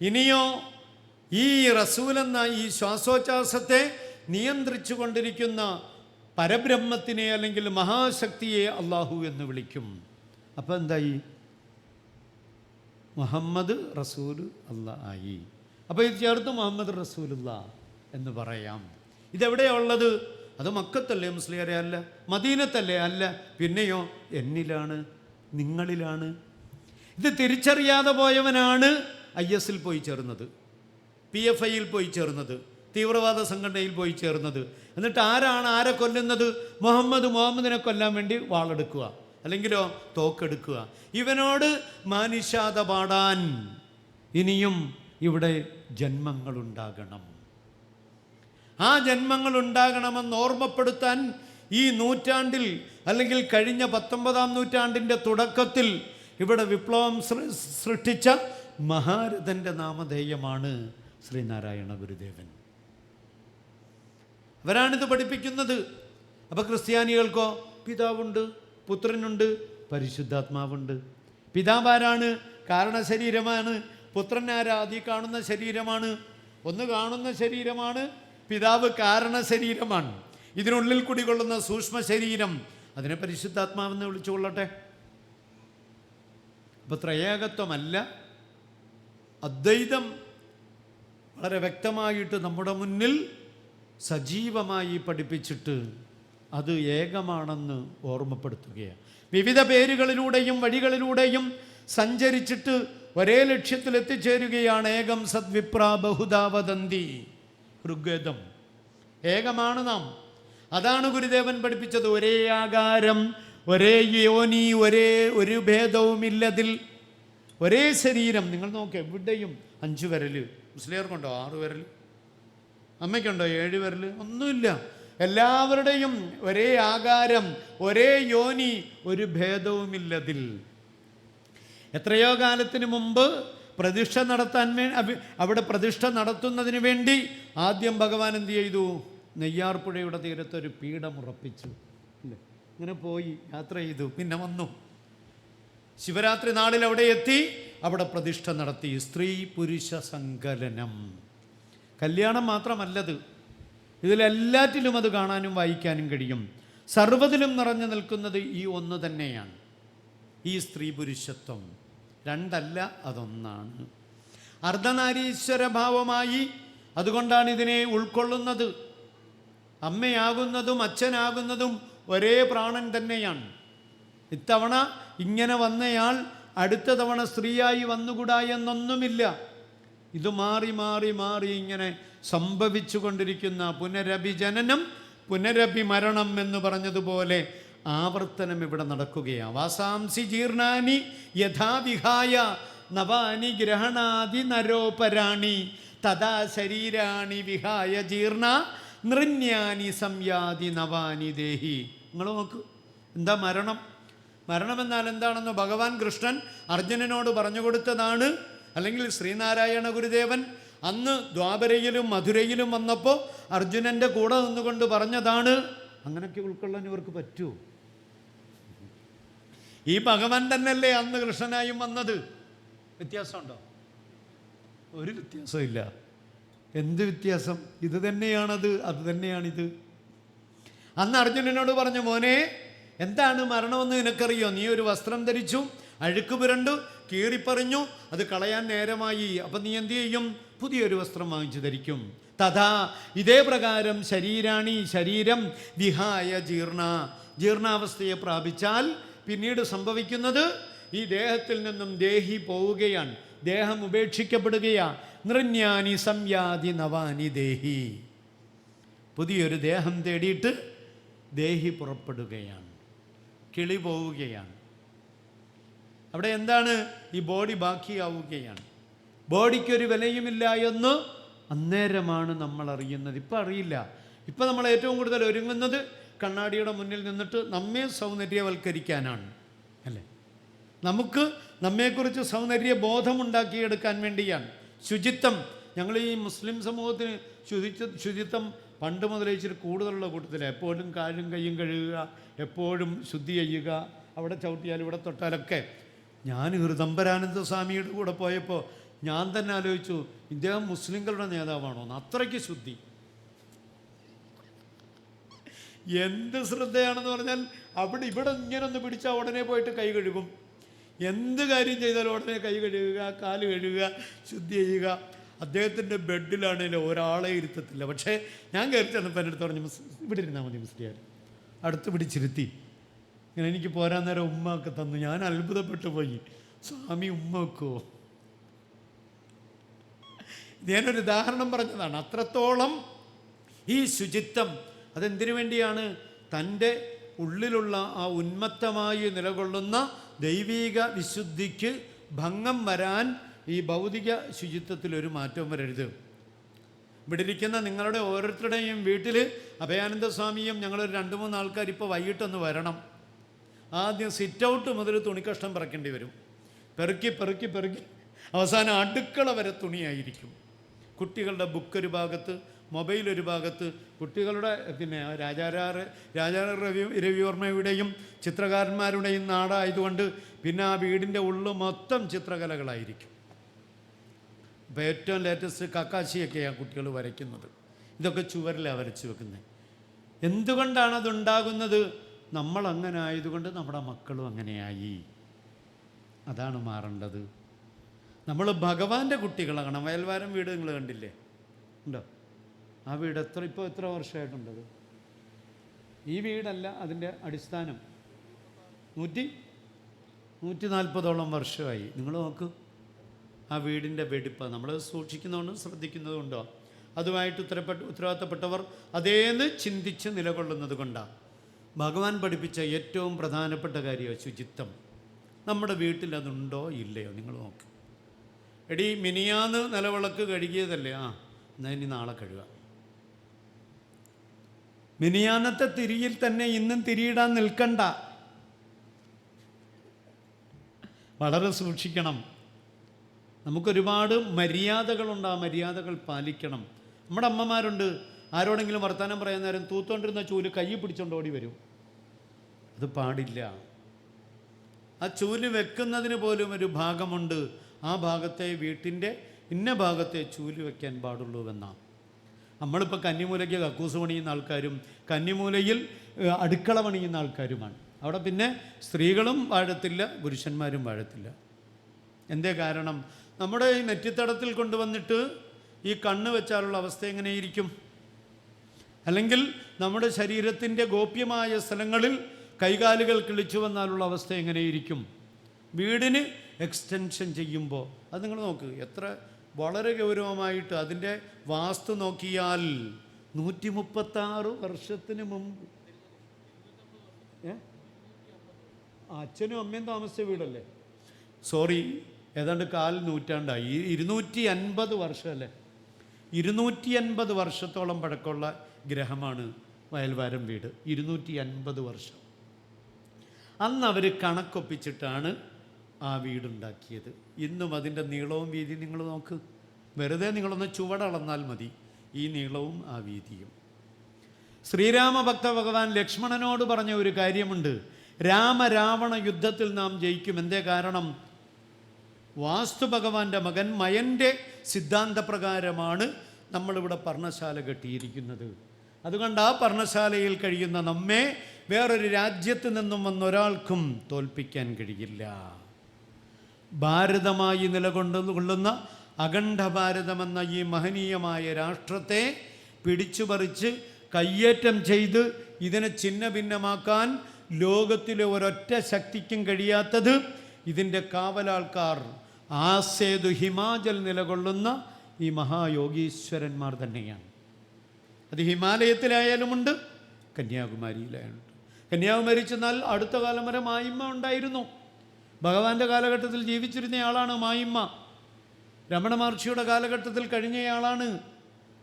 ഇനിയോ ഈ റസൂൽ എന്ന ഈ ശ്വാസോച്ഛ്വാസത്തെ നിയന്ത്രിച്ചു കൊണ്ടിരിക്കുന്ന പരബ്രഹ്മത്തിനെ അല്ലെങ്കിൽ മഹാശക്തിയെ അള്ളാഹു എന്ന് വിളിക്കും. അപ്പം എന്തായി? മുഹമ്മദ് റസൂൽ അല്ലാഹ് ആയി. അപ്പോൾ ഇത് ചേർത്ത് മുഹമ്മദ് റസൂലുള്ള എന്ന് പറയാം. ഇതെവിടെയാണ് ഉള്ളത്? അത് മക്കത്തല്ലേ മുസ്ലിയാരെ? അല്ല. മദീനത്തല്ലേ? അല്ല. പിന്നെയോ എന്നിലാണ്, നിങ്ങളിലാണ്. ഇത് തിരിച്ചറിയാതെ പോയവനാണ് IS-ൽ പോയി ചേർന്നത്, PFI-യിൽ പോയി ചേർന്നത്, തീവ്രവാദ സംഘടനയിൽ പോയി ചേർന്നത്. എന്നിട്ട് ആരാണ് ആരെ കൊല്ലുന്നത്? മുഹമ്മദിനെ കൊല്ലാൻ വേണ്ടി വാളെടുക്കുക, അല്ലെങ്കിലോ തോക്കെടുക്കുക. ഇവനോട് മാനിഷാത പാടാൻ ഇനിയും ഇവിടെ ജന്മങ്ങളുണ്ടാകണം. ആ ജന്മങ്ങളുണ്ടാകണമെന്ന് ഓർമ്മപ്പെടുത്താൻ ഈ നൂറ്റാണ്ടിൽ, അല്ലെങ്കിൽ കഴിഞ്ഞ 19-ാം നൂറ്റാണ്ടിൻ്റെ തുടക്കത്തിൽ ഇവിടെ വിപ്ലവം സൃഷ്ടിച്ച മഹാരഥൻ്റെ നാമധേയമാണ് ശ്രീനാരായണ ഗുരുദേവൻ. അവരാണിത് പഠിപ്പിക്കുന്നത്. അപ്പോൾ ക്രിസ്ത്യാനികൾക്കോ പിതാവുണ്ട്, പുത്രനുണ്ട്, പരിശുദ്ധാത്മാവുണ്ട്. പിതാവാരാണ്? കാരണശരീരമാണ്. പുത്രനാരാ? ഈ കാണുന്ന ശരീരമാണ്. ഒന്ന് കാണുന്ന ശരീരമാണ്, പിതാവ് കാരണ ശരീരമാണ്. ഇതിനുള്ളിൽ കുടികൊള്ളുന്ന സൂക്ഷ്മ ശരീരം, അതിനെ പരിശുദ്ധാത്മാവെന്ന് വിളിച്ചുകൊള്ളട്ടെ. അപ്പോൾ ത്രയേകത്വമല്ല, അദ്വൈതം വളരെ വ്യക്തമായിട്ട് നമ്മുടെ മുന്നിൽ സജീവമായി പഠിപ്പിച്ചിട്ട് അത് ഏകമാണെന്ന് ഓർമ്മപ്പെടുത്തുകയാണ്. വിവിധ പേരുകളിലൂടെയും വഴികളിലൂടെയും സഞ്ചരിച്ചിട്ട് ഒരേ ലക്ഷ്യത്തിൽ എത്തിച്ചേരുകയാണ്. ഏകം സദ്വിപ്രാ ബഹുധാ വദന്തി, ഋഗ്വേദം. ഏകമാണ് നാം. അതാണ് ഗുരുദേവൻ പഠിപ്പിച്ചത്. ഒരേ ആകാരം, ഒരേ യോനി, ഒരു ഭേദവുമില്ലതിൽ, ഒരേ ശരീരം. നിങ്ങൾ നോക്കുക, എവിടെയും 5 വിരൽ. മുസ്ലിയർക്കുണ്ടോ 6 വിരൽ? അമ്മയ്ക്കുണ്ടോ 7 വിരൽ? ഒന്നുമില്ല. എല്ലാവരുടെയും ഒരേ ആകാരം, ഒരേ യോനി, ഒരു ഭേദവുമില്ലതിൽ. എത്രയോ കാലത്തിന് മുമ്പ് പ്രതിഷ്ഠ നടത്താൻ അവിടെ പ്രതിഷ്ഠ നടത്തുന്നതിന് വേണ്ടി ആദ്യം ഭഗവാൻ എന്ത് ചെയ്തു? നെയ്യാർപ്പുഴയുടെ തീരത്തൊരു പീഠം ഉറപ്പിച്ചു. ഇങ്ങനെ പോയി യാത്ര ചെയ്തു, പിന്നെ വന്നു. ശിവരാത്രി നാളിൽ അവിടെ എത്തി, അവിടെ പ്രതിഷ്ഠ നടത്തി. സ്ത്രീ പുരുഷ സങ്കലനം. കല്യാണം മാത്രമല്ലത്, ഇതിലെല്ലാറ്റിലും അത് കാണാനും വായിക്കാനും കഴിയും. സർവ്വതിലും നിറഞ്ഞു നിൽക്കുന്നത് ഈ ഒന്ന് തന്നെയാണ്, ഈ സ്ത്രീ പുരുഷത്വം. രണ്ടല്ല, അതൊന്നാണ്. അർദ്ധനാരീശ്വര ഭാവമായി അതുകൊണ്ടാണ് ഇതിനെ ഉൾക്കൊള്ളുന്നത്. അമ്മയാകുന്നതും അച്ഛനാകുന്നതും ഒരേ പ്രാണൻ തന്നെയാണ്. ഇത്തവണ ഇങ്ങനെ വന്നയാൾ അടുത്ത തവണ സ്ത്രീയായി വന്നുകൂടാ എന്നൊന്നുമില്ല. ഇത് മാറി മാറി മാറി ഇങ്ങനെ സംഭവിച്ചു കൊണ്ടിരിക്കുന്ന പുനരഭിജനനം പുനരഭിമരണം എന്ന് പറഞ്ഞതുപോലെ ആവർത്തനം ഇവിടെ നടക്കുകയാണ്. വാസാംസി ജീർണാനി യഥാവിഹായ നവാനി ഗ്രഹണാദി നരോപരാണി തഥാ ശരീരാണി വിഹായ ജീർണ നൃണ്യാനി സംയാതി നവാനി ദേഹി. നിങ്ങൾ നോക്കൂ, എന്താ മരണം? മരണമെന്നാൽ എന്താണെന്ന് ഭഗവാൻ കൃഷ്ണൻ അർജുനനോട് പറഞ്ഞു കൊടുത്തതാണ്. അല്ലെങ്കിൽ ശ്രീനാരായണ ഗുരുദേവൻ അന്ന് ദ്വാപരയിലും മധുരയിലും വന്നപ്പോൾ അർജുനൻ്റെ കൂടെ നിന്നുകൊണ്ട് പറഞ്ഞതാണ്. അങ്ങനെയൊക്കെ ഉൾക്കൊള്ളാൻ ഇവർക്ക് പറ്റൂ? ഈ ഭഗവാൻ തന്നെയല്ലേ അന്ന് കൃഷ്ണനായും വന്നത്. വ്യത്യാസമുണ്ടോ? ഒരു വ്യത്യാസമില്ല. എന്ത് വ്യത്യാസം? ഇത് തന്നെയാണത്, അത് തന്നെയാണിത്. അന്ന് അർജുനനോട് പറഞ്ഞു, മോനെ എന്താണ് മരണമെന്ന് നിനക്കറിയോ? നീ ഒരു വസ്ത്രം ധരിച്ചു, അഴുക്ക് പുരണ്ടു, കീറിപ്പറിഞ്ഞു, അത് കളയാൻ നേരമായി. അപ്പം നീ എന്തു ചെയ്യും? പുതിയൊരു വസ്ത്രം വാങ്ങിച്ചു ധരിക്കും. തഥാ ഇതേ പ്രകാരം ശരീരാണി, ശരീരം വിഹായ ജീർണ, ജീർണാവസ്ഥയെ പ്രാപിച്ചാൽ പിന്നീട് സംഭവിക്കുന്നത് ഈ ദേഹത്തിൽ നിന്നും ദേഹി പോവുകയാണ്, ദേഹം ഉപേക്ഷിക്കപ്പെടുകയാണ്. നൃണ്യാനി സംയാതി നവാനി ദേഹി, പുതിയൊരു ദേഹം തേടിയിട്ട് ദേഹി പുറപ്പെടുകയാണ്, കിളി പോവുകയാണ്. അവിടെ എന്താണ്? ഈ ബോഡി ബാക്കിയാവുകയാണ്. ബോഡിക്കൊരു വിലയുമില്ല എന്ന് അന്നേരമാണ് നമ്മൾ അറിയുന്നത്. ഇപ്പം അറിയില്ല. ഇപ്പം നമ്മൾ ഏറ്റവും കൂടുതൽ ഒരുങ്ങുന്നത് കണ്ണാടിയുടെ മുന്നിൽ നിന്നിട്ട് നമ്മെ സൗന്ദര്യവൽക്കരിക്കാനാണ്, അല്ലേ? നമുക്ക് നമ്മെക്കുറിച്ച് സൗന്ദര്യ ബോധമുണ്ടാക്കിയെടുക്കാൻ വേണ്ടിയാണ്. ശുചിത്വം, ഞങ്ങൾ ഈ മുസ്ലിം സമൂഹത്തിന് ശുചിത്വം പണ്ട് മുതലേ ഇച്ചിരി കൂടുതലുള്ള കൂട്ടത്തിൽ. എപ്പോഴും കാലും കയ്യും കഴുകുക, എപ്പോഴും ശുദ്ധി ചെയ്യുക, അവിടെ ചവിട്ടിയാൽ ഇവിടെ തൊട്ടാലൊക്കെ. ഞാൻ ഹൃദംബരാനന്ദ സ്വാമിയുടെ കൂടെ പോയപ്പോൾ ഞാൻ തന്നെ ആലോചിച്ചു, ഇദ്ദേഹം മുസ്ലിങ്ങളുടെ നേതാവാണോ എന്ന്. അത്രയ്ക്ക് ശുദ്ധി. എന്ത് ശ്രദ്ധയാണെന്ന് പറഞ്ഞാൽ, ഇവിടെ ഇങ്ങനെ ഒന്ന് പിടിച്ചാൽ ഉടനെ പോയിട്ട് കൈ കഴുകും. എന്ത് കാര്യം ചെയ്താലും ഉടനെ കൈ കഴുകുക, കാല് കഴുകുക, ശുദ്ധി ചെയ്യുക. അദ്ദേഹത്തിൻ്റെ ബെഡിലാണെങ്കിലും ഒരാളെ ഇരുത്തത്തില്ല. പക്ഷേ ഞാൻ കയറി ചെന്നപ്പോൾ എൻ്റെ അടുത്ത് പറഞ്ഞു, ഇവിടെ ഇരുന്നാൽ മതി മുസ്ലിയാർ. അടുത്ത് പിടിച്ചിരുത്തി. ഇങ്ങനെ എനിക്ക് പോരാൻ നേരം ഉമ്മ ഒക്കെ തന്നു. ഞാൻ അത്ഭുതപ്പെട്ടു പോയി. സ്വാമി ഉമ്മ വെക്കുമോ? ഞാനൊരു ഉദാഹരണം പറഞ്ഞതാണ്. അത്രത്തോളം ഈ ശുചിത്വം അതെന്തിനു വേണ്ടിയാണ്? തൻ്റെ ഉള്ളിലുള്ള ആ ഉന്മത്തമായി നിലകൊള്ളുന്ന ദൈവീക വിശുദ്ധിക്ക് ഭംഗം വരാൻ ഈ ഭൗതിക ശുചിത്വത്തിലൊരു മാറ്റവും വരരുത്. ഇവിടെ ഇരിക്കുന്ന നിങ്ങളുടെ ഓരോരുത്തരുടെയും വീട്ടിൽ അഭയാനന്ദ സ്വാമിയും ഞങ്ങളൊരു 2-3 ആൾക്കാർ ഇപ്പോൾ വൈകിട്ടൊന്ന് വരണം. ആദ്യം സിറ്റ് ഔട്ട് മുതൽ തുണിക്കഷ്ണം പറക്കേണ്ടി വരും. പെറുക്കി പെറുക്കി പെറുക്കി അവസാനം അടുക്കള വരെ തുണിയായിരിക്കും. കുട്ടികളുടെ ബുക്കൊരു ഭാഗത്ത്, മൊബൈലൊരു ഭാഗത്ത്, കുട്ടികളുടെ പിന്നെ രാജാ രവിവർമ്മയുടെയും ചിത്രകാരന്മാരുടെയും നാടായതുകൊണ്ട് പിന്നെ ആ വീടിൻ്റെ ഉള്ളു മൊത്തം ചിത്രകലകളായിരിക്കും. ഇപ്പോൾ ഏറ്റവും ലേറ്റസ്റ്റ് കക്കാശിയൊക്കെയാണ് കുട്ടികൾ വരയ്ക്കുന്നത്. ഇതൊക്കെ ചുവരിലാണ് വരച്ച് വെക്കുന്നത്. എന്തുകൊണ്ടാണ് അതുണ്ടാകുന്നത്? നമ്മളങ്ങനെ ആയതുകൊണ്ട് നമ്മുടെ മക്കളും അങ്ങനെയായി. അതാണ് മാറേണ്ടത്. നമ്മൾ ഭഗവാന്റെ കുട്ടികളാകണം. വയൽവാരം വീട് നിങ്ങൾ കണ്ടില്ലേ? ഉണ്ടോ? ആ വീട് എത്ര വർഷമായിട്ടുണ്ടത്? ഈ വീടല്ല, അതിൻ്റെ അടിസ്ഥാനം 140ഓളം വർഷമായി. നിങ്ങൾ നോക്ക് ആ വീടിൻ്റെ വെടിപ്പ്. നമ്മൾ സൂക്ഷിക്കുന്നതുകൊണ്ടും ശ്രദ്ധിക്കുന്നതുകൊണ്ടോ അതുമായിട്ട് ഉത്തരവാദിത്തപ്പെട്ടവർ അതേന്ന് ചിന്തിച്ച് നിലകൊള്ളുന്നത് കൊണ്ടാണ്. ഭഗവാൻ പഠിപ്പിച്ച ഏറ്റവും പ്രധാനപ്പെട്ട കാര്യമാണ് ശുചിത്വം. നമ്മുടെ വീട്ടിൽ അതുണ്ടോ ഇല്ലയോ നിങ്ങൾ നോക്ക്. എടീ മിനിയാന്ന് നിലവിളക്ക് കഴുകിയതല്ലേ? എന്നാൽ ഇനി നാളെ കഴുകാം. മിനിയാന്നത്തെ തിരിയിൽ തന്നെ ഇന്നും തിരിയിടാൻ നിൽക്കണ്ട. വളരെ സൂക്ഷിക്കണം. നമുക്കൊരുപാട് മര്യാദകളുണ്ട്. ആ മര്യാദകൾ പാലിക്കണം. നമ്മുടെ അമ്മമാരുണ്ട്, ആരോടെങ്കിലും വർത്തമാനം പറയാൻ നേരം തൂത്തോണ്ടിരുന്ന ചൂല് കൈ പിടിച്ചോണ്ട് ഓടി വരും. അത് പാടില്ല. ആ ചൂല് വെക്കുന്നതിന് പോലും ഒരു ഭാഗമുണ്ട്. ആ ഭാഗത്തെ വീട്ടിൻ്റെ ഇന്ന ഭാഗത്തെ ചൂല് വയ്ക്കാൻ പാടുള്ളൂവെന്നാണ്. നമ്മളിപ്പോൾ കന്നിമൂലയ്ക്ക് കക്കൂസ് പണിയുന്ന ആൾക്കാരും കന്നിമൂലയിൽ അടുക്കള പണിയുന്ന ആൾക്കാരുമാണ്. അവിടെ പിന്നെ സ്ത്രീകളും വാഴത്തില്ല, പുരുഷന്മാരും വാഴത്തില്ല. എന്തേ കാരണം? നമ്മുടെ ഈ നെറ്റിത്തടത്തിൽ കൊണ്ടുവന്നിട്ട് ഈ കണ്ണ് വെച്ചാലുള്ള അവസ്ഥ എങ്ങനെയിരിക്കും? അല്ലെങ്കിൽ നമ്മുടെ ശരീരത്തിൻ്റെ ഗോപ്യമായ സ്ഥലങ്ങളിൽ കൈകാലുകൾ കിളിച്ചു വന്നാലുള്ള അവസ്ഥ എങ്ങനെയിരിക്കും? വീടിന് എക്സ്റ്റൻഷൻ ചെയ്യുമ്പോൾ അത് നിങ്ങൾ നോക്ക്, എത്ര വളരെ ഗൗരവമായിട്ട് അതിൻ്റെ വാസ്തു നോക്കിയാൽ 136 വർഷത്തിന് മുമ്പ് അച്ഛനും അമ്മയും താമസിച്ച വീടല്ലേ? സോറി, ഏതാണ്ട് 4 നൂറ്റാണ്ടായി. 250 വർഷമല്ലേ? 250 വർഷത്തോളം പഴക്കമുള്ള ഗ്രഹമാണ് വയൽവാരം വീട്. 250 വർഷം. അന്ന് അവർ കണക്കൊപ്പിച്ചിട്ടാണ് ആ വീടുണ്ടാക്കിയത്. ഇന്നും അതിൻ്റെ നീളവും വീതിയും നിങ്ങൾ നോക്ക്. വെറുതെ നിങ്ങളൊന്ന് ചുവടളന്നാൽ മതി, ഈ നീളവും ആ വീതിയും. ശ്രീരാമഭക്ത ഭഗവാൻ ലക്ഷ്മണനോട് പറഞ്ഞ ഒരു കാര്യമുണ്ട്. രാമരാവണ യുദ്ധത്തിൽ നാം ജയിക്കും. എന്തേ കാരണം? വാസ്തു ഭഗവാന്റെ മകൻ മയൻ്റെ സിദ്ധാന്തപ്രകാരമാണ് നമ്മളിവിടെ പർണശാല കെട്ടിയിരിക്കുന്നത്. അതുകൊണ്ട് ആ പർണശാലയിൽ കഴിയുന്ന നമ്മെ വേറൊരു രാജ്യത്ത് നിന്നും വന്നൊരാൾക്കും തോൽപ്പിക്കാൻ കഴിയില്ല. ഭാരതമായി നിലകൊള്ളുന്ന അഖണ്ഡ ഭാരതമെന്ന ഈ മഹനീയമായ രാഷ്ട്രത്തെ പിടിച്ചുപറിച്ച് കയ്യേറ്റം ചെയ്ത് ഇതിനെ ഛിന്ന ഭിന്നമാക്കാൻ ലോകത്തിലെ ഒരൊറ്റ ശക്തിക്കും കഴിയാത്തത് ഇതിൻ്റെ കാവലാൾക്കാർ ആസേതു ഹിമാചൽ നിലകൊള്ളുന്ന ഈ മഹായോഗീശ്വരന്മാർ തന്നെയാണ്. അത് ഹിമാലയത്തിലായാലുമുണ്ട്, കന്യാകുമാരിയിലായാലുമുണ്ട്. കന്യാകുമാരി ചെന്നാൽ അടുത്ത കാലം വരെ മായിമ്മ ഉണ്ടായിരുന്നു. ഭഗവാന്റെ കാലഘട്ടത്തിൽ ജീവിച്ചിരുന്നയാളാണ് മായിമ്മ. രമണ മഹർഷിയുടെ കാലഘട്ടത്തിൽ കഴിഞ്ഞയാളാണ്.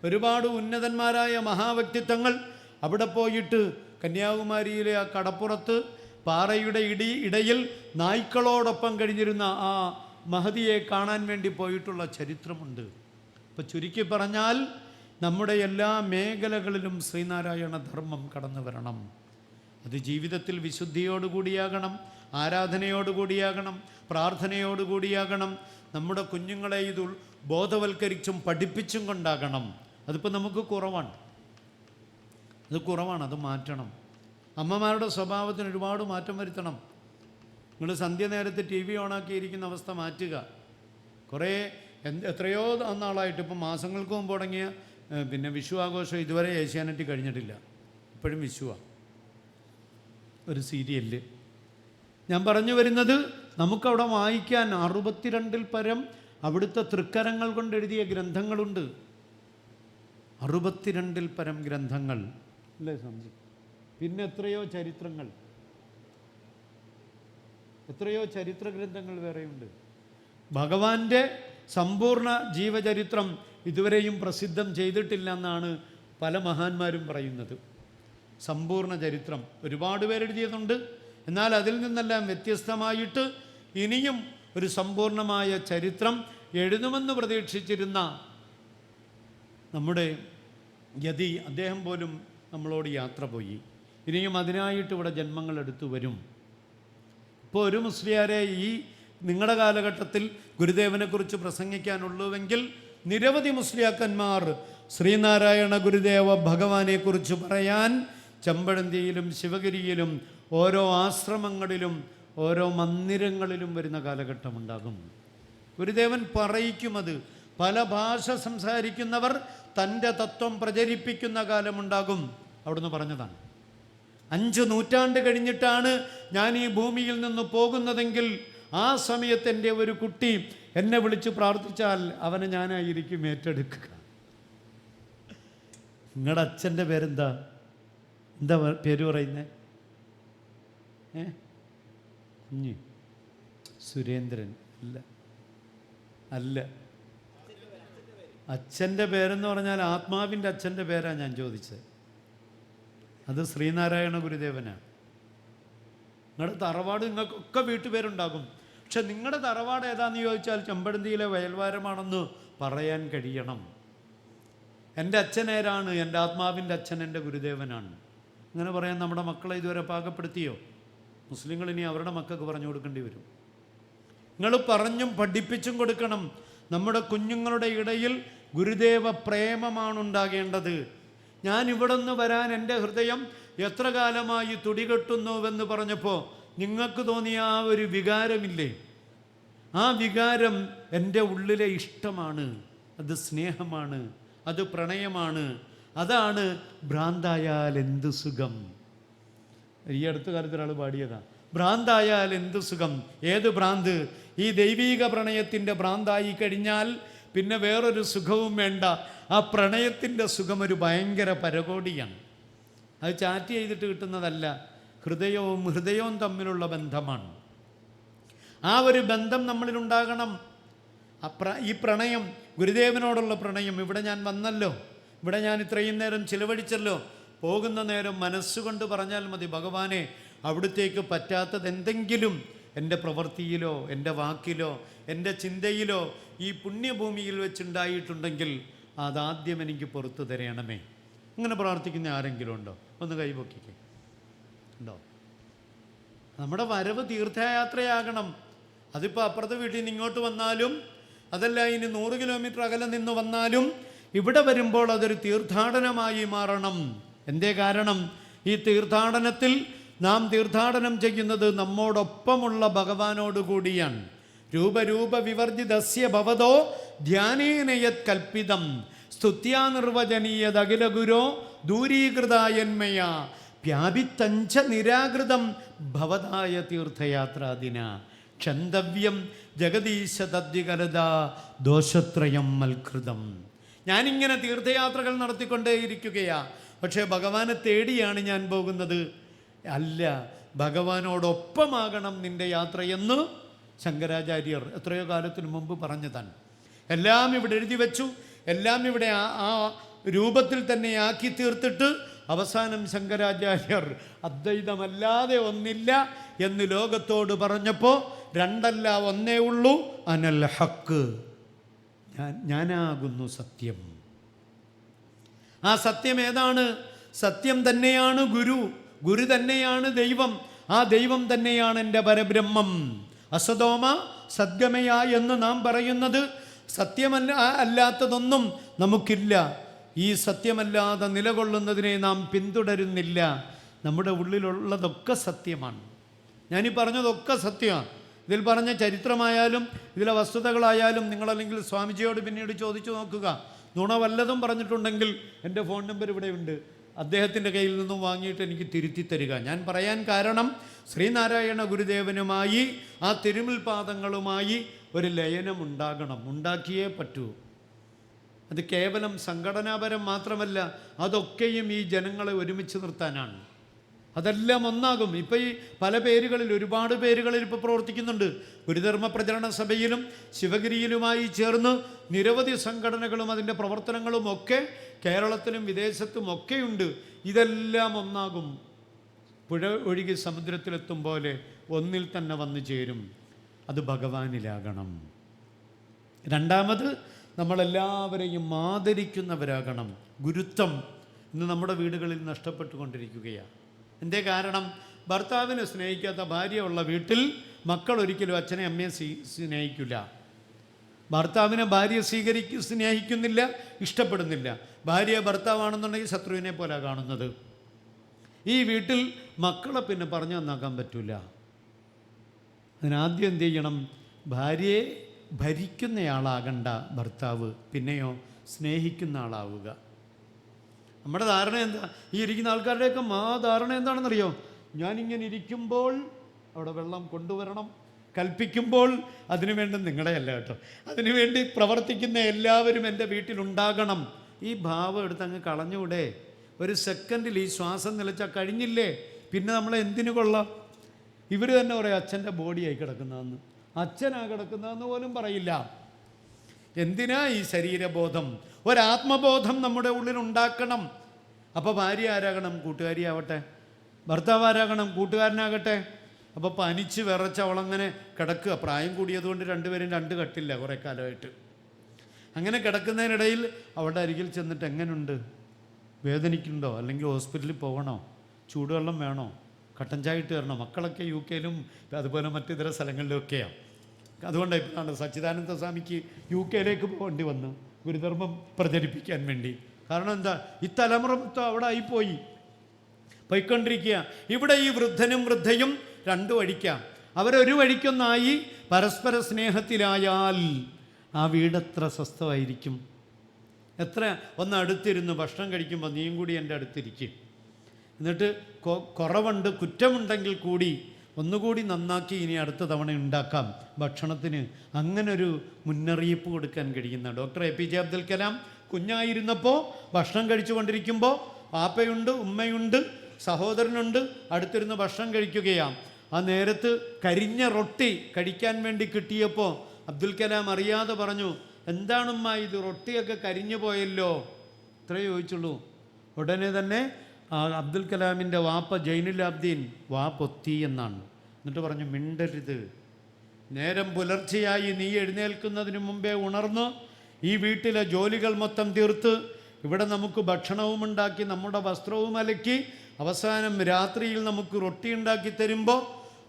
ഒരുപാട് ഉന്നതന്മാരായ മഹാവ്യക്തിത്വങ്ങൾ അവിടെ പോയിട്ട് കന്യാകുമാരിയിലെ ആ കടപ്പുറത്ത് പാറയുടെ ഇടയിൽ നായ്ക്കളോടൊപ്പം കഴിഞ്ഞിരുന്ന ആ മഹതിയെ കാണാൻ വേണ്ടി പോയിട്ടുള്ള ചരിത്രമുണ്ട്. അപ്പോൾ ചുരുക്കി പറഞ്ഞാൽ നമ്മുടെ എല്ലാ മേഖലകളിലും ശ്രീനാരായണ ധർമ്മം കടന്നു വരണം. അത് ജീവിതത്തിൽ വിശുദ്ധിയോടുകൂടിയാകണം, ആരാധനയോടുകൂടിയാകണം, പ്രാർത്ഥനയോടുകൂടിയാകണം. നമ്മുടെ കുഞ്ഞുങ്ങളെ ഇത് ബോധവൽക്കരിച്ചും പഠിപ്പിച്ചും കൊണ്ടാകണം. അതിപ്പോൾ നമുക്ക് കുറവാണ്. അത് മാറ്റണം. അമ്മമാരുടെ സ്വഭാവത്തിന് ഒരുപാട് മാറ്റം വരുത്തണം. നിങ്ങൾ സന്ധ്യ നേരത്ത് TV ഓണാക്കിയിരിക്കുന്ന അവസ്ഥ മാറ്റുക. എത്രയോ നാളായിട്ട്, ഇപ്പം മാസങ്ങൾക്ക് മുമ്പ് തുടങ്ങിയ പിന്നെ വിഷു ആഘോഷം ഇതുവരെ ഏഷ്യാനെറ്റ് കഴിഞ്ഞിട്ടില്ല. ഇപ്പോഴും വിഷുവാണ്. ഒരു സീരിയലിൽ ഞാൻ പറഞ്ഞു വരുന്നത്, നമുക്കവിടെ വായിക്കാൻ 62 പരം അവിടുത്തെ തൃക്കരങ്ങൾ കൊണ്ട് എഴുതിയ ഗ്രന്ഥങ്ങളുണ്ട്. 62 പരം ഗ്രന്ഥങ്ങൾ അല്ലേ സംജി? പിന്നെ എത്രയോ ചരിത്ര ഗ്രന്ഥങ്ങൾ വേറെയുണ്ട്. ഭഗവാന്റെ സമ്പൂർണ്ണ ജീവചരിത്രം ഇതുവരെയും പ്രസിദ്ധം ചെയ്തിട്ടില്ല എന്നാണ് പല മഹാന്മാരും പറയുന്നത്. സമ്പൂർണ്ണ ചരിത്രം ഒരുപാട് പേരെഴുതിയതുണ്ട്. എന്നാൽ അതിൽ നിന്നെല്ലാം വ്യത്യസ്തമായിട്ട് ഇനിയും ഒരു സമ്പൂർണമായ ചരിത്രം എഴുതുമെന്ന് പ്രതീക്ഷിച്ചിരുന്ന നമ്മുടെ യതി, അദ്ദേഹം പോലും നമ്മളോട് യാത്ര പോയി. ഇനിയും അതിനായിട്ട് ഇവിടെ ജന്മങ്ങൾ എടുത്തു വരും. ഇപ്പോൾ ഒരു മുസ്ലിയാരെ ഈ നിങ്ങളുടെ കാലഘട്ടത്തിൽ ഗുരുദേവനെക്കുറിച്ച് പ്രസംഗിക്കാനുള്ളൂവെങ്കിൽ നിരവധി മുസ്ലിയാക്കന്മാർ ശ്രീനാരായണ ഗുരുദേവ ഭഗവാനെക്കുറിച്ച് പറയാൻ ചെമ്പഴന്തിയിലും ശിവഗിരിയിലും ഓരോ ആശ്രമങ്ങളിലും ഓരോ മന്ദിരങ്ങളിലും വരുന്ന കാലഘട്ടമുണ്ടാകും. ഗുരുദേവൻ പറയിക്കുമത്. പല ഭാഷ സംസാരിക്കുന്നവർ തൻ്റെ തത്വം പ്രചരിപ്പിക്കുന്ന കാലമുണ്ടാകും. അവിടുന്ന് പറഞ്ഞതാണ്. 5 നൂറ്റാണ്ട് കഴിഞ്ഞിട്ടാണ് ഞാൻ ഈ ഭൂമിയിൽ നിന്ന് പോകുന്നതെങ്കിൽ ആ സമയത്ത് എൻ്റെ ഒരു കുട്ടി എന്നെ വിളിച്ച് പ്രാർത്ഥിച്ചാൽ അവനെ ഞാനായിരിക്കും ഏറ്റെടുക്കുക. നിങ്ങളുടെ അച്ഛൻ്റെ പേരെന്താ? എന്താ പേര് പറയുന്നേ? കുഞ്ഞ് സുരേന്ദ്രൻ? അല്ല. അച്ഛൻ്റെ പേരെന്ന് പറഞ്ഞാൽ ആത്മാവിൻ്റെ അച്ഛൻ്റെ പേരാണ് ഞാൻ ചോദിച്ചത്. അത് ശ്രീനാരായണ ഗുരുദേവനാണ്. നിങ്ങളുടെ തറവാട് നിങ്ങൾക്കൊക്കെ വീട്ടുപേരുണ്ടാകും. പക്ഷെ നിങ്ങളുടെ തറവാട് ഏതാന്ന് ചോദിച്ചാൽ ചെമ്പഴന്തിയിലെ വയൽവാരമാണെന്ന് പറയാൻ കഴിയണം. എൻ്റെ അച്ഛനേരാണ്, എൻ്റെ ആത്മാവിൻ്റെ അച്ഛൻ എൻ്റെ ഗുരുദേവനാണ്. അങ്ങനെ പറയാൻ നമ്മുടെ മക്കളെ ഇതുവരെ പാകപ്പെടുത്തിയോ? മുസ്ലിങ്ങൾ ഇനി അവരുടെ മക്കൾക്ക് പറഞ്ഞു കൊടുക്കേണ്ടി വരും. നിങ്ങൾ പറഞ്ഞും പഠിപ്പിച്ചും കൊടുക്കണം. നമ്മുടെ കുഞ്ഞുങ്ങളുടെ ഇടയിൽ ഗുരുദേവ പ്രേമമാണ് ഉണ്ടാകേണ്ടത്. ഞാൻ ഇവിടെ നിന്ന് വരാൻ എൻ്റെ ഹൃദയം എത്ര കാലമായി തുടികെട്ടുന്നുവെന്ന് പറഞ്ഞപ്പോൾ നിങ്ങൾക്ക് തോന്നിയ ആ ഒരു വികാരമില്ലേ? ആ വികാരം എൻ്റെ ഉള്ളിലെ ഇഷ്ടമാണ്, അത് സ്നേഹമാണ്, അത് പ്രണയമാണ്. അതാണ് ഭ്രാന്തായാൽ എന്ത് സുഖം. ഈ അടുത്ത കാലത്ത് ഒരാൾ പാടിയതാണ്. ഭ്രാന്തായാൽ എന്ത് സുഖം. ഏത് ഭ്രാന്ത്? ഈ ദൈവീക പ്രണയത്തിൻ്റെ ഭ്രാന്തായി കഴിഞ്ഞാൽ പിന്നെ വേറൊരു സുഖവും വേണ്ട. ആ പ്രണയത്തിൻ്റെ സുഖം ഒരു ഭയങ്കര പരകോടിയാണ്. അത് ചാറ്റ് ചെയ്തിട്ട് കിട്ടുന്നതല്ല. ഹൃദയവും തമ്മിലുള്ള ബന്ധമാണ്. ആ ഒരു ബന്ധം നമ്മളിലുണ്ടാകണം. ഈ പ്രണയം, ഗുരുദേവനോടുള്ള പ്രണയം. ഇവിടെ ഞാൻ വന്നല്ലോ, ഇവിടെ ഞാൻ ഇത്രയും നേരം ചിലവഴിച്ചല്ലോ. പോകുന്ന നേരം മനസ്സുകൊണ്ട് പറഞ്ഞാൽ മതി, ഭഗവാനെ അവിടുത്തേക്ക് പറ്റാത്തത് എന്തെങ്കിലും എൻ്റെ പ്രവൃത്തിയിലോ എൻ്റെ വാക്കിലോ എൻ്റെ ചിന്തയിലോ ഈ പുണ്യഭൂമിയിൽ വെച്ചുണ്ടായിട്ടുണ്ടെങ്കിൽ അതാദ്യം എനിക്ക് പുറത്തു തരണമേ. ഇങ്ങനെ പ്രാർത്ഥിക്കുന്ന ആരെങ്കിലും ഉണ്ടോ? ഒന്ന് കൈപൊക്കിക്കേ. ഉണ്ടോ? നമ്മുടെ വരവ് തീർത്ഥയാത്രയാകണം. അതിപ്പോൾ അപ്പുറത്തെ വീട്ടിൽ നിന്ന് ഇങ്ങോട്ട് വന്നാലും, അതല്ല ഇനി 100 കിലോമീറ്റർ അകലെ നിന്ന് വന്നാലും, ഇവിടെ വരുമ്പോൾ അതൊരു തീർത്ഥാടനമായി മാറണം. എന്തേ കാരണം? ഈ തീർത്ഥാടനത്തിൽ നാം തീർത്ഥാടനം ചെയ്യുന്നത് നമ്മോടൊപ്പമുള്ള ഭഗവാനോട് കൂടിയാണ്. രൂപരൂപ വിവർജിതസ്യ ഭവതോ ധ്യാനേനയത് കൽപ്പിതം സ്തുത്യാ നിർവചനീയത് അഖില ഗുരോ ദൂരീകൃതായന്മയ വ്യാപിത്തഞ്ച നിരാകൃതം ഭവതായ തീർത്ഥയാത്രാദിന ക്ഷന്തവ്യം ജഗദീശ തദ്വികലത ദോഷത്രയം മൽകൃതം. ഞാനിങ്ങനെ തീർത്ഥയാത്രകൾ നടത്തിക്കൊണ്ടേയിരിക്കുകയാ. പക്ഷേ ഭഗവാനെ തേടിയാണ് ഞാൻ പോകുന്നത്. അല്ല, ഭഗവാനോടൊപ്പമാകണം നിൻ്റെ യാത്രയെന്ന് ശങ്കരാചാര്യർ എത്രയോ കാലത്തിന് മുമ്പ് പറഞ്ഞതാണ്. എല്ലാം ഇവിടെ എഴുതി വെച്ചു, എല്ലാം ഇവിടെ ആ രൂപത്തിൽ തന്നെ ആക്കി തീർത്തിട്ട് അവസാനം ശങ്കരാചാര്യർ അദ്വൈതമല്ലാതെ ഒന്നില്ല എന്ന് ലോകത്തോട് പറഞ്ഞപ്പോൾ രണ്ടല്ല ഒന്നേ ഉള്ളൂ, അനൽ ഹക്ക്, ഞാനാകുന്നു സത്യം. ആ സത്യം ഏതാണ്? സത്യം തന്നെയാണ് ഗുരു, ഗുരു തന്നെയാണ് ദൈവം, ആ ദൈവം തന്നെയാണ് എൻ്റെ പരബ്രഹ്മം. അസതോമ സദ്ഗമയ എന്ന് നാം പറയുന്നത് സത്യമല്ല, അല്ലാത്തതൊന്നും നമുക്കില്ല. ഈ സത്യമല്ലാതെ നിലകൊള്ളുന്നതിനെ നാം പിന്തുടരുന്നില്ല. നമ്മുടെ ഉള്ളിലുള്ളതൊക്കെ സത്യമാണ്. ഞാനീ പറഞ്ഞതൊക്കെ സത്യമാണ്. ഇതിൽ പറഞ്ഞ ചരിത്രമായാലും ഇതിലെ വസ്തുതകളായാലും നിങ്ങളല്ലെങ്കിൽ സ്വാമിജിയോട് പിന്നീട് ചോദിച്ചു നോക്കുക. നുണ വല്ലതും പറഞ്ഞിട്ടുണ്ടെങ്കിൽ എൻ്റെ ഫോൺ നമ്പർ ഇവിടെയുണ്ട്. അദ്ദേഹത്തിൻ്റെ കയ്യിൽ നിന്നും വാങ്ങിയിട്ട് എനിക്ക് തിരുത്തി തരിക. ഞാൻ പറയാൻ കാരണം ശ്രീനാരായണ ഗുരുദേവനുമായി ആ തിരുമുൽപാദങ്ങളുമായി ഒരു ലയനം ഉണ്ടാകണം, ഉണ്ടാക്കിയേ പറ്റൂ. അത് കേവലം സംഘടനാപരം മാത്രമല്ല, അതൊക്കെയും ഈ ജനങ്ങളെ ഒരുമിച്ച് നിർത്താനാണ്. അതെല്ലാം ഒന്നാകും. ഇപ്പം ഈ പല പേരുകളിൽ, ഒരുപാട് പേരുകളിൽ ഇപ്പോൾ പ്രവർത്തിക്കുന്നുണ്ട്. ഗുരുധർമ്മ പ്രചരണ സഭയിലും ശിവഗിരിയിലുമായി ചേർന്ന് നിരവധി സംഘടനകളും അതിൻ്റെ പ്രവർത്തനങ്ങളും ഒക്കെ കേരളത്തിലും വിദേശത്തും ഒക്കെയുണ്ട്. ഇതെല്ലാം ഒന്നാകും. പുഴ ഒഴുകി സമുദ്രത്തിലെത്തും പോലെ ഒന്നിൽ തന്നെ വന്നു ചേരും. അത് ഭഗവാനിലാകണം. രണ്ടാമത്, നമ്മളെല്ലാവരെയും ആദരിക്കുന്നവരാകണം. ഗുരുത്വം ഇന്ന് നമ്മുടെ വീടുകളിൽ നഷ്ടപ്പെട്ടുകൊണ്ടിരിക്കുകയാണ്. എന്തേ കാരണം? ഭർത്താവിനെ സ്നേഹിക്കാത്ത ഭാര്യ ഉള്ള വീട്ടിൽ മക്കൾ ഒരിക്കലും അച്ഛനെ അമ്മയെ സ്നേഹിക്കില്ല. ഭർത്താവിനെ ഭാര്യ സ്നേഹിക്കുന്നില്ല, ഇഷ്ടപ്പെടുന്നില്ല. ഭാര്യ ഭർത്താവാണെന്നുണ്ടെങ്കിൽ ശത്രുവിനെ പോലെ കാണുന്നത്. ഈ വീട്ടിൽ മക്കളെ പിന്നെ പറഞ്ഞു നന്നാക്കാൻ പറ്റില്ല. അതിനാദ്യം എന്ത് ചെയ്യണം? ഭാര്യയെ ഭരിക്കുന്നയാളാകണ്ട ഭർത്താവ്, പിന്നെയോ സ്നേഹിക്കുന്ന ആളാവുക. നമ്മുടെ ധാരണ എന്താ? ഈ ഇരിക്കുന്ന ആൾക്കാരുടെയൊക്കെ ധാരണ എന്താണെന്നറിയോ? ഞാനിങ്ങനെ ഇരിക്കുമ്പോൾ അവിടെ വെള്ളം കൊണ്ടുവരണം, കൽപ്പിക്കുമ്പോൾ അതിനുവേണ്ടി നിങ്ങളെയല്ല കേട്ടോ, അതിനുവേണ്ടി പ്രവർത്തിക്കുന്ന എല്ലാവരും എൻ്റെ വീട്ടിലുണ്ടാകണം. ഈ ഭാവം എടുത്ത് അങ്ങ് കളഞ്ഞൂടെ? ഒരു സെക്കൻഡിൽ ഈ ശ്വാസം നിലച്ചാൽ കഴിഞ്ഞില്ലേ? പിന്നെ നമ്മളെ എന്തിനു കൊള്ളാം? ഇവർ തന്നെ പറയും അച്ഛൻ്റെ ബോഡിയായി കിടക്കുന്നതെന്ന്. അച്ഛനാ കിടക്കുന്നതെന്ന് പോലും പറയില്ല. എന്തിനാ ഈ ശരീരബോധം? ഒരാത്മബോധം നമ്മുടെ ഉള്ളിൽ ഉണ്ടാക്കണം. അപ്പോൾ ഭാര്യ ആരാകണം? കൂട്ടുകാരിയാവട്ടെ. ഭർത്താവ് ആരാകണം? കൂട്ടുകാരനാകട്ടെ. അപ്പോൾ പനിച്ച് വിറച്ച് അവളങ്ങനെ കിടക്കുക. പ്രായം കൂടിയതുകൊണ്ട് രണ്ടുപേരും രണ്ട് കട്ടില്ല കുറേ കാലമായിട്ട്. അങ്ങനെ കിടക്കുന്നതിനിടയിൽ അവളുടെ അരികിൽ ചെന്നിട്ട് എങ്ങനെയുണ്ട്, വേദനിക്കുന്നുണ്ടോ, അല്ലെങ്കിൽ ഹോസ്പിറ്റലിൽ പോകണോ, ചൂടുവെള്ളം വേണോ, കട്ടൻ ചായ ഇട്ട് തരണോ? മക്കളൊക്കെ UK-ലും അതുപോലെ മറ്റിതര സ്ഥലങ്ങളിലൊക്കെയാണ്. അതുകൊണ്ടാണ് ഇപ്പോൾ സച്ചിദാനന്ദ സ്വാമിക്ക് UK-ലേക്ക് പോകേണ്ടി വന്നു ഗുരുധർമ്മം പ്രചരിപ്പിക്കാൻ വേണ്ടി. കാരണം എന്താ? ഈ തലമുറ മൊത്തം അവിടെ ആയിപ്പോയി, പോയിക്കൊണ്ടിരിക്കുക. ഇവിടെ ഈ വൃദ്ധനും വൃദ്ധയും രണ്ടു വഴിക്കാം. അവരൊരു വഴിക്കൊന്നായി പരസ്പര സ്നേഹത്തിലായാൽ ആ വീടെത്ര സ്വസ്ഥമായിരിക്കും. എത്ര ഒന്ന് അടുത്തിരുന്ന് ഭക്ഷണം കഴിക്കുമ്പോൾ നീയും കൂടി എൻ്റെ അടുത്തിരിക്കും. എന്നിട്ട് കുറവുണ്ട്, കുറ്റമുണ്ടെങ്കിൽ കൂടി ഒന്നുകൂടി നന്നാക്കി ഇനി അടുത്ത തവണ ഉണ്ടാക്കാം ഭക്ഷണത്തിന്. അങ്ങനൊരു മുന്നറിയിപ്പ് കൊടുക്കാൻ കഴിയുന്ന ഡോക്ടർ APJ അബ്ദുൽ കലാം കുഞ്ഞായിരുന്നപ്പോൾ ഭക്ഷണം കഴിച്ചു കൊണ്ടിരിക്കുമ്പോൾ പാപ്പയുണ്ട്, ഉമ്മയുണ്ട്, സഹോദരനുണ്ട്, അടുത്തിരുന്ന് ഭക്ഷണം കഴിക്കുകയാണ്. ആ നേരത്ത് കരിഞ്ഞ റൊട്ടി കഴിക്കാൻ വേണ്ടി കിട്ടിയപ്പോൾ അബ്ദുൽ കലാം അറിയാതെ പറഞ്ഞു, എന്താണുമ്മ ഇത്, റൊട്ടിയൊക്കെ കരിഞ്ഞു പോയല്ലോ, ഇത്രയേ ചോദിച്ചുള്ളൂ. ഉടനെ തന്നെ അബ്ദുൽ കലാമിൻ്റെ വാപ്പ ജൈനുലാബ്ദീൻ പൊത്തി എന്നാണ്. എന്നിട്ട് പറഞ്ഞു, മിണ്ടരുത്, നേരം പുലർച്ചയായി നീ എഴുന്നേൽക്കുന്നതിന് മുമ്പേ ഉണർന്ന് ഈ വീട്ടിലെ ജോലികൾ മൊത്തം തീർത്ത് ഇവിടെ നമുക്ക് ഭക്ഷണവും ഉണ്ടാക്കി നമ്മുടെ വസ്ത്രവും അലക്കി അവസാനം രാത്രിയിൽ നമുക്ക് റൊട്ടി ഉണ്ടാക്കി തരുമ്പോൾ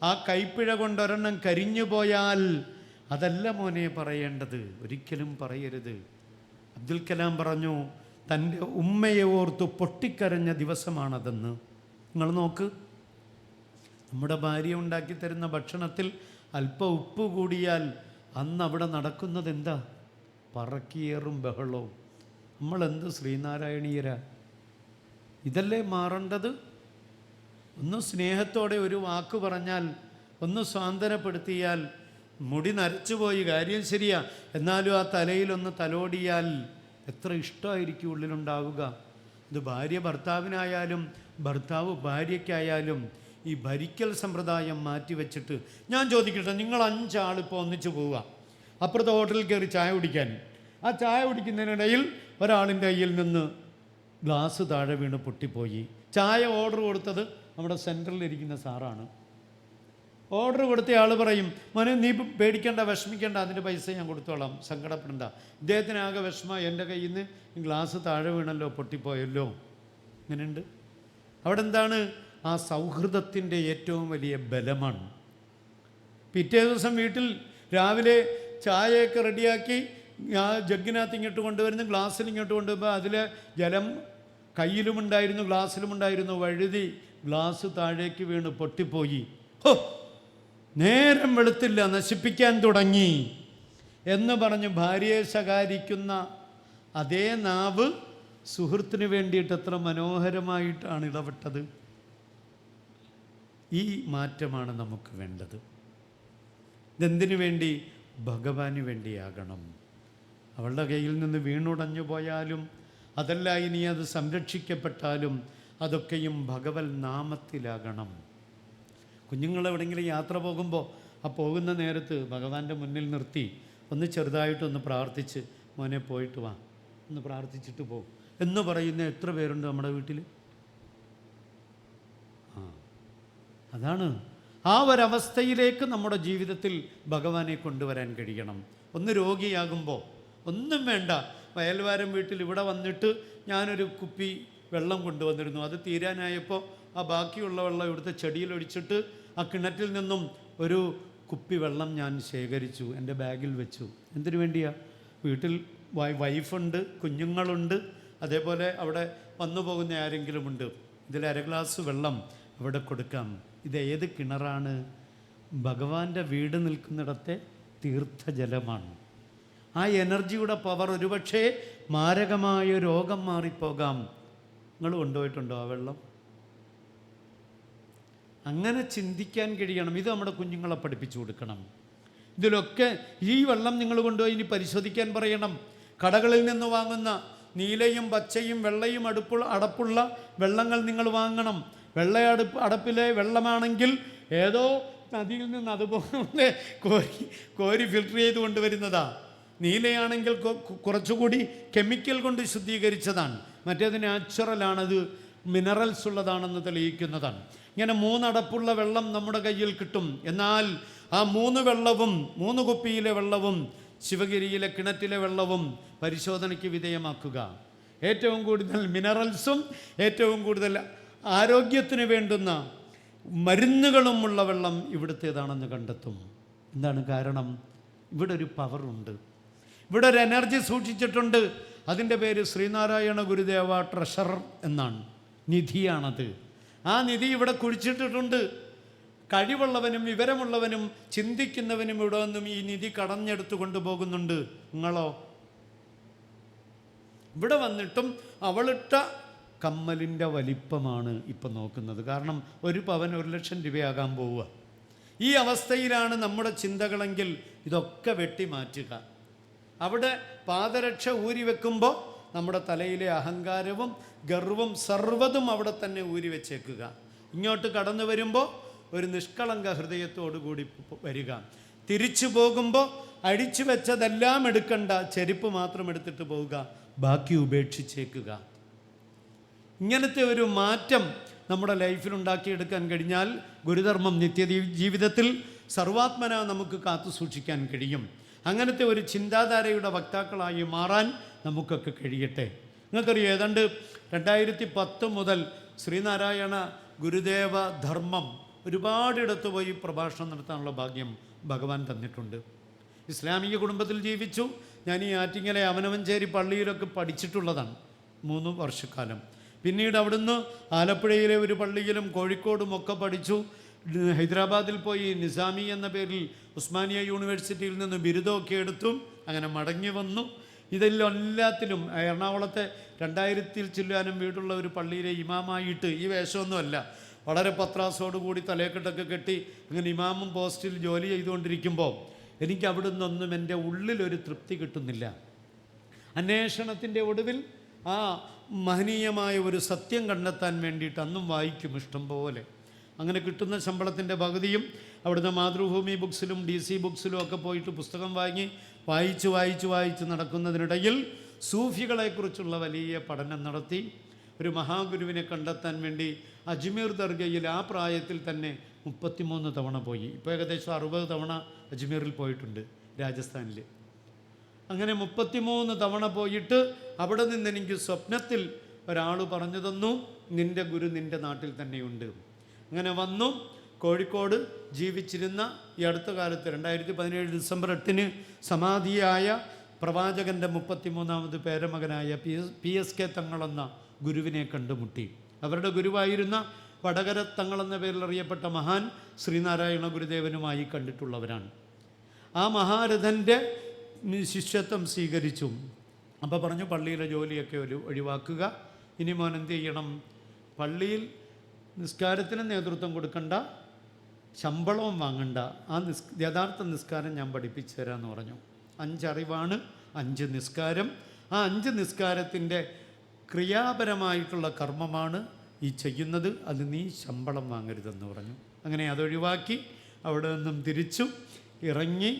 ആ കൈപ്പിഴ കൊണ്ടൊരെണ്ണം കരിഞ്ഞു പോയാൽ അതല്ല മോനെ പറയേണ്ടത്, ഒരിക്കലും പറയരുത്. അബ്ദുൽ കലാം പറഞ്ഞു, തൻ്റെ ഉമ്മയെ ഓർത്ത് പൊട്ടിക്കരഞ്ഞ ദിവസമാണതെന്ന്. നിങ്ങൾ നോക്ക്, നമ്മുടെ ഭാര്യ ഉണ്ടാക്കി തരുന്ന ഭക്ഷണത്തിൽ അല്പം ഉപ്പ് കൂടിയാൽ അന്ന് അവിടെ നടക്കുന്നത് എന്താ? പറക്കിയേറും ബഹളവും. നമ്മളെന്ത് ശ്രീനാരായണീയരാ! ഇതല്ലേ മാറേണ്ടത്? ഒന്ന് സ്നേഹത്തോടെ ഒരു വാക്ക് പറഞ്ഞാൽ, ഒന്ന് സ്വാന്തനപ്പെടുത്തിയാൽ, മുടി നരച്ചുപോയി, കാര്യം ശരിയാ, എന്നാലും ആ തലയിലൊന്ന് തലോടിയാൽ എത്ര ഇഷ്ടമായിരിക്കും ഉള്ളിലുണ്ടാവുക. ഇത് ഭാര്യ ഭർത്താവിനായാലും ഭർത്താവ് ഭാര്യയ്ക്കായാലും ഈ ഭരിക്കൽ സമ്പ്രദായം മാറ്റിവെച്ചിട്ട്, ഞാൻ ചോദിക്കട്ടെ, നിങ്ങൾ 5 ആളിപ്പോൾ ഒന്നിച്ച് പോവുക അപ്പുറത്തെ ഹോട്ടലിൽ കയറി ചായ കുടിക്കാൻ. ആ ചായ കുടിക്കുന്നതിനിടയിൽ ഒരാളിൻ്റെ കയ്യിൽ നിന്ന് ഗ്ലാസ് താഴെ വീണ് പൊട്ടിപ്പോയി. ചായ ഓർഡർ കൊടുത്തത് നമ്മുടെ സെൻറ്ററിലിരിക്കുന്ന സാറാണ്. ഓർഡർ കൊടുത്ത ആൾ പറയും, മോനെ നീ പേടിക്കേണ്ട, വിഷമിക്കേണ്ട, അതിൻ്റെ പൈസ ഞാൻ കൊടുത്തോളാം, സങ്കടപ്പെടണ്ട. ഇദ്ദേഹത്തിനാകെ വിഷമം, എൻ്റെ കയ്യിൽ നിന്ന് ഗ്ലാസ് താഴെ വീണല്ലോ, പൊട്ടിപ്പോയല്ലോ. ഇങ്ങനെയുണ്ട്. അവിടെ എന്താണ്? ആ സൗഹൃദത്തിൻ്റെ ഏറ്റവും വലിയ ബലമാണ്. പിറ്റേ ദിവസം വീട്ടിൽ രാവിലെ ചായയൊക്കെ റെഡിയാക്കി ആ ജഗ്ഗിനകത്ത് ഇങ്ങോട്ട് കൊണ്ടുവരുന്നു, ഗ്ലാസ്സിൽ ഇങ്ങോട്ട് കൊണ്ടുവരുമ്പോൾ അതിൽ ജലം കയ്യിലുമുണ്ടായിരുന്നു ഗ്ലാസ്സിലുമുണ്ടായിരുന്നു, വഴുതി ഗ്ലാസ് താഴേക്ക് വീണ് പൊട്ടിപ്പോയി. ഹോ, നേരം വെളുത്തില്ല, നശിപ്പിക്കാൻ തുടങ്ങി എന്ന് പറഞ്ഞ് ഭാര്യയെ ശകാരിക്കുന്ന അതേ നാവ് സുഹൃത്തിന് വേണ്ടിയിട്ട് എത്ര മനോഹരമായിട്ടാണ് ഇടപെട്ടത്. ഈ മാറ്റമാണ് നമുക്ക് വേണ്ടത്. ഇതെന്തിനു വേണ്ടി? ഭഗവാന് വേണ്ടിയാകണം. അവളുടെ കയ്യിൽ നിന്ന് വീണുടഞ്ഞു പോയാലും അതല്ല ഇനി അത് സംരക്ഷിക്കപ്പെട്ടാലും അതൊക്കെയും ഭഗവത് നാമത്തിലാകണം. കുഞ്ഞുങ്ങൾ എവിടെയെങ്കിലും യാത്ര പോകുമ്പോൾ ആ പോകുന്ന നേരത്ത് ഭഗവാന്റെ മുന്നിൽ നിർത്തി ഒന്ന് ചെറുതായിട്ടൊന്ന് പ്രാർത്ഥിച്ച്, മോനെ പോയിട്ട് വാ, ഒന്ന് പ്രാർത്ഥിച്ചിട്ട് പോകും എന്ന് പറയുന്ന എത്ര പേരുണ്ട് നമ്മുടെ വീട്ടിൽ? അതാണ് ആ ഒരവസ്ഥയിലേക്ക് നമ്മുടെ ജീവിതത്തിൽ ഭഗവാനെ കൊണ്ടുവരാൻ കഴിയണം. ഒന്ന് രോഗിയാകുമ്പോൾ ഒന്നും വേണ്ട, വയൽവാരം വീട്ടിൽ ഇവിടെ വന്നിട്ട് ഞാനൊരു കുപ്പി വെള്ളം കൊണ്ടുവന്നിരുന്നു, അത് തീരാനായപ്പോൾ ആ ബാക്കിയുള്ള വെള്ളം ഇവിടുത്തെ ചെടിയിലൊഴിച്ചിട്ട് ആ കിണറ്റിൽ നിന്നും ഒരു കുപ്പി വെള്ളം ഞാൻ ശേഖരിച്ചു, എൻ്റെ ബാഗിൽ വെച്ചു. എന്തിനു വേണ്ടിയാ? വീട്ടിൽ വൈഫുണ്ട്, കുഞ്ഞുങ്ങളുണ്ട്, അതേപോലെ അവിടെ വന്നു പോകുന്ന ആരെങ്കിലുമുണ്ട്. ഇതിൽ അര ഗ്ലാസ് വെള്ളം അവിടെ കൊടുക്കാം. ഇത് ഏത് കിണറാണ്? ഭഗവാന്റെ വീട് നിൽക്കുന്നിടത്തെ തീർത്ഥജലമാണ്. ആ എനർജിയുടെ പവർ, ഒരുപക്ഷേ മാരകമായ രോഗം മാറിപ്പോകാം. നിങ്ങൾ കൊണ്ടുപോയിട്ടുണ്ടോ ആ വെള്ളം? അങ്ങനെ ചിന്തിക്കാൻ കഴിയണം. ഇത് നമ്മുടെ കുഞ്ഞുങ്ങളെ പഠിപ്പിച്ചു കൊടുക്കണം. ഇതിലൊക്കെ ഈ വെള്ളം നിങ്ങൾ കൊണ്ടുപോയി ഇനി പരിശോധിക്കാൻ പറയണം. കടകളിൽ നിന്ന് വാങ്ങുന്ന നീലയും പച്ചയും വെള്ളയും അടപ്പുള്ള വെള്ളങ്ങൾ നിങ്ങൾ വാങ്ങണം. അടപ്പിലെ വെള്ളമാണെങ്കിൽ ഏതോ നദിയിൽ നിന്ന് അതുപോലെ കോരി ഫിൽട്ടർ ചെയ്ത് കൊണ്ടുവരുന്നതാ. നീലയാണെങ്കിൽ കുറച്ചുകൂടി കെമിക്കൽ കൊണ്ട് ശുദ്ധീകരിച്ചതാണ്. മറ്റേത് നാച്ചുറലാണത്, മിനറൽസ് ഉള്ളതാണെന്ന് തെളിയിക്കുന്നതാണ്. ഇങ്ങനെ 3 അടപ്പുള്ള വെള്ളം നമ്മുടെ കയ്യിൽ കിട്ടും. എന്നാൽ ആ 3 കുപ്പിയിലെ വെള്ളവും ശിവഗിരിയിലെ കിണറ്റിലെ വെള്ളവും പരിശോധനയ്ക്ക് വിധേയമാക്കുക. ഏറ്റവും കൂടുതൽ മിനറൽസും ഏറ്റവും കൂടുതൽ ആരോഗ്യത്തിന് വേണ്ടുന്ന മരുന്നുകളുമുള്ള വെള്ളം ഇവിടുത്തേതാണെന്ന് കണ്ടെത്തും. എന്താണ് കാരണം? ഇവിടെ ഒരു പവറുണ്ട്, ഇവിടെ ഒരു എനർജി സൂക്ഷിച്ചിട്ടുണ്ട്. അതിൻ്റെ പേര് ശ്രീനാരായണ ഗുരുദേവ ട്രഷർ എന്നാണ്. നിധിയാണത്. ആ നിധി ഇവിടെ കുഴിച്ചിട്ടിട്ടുണ്ട്. കഴിവുള്ളവനും വിവരമുള്ളവനും ചിന്തിക്കുന്നവനും ഇവിടെ നിന്നും ഈ നിധി കടഞ്ഞെടുത്ത് കൊണ്ടുപോകുന്നുണ്ട്. നിങ്ങളോ? ഇവിടെ വന്നിട്ടും അവളിട്ട കമ്മലിൻ്റെ വലിപ്പമാണ് ഇപ്പം നോക്കുന്നത്. കാരണം 1 പവൻ 1,00,000 രൂപയാകാൻ പോവുക. ഈ അവസ്ഥയിലാണ് നമ്മുടെ ചിന്തകളെങ്കിൽ ഇതൊക്കെ വെട്ടി മാറ്റുക. അവിടെ പാദരക്ഷ ഊരി വെക്കുമ്പോൾ നമ്മുടെ തലയിലെ അഹങ്കാരവും ഗർവും സർവ്വതും അവിടെ തന്നെ ഊരി വെച്ചേക്കുക. ഇങ്ങോട്ട് കടന്നു വരുമ്പോൾ ഒരു നിഷ്കളങ്ക ഹൃദയത്തോടു കൂടി വരിക. തിരിച്ചു പോകുമ്പോൾ അടിച്ചു വെച്ചതെല്ലാം എടുക്കണ്ട, ചെരുപ്പ് മാത്രം എടുത്തിട്ട് പോവുക, ബാക്കി ഉപേക്ഷിച്ചേക്കുക. ഇങ്ങനത്തെ ഒരു മാറ്റം നമ്മുടെ ലൈഫിൽ ഉണ്ടാക്കിയെടുക്കാൻ കഴിഞ്ഞാൽ ഗുരുധർമ്മം ജീവിതത്തിൽ സർവാത്മന നമുക്ക് കാത്തു സൂക്ഷിക്കാൻ കഴിയും. അങ്ങനത്തെ ഒരു ചിന്താധാരയുടെ വക്താക്കളായി മാറാൻ നമുക്കൊക്കെ കഴിയട്ടെ. നിങ്ങൾക്കറിയാം, ഏതാണ്ട് 2010 മുതൽ ശ്രീനാരായണ ഗുരുദേവ ധർമ്മം ഒരുപാടിടത്ത് പോയി പ്രഭാഷണം നടത്താനുള്ള ഭാഗ്യം ഭഗവാൻ തന്നിട്ടുണ്ട്. ഇസ്ലാമിക കുടുംബത്തിൽ ജീവിച്ചു. ഞാൻ ഈ ആറ്റിങ്ങലെ അവനവഞ്ചേരി പള്ളിയിലൊക്കെ പഠിച്ചിട്ടുള്ളതാണ് 3 വർഷക്കാലം. പിന്നീട് അവിടുന്ന് ആലപ്പുഴയിലെ ഒരു പള്ളിയിലും കോഴിക്കോടും ഒക്കെ പഠിച്ചു. ഹൈദരാബാദിൽ പോയി നിസാമി എന്ന പേരിൽ ഉസ്മാനിയ യൂണിവേഴ്സിറ്റിയിൽ നിന്ന് ബിരുദമൊക്കെ എടുത്തു. അങ്ങനെ മടങ്ങി വന്നു. ഇതെല്ലാത്തിലും എറണാകുളത്തെ 2000 ചില്ലാനും വീടുള്ള ഒരു പള്ളിയിലെ ഇമാമായിട്ട്, ഈ വേഷമൊന്നുമല്ല, വളരെ പത്രാസോടുകൂടി തലേക്കെട്ടൊക്കെ കെട്ടി അങ്ങനെ ഇമാമും പോസ്റ്റിൽ ജോലി ചെയ്തുകൊണ്ടിരിക്കുമ്പോൾ എനിക്ക് അവിടെ നിന്നൊന്നും എൻ്റെ ഉള്ളിലൊരു തൃപ്തി കിട്ടുന്നില്ല. അന്വേഷണത്തിൻ്റെ ഒടുവിൽ ആ മഹനീയമായ ഒരു സത്യം കണ്ടെത്താൻ വേണ്ടിയിട്ട് അന്നും വായിക്കും ഇഷ്ടം പോലെ. അങ്ങനെ കിട്ടുന്ന ശമ്പളത്തിൻ്റെ പകുതിയും അവിടുന്ന് മാതൃഭൂമി ബുക്സിലും DC ബുക്സിലും ഒക്കെ പോയിട്ട് പുസ്തകം വായിച്ച് നടക്കുന്നതിനിടയിൽ സൂഫികളെക്കുറിച്ചുള്ള വലിയ പഠനം നടത്തി. ഒരു മഹാഗുരുവിനെ കണ്ടെത്താൻ വേണ്ടി അജ്മീർ ദർഗയിൽ ആ പ്രായത്തിൽ തന്നെ 33 തവണ പോയി. ഇപ്പോൾ ഏകദേശം 60 തവണ അജ്മീറിൽ പോയിട്ടുണ്ട്, രാജസ്ഥാനിൽ. അങ്ങനെ 33 തവണ പോയിട്ട് അവിടെ നിന്ന് എനിക്ക് സ്വപ്നത്തിൽ ഒരാൾ പറഞ്ഞു തന്നു, നിൻ്റെ ഗുരു നിൻ്റെ നാട്ടിൽ തന്നെയുണ്ട്. അങ്ങനെ വന്നു. കോഴിക്കോട് ജീവിച്ചിരുന്ന ഈ അടുത്ത കാലത്ത് 2017 ഡിസംബർ 8 സമാധിയായ പ്രവാചകൻ്റെ 33ാമത് പേരമകനായ PSK തങ്ങളെന്ന ഗുരുവിനെ കണ്ടുമുട്ടി. അവരുടെ ഗുരുവായിരുന്ന വടകര തങ്ങളെന്ന പേരിൽ അറിയപ്പെട്ട മഹാൻ ശ്രീനാരായണ ഗുരുദേവനുമായി കണ്ടിട്ടുള്ളവരാണ്. ആ മഹാരഥൻ്റെ ശിഷ്യത്വം സ്വീകരിച്ചു. അപ്പോൾ പറഞ്ഞു, പള്ളിയിലെ ജോലിയൊക്കെ ഒഴിവാക്കുക. ഇനി മോൻ എന്ത് ചെയ്യണം? പള്ളിയിൽ നിസ്കാരത്തിന് നേതൃത്വം കൊടുക്കണ്ട, ശമ്പളവും വാങ്ങണ്ട, ആ യഥാർത്ഥ നിസ്കാരം ഞാൻ പഠിപ്പിച്ചു തരാമെന്ന് പറഞ്ഞു. 5 അറിവാണ് 5 നിസ്കാരം. ആ 5 നിസ്കാരത്തിൻ്റെ ക്രിയാപരമായിട്ടുള്ള കർമ്മമാണ് ഈ ചെയ്യുന്നത്, അത് നീ ശമ്പളം വാങ്ങരുതെന്ന് പറഞ്ഞു. അങ്ങനെ അതൊഴിവാക്കി അവിടെ നിന്നും തിരിച്ചു ഇറങ്ങി.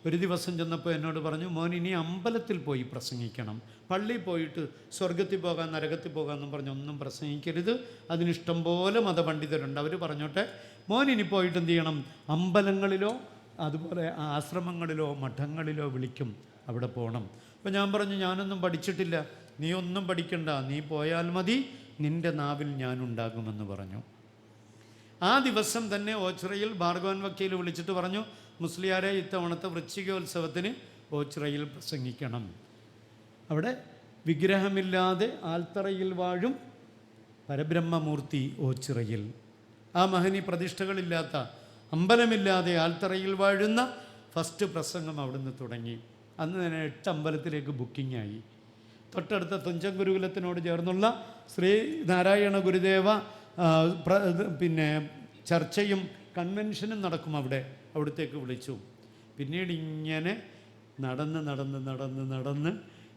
ഒരു ദിവസം ചെന്നപ്പോൾ എന്നോട് പറഞ്ഞു, മോൻ ഇനി അമ്പലത്തിൽ പോയി പ്രസംഗിക്കണം, പള്ളിയിൽ പോയിട്ട് സ്വർഗത്തിൽ പോകാൻ നരകത്തിൽ പോകാമെന്നും പറഞ്ഞ് ഒന്നും പ്രസംഗിക്കരുത്, അതിനിഷ്ടം പോലെ മതപണ്ഡിതരുണ്ട്, അവർ പറഞ്ഞോട്ടെ. മോൻ ഇനി പോയിട്ട് എന്ത് ചെയ്യണം? അമ്പലങ്ങളിലോ അതുപോലെ ആശ്രമങ്ങളിലോ മഠങ്ങളിലോ വിളിക്കും, അവിടെ പോകണം. അപ്പോൾ ഞാൻ പറഞ്ഞു, ഞാനൊന്നും പഠിച്ചിട്ടില്ല, നീ ഒന്നും പഠിക്കണ്ട, നീ പോയാൽ മതി, നിൻ്റെ നാവിൽ ഞാനുണ്ടാകുമെന്ന് പറഞ്ഞു. ആ ദിവസം തന്നെ ഓച്ചിറയിൽ ഭാർഗവൻ വക്കീൽ വിളിച്ചിട്ട് പറഞ്ഞു, മുസ്ലിയാരെ ഇത്തവണത്തെ വൃശ്ചികോത്സവത്തിന് ഓച്ചിറയിൽ പ്രസംഗിക്കണം. അവിടെ വിഗ്രഹമില്ലാതെ ആൽത്തറയിൽ വാഴും പരബ്രഹ്മമൂർത്തി ഓച്ചിറയിൽ. ആ മഹനി പ്രതിഷ്ഠകളില്ലാത്ത, അമ്പലമില്ലാതെ ആൽത്തറയിൽ വാഴുന്ന ഫസ്റ്റ് പ്രസംഗം അവിടുന്ന് തുടങ്ങി. അന്ന് തന്നെ 8 അമ്പലത്തിലേക്ക് ബുക്കിംഗായി. തൊട്ടടുത്ത തുഞ്ചൻ ഗുരുകുലത്തിനോട് ചേർന്നുള്ള ശ്രീ നാരായണ ഗുരുദേവ പിന്നെ ചർച്ചയും കൺവെൻഷനും നടക്കും അവിടത്തേക്ക് വിളിച്ചു. പിന്നീട് ഇങ്ങനെ നടന്ന്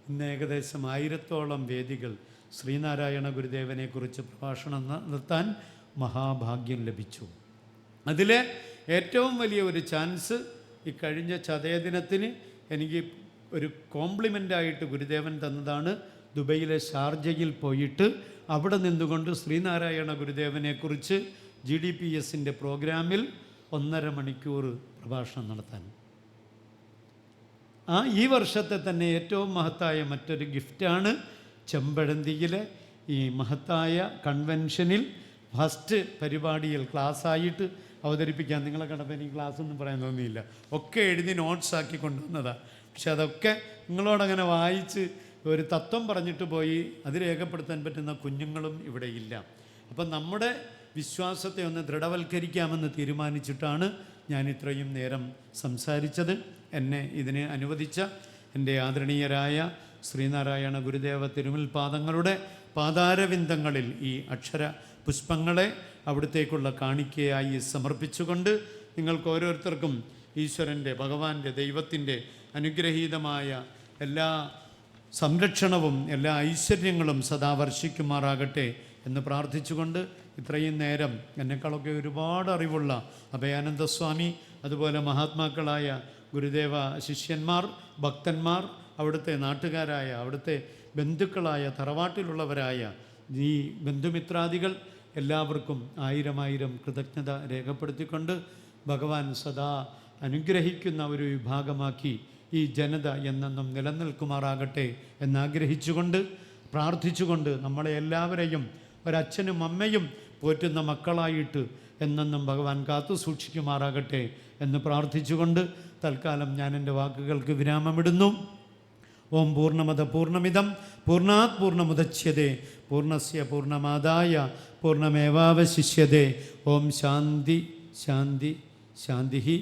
ഇന്ന് ഏകദേശം 1000-ഓളം വേദികൾ ശ്രീനാരായണ ഗുരുദേവനെക്കുറിച്ച് പ്രഭാഷണം നടത്താൻ മഹാഭാഗ്യം ലഭിച്ചു. അതിലെ ഏറ്റവും വലിയ ഒരു ചാൻസ് ഈ കഴിഞ്ഞ ചതയദിനത്തിന് എനിക്ക് ഒരു കോംപ്ലിമെൻ്റായിട്ട് ഗുരുദേവൻ തന്നതാണ്. ദുബൈയിലെ ഷാർജയിൽ പോയിട്ട് അവിടെ നിന്നുകൊണ്ട് ശ്രീനാരായണ ഗുരുദേവനെക്കുറിച്ച് GDPSൻ്റെ പ്രോഗ്രാമിൽ 1.5 മണിക്കൂർ പ്രഭാഷണം നടത്താൻ. ഈ വർഷത്തെ തന്നെ ഏറ്റവും മഹത്തായ മറ്റൊരു ഗിഫ്റ്റാണ് ചെമ്പഴന്തിയിലെ ഈ മഹത്തായ കൺവെൻഷനിൽ ഫസ്റ്റ് പരിപാടിയിൽ ക്ലാസ്സായിട്ട് അവതരിപ്പിക്കാൻ. നിങ്ങളെ കണ്ടപ്പോൾ എനിക്ക് ക്ലാസ്സൊന്നും പറയാൻ തോന്നിയില്ല, ഒക്കെ എഴുതി നോട്ട്സാക്കി കൊണ്ടുവന്നതാണ്. പക്ഷെ അതൊക്കെ നിങ്ങളോടങ്ങനെ വായിച്ച് ഒരു തത്വം പറഞ്ഞിട്ട് പോയി അത് രേഖപ്പെടുത്താൻ പറ്റുന്ന കുഞ്ഞുങ്ങളും ഇവിടെ ഇല്ല. അപ്പം നമ്മുടെ വിശ്വാസത്തെ ഒന്ന് ദൃഢവൽക്കരിക്കാമെന്ന് തീരുമാനിച്ചിട്ടാണ് ഞാൻ ഇത്രയും നേരം സംസാരിച്ചത്. എന്നെ ഇതിന് അനുവദിച്ച എൻ്റെ ആദരണീയരായ ശ്രീനാരായണ ഗുരുദേവ തിരുമുൽപാദങ്ങളുടെ പാദാരവിന്ദങ്ങളിൽ ഈ അക്ഷര പുഷ്പങ്ങളെ അവിടത്തേക്കുള്ള കാണിക്കയായി സമർപ്പിച്ചുകൊണ്ട് നിങ്ങൾക്ക് ഓരോരുത്തർക്കും ഈശ്വരൻ്റെ, ഭഗവാന്റെ, ദൈവത്തിൻ്റെ അനുഗ്രഹീതമായ എല്ലാ സംരക്ഷണവും എല്ലാ ഐശ്വര്യങ്ങളും സദാ വർഷിക്കുമാറാകട്ടെ എന്ന് പ്രാർത്ഥിച്ചുകൊണ്ട് ഇത്രയും നേരം എന്നെക്കാളൊക്കെ ഒരുപാട് അറിവുള്ള അഭയാനന്ദ സ്വാമി, അതുപോലെ മഹാത്മാക്കളായ ഗുരുദേവ ശിഷ്യന്മാർ, ഭക്തന്മാർ, അവിടുത്തെ നാട്ടുകാരായ, അവിടുത്തെ ബന്ധുക്കളായ, തറവാട്ടിലുള്ളവരായ ഈ ബന്ധുമിത്രാദികൾ എല്ലാവർക്കും 1000 കൃതജ്ഞത രേഖപ്പെടുത്തിക്കൊണ്ട് ഭഗവാൻ സദാ അനുഗ്രഹിക്കുന്ന ഒരു വിഭാഗമാക്കി ഈ ജനത എന്നെന്നും നിലനിൽക്കുമാറാകട്ടെ എന്നാഗ്രഹിച്ചുകൊണ്ട് പ്രാർത്ഥിച്ചുകൊണ്ട് നമ്മളെ എല്ലാവരെയും ഒരച്ഛനും അമ്മയും പോറ്റുന്ന മക്കളായിട്ട് എന്നെന്നും ഭഗവാൻ കാത്തു സൂക്ഷിക്കുമാറാകട്ടെ എന്ന് പ്രാർത്ഥിച്ചുകൊണ്ട് തൽക്കാലം ഞാൻ എൻ്റെ വാക്കുകൾക്ക് വിരാമമിടുന്നു. ഓം പൂർണ്ണമദ പൂർണ്ണമിദം പൂർണ്ണാത് പൂർണ്ണമുദച്യതേ പൂർണ്ണസ്യ പൂർണ്ണമാദായ പൂർണ്ണമേവാവശിഷ്യതേ. ഓം ശാന്തി ശാന്തി ശാന്തി.